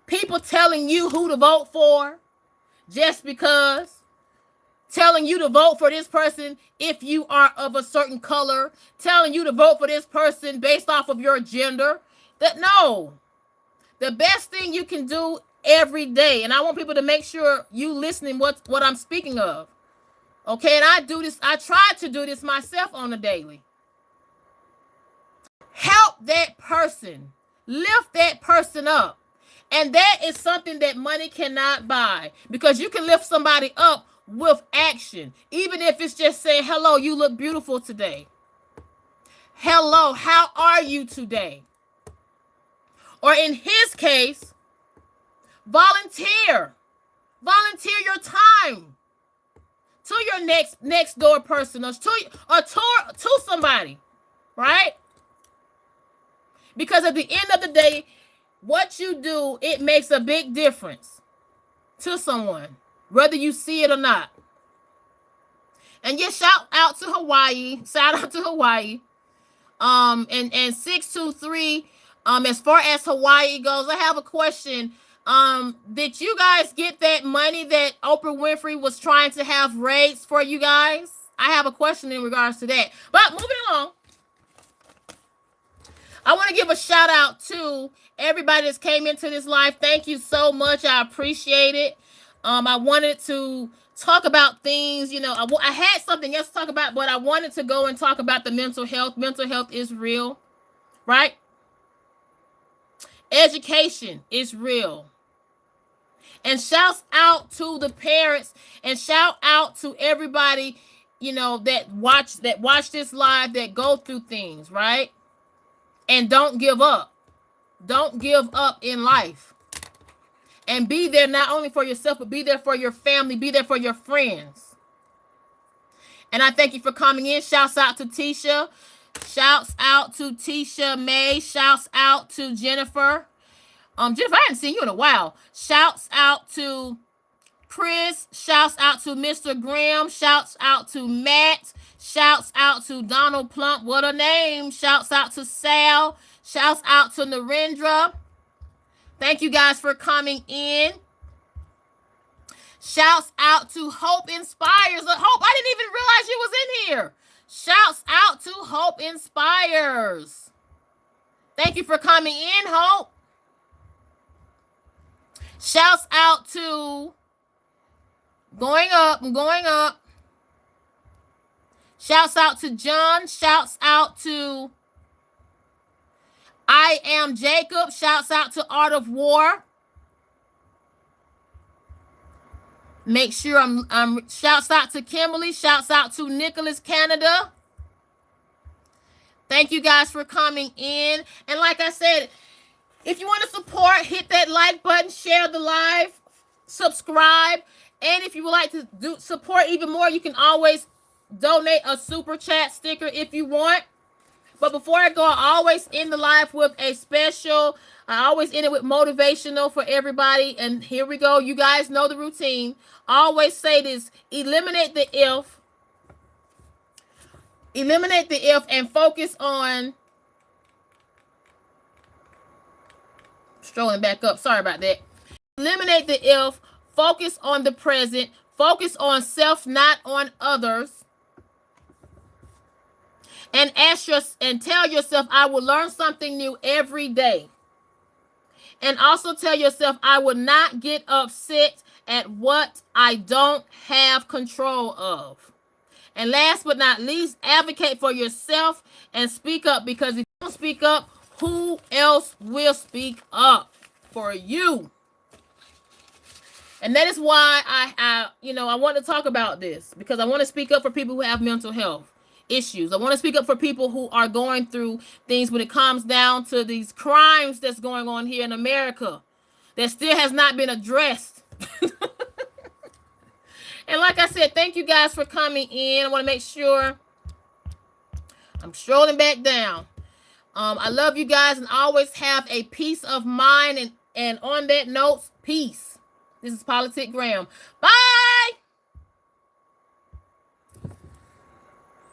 people telling you who to vote for just because. Telling you to vote for this person if you are of a certain color. Telling you to vote for this person based off of your gender. No. The best thing you can do every day, and I want people to make sure you listening what I'm speaking of. Okay, and I do this. I try to do this myself on a daily. Help that person. Lift that person up. And that is something that money cannot buy. Because you can lift somebody up with action, even if it's just saying, hello, you look beautiful today. Hello, how are you today? Or in his case, volunteer your time to your next door person or to somebody, right? Because at the end of the day, what you do, it makes a big difference to someone, whether you see it or not. And just shout out to Hawaii. And 623, as far as Hawaii goes, I have a question. Did you guys get that money that Oprah Winfrey was trying to have raised for you guys? I have a question in regards to that. But moving along, I want to give a shout out to everybody that's came into this live. Thank you so much. I appreciate it. I wanted to talk about things, I had something else to talk about, but I wanted to go and talk about the mental health. Mental health is real, right? Education is real. And shouts out to the parents and shout out to everybody, that watch this live, that go through things, right? And don't give up. Don't give up in life. And be there not only for yourself, but be there for your family. Be there for your friends. And I thank you for coming in. Shouts out to Tisha. Shouts out to Tisha May. Shouts out to Jennifer. Jennifer, I haven't seen you in a while. Shouts out to Chris. Shouts out to Mr. Graham. Shouts out to Matt. Shouts out to Donald Plump. What a name. Shouts out to Sal. Shouts out to Narendra. Thank you guys for coming in. Shouts out to Hope Inspires. Hope, I didn't even realize you was in here. Shouts out to Hope Inspires. Thank you for coming in, Hope. Shouts out to Going Up. Shouts out to John. Shouts out to I Am Jacob. Shouts out to Art of War. Make sure I'm shouts out to Kimberly. Shouts out to Nicholas Canada. Thank you guys for coming in. And like I said, if you want to support, hit that like button, share the live, subscribe. And if you would like to support even more, you can always donate a super chat sticker if you want. But before I go, I always end the live with a special. I always end it with motivational for everybody. And here we go. You guys know the routine. I always say this: eliminate the if. Eliminate the if and focus on. Strolling back up. Sorry about that. Eliminate the if. Focus on the present. Focus on self, not on others. And tell yourself, I will learn something new every day. And also tell yourself, I will not get upset at what I don't have control of. And last but not least, advocate for yourself and speak up, because if you don't speak up, who else will speak up for you? And that is why I want to talk about this, because I want to speak up for people who have mental health issues. I want to speak up for people who are going through things when it comes down to these crimes that's going on here in America that still has not been addressed. And like I said, thank you guys for coming in. I want to make sure I'm strolling back down. I love you guys and always have a peace of mind. And on that note, peace. This is Politic Graham. Bye.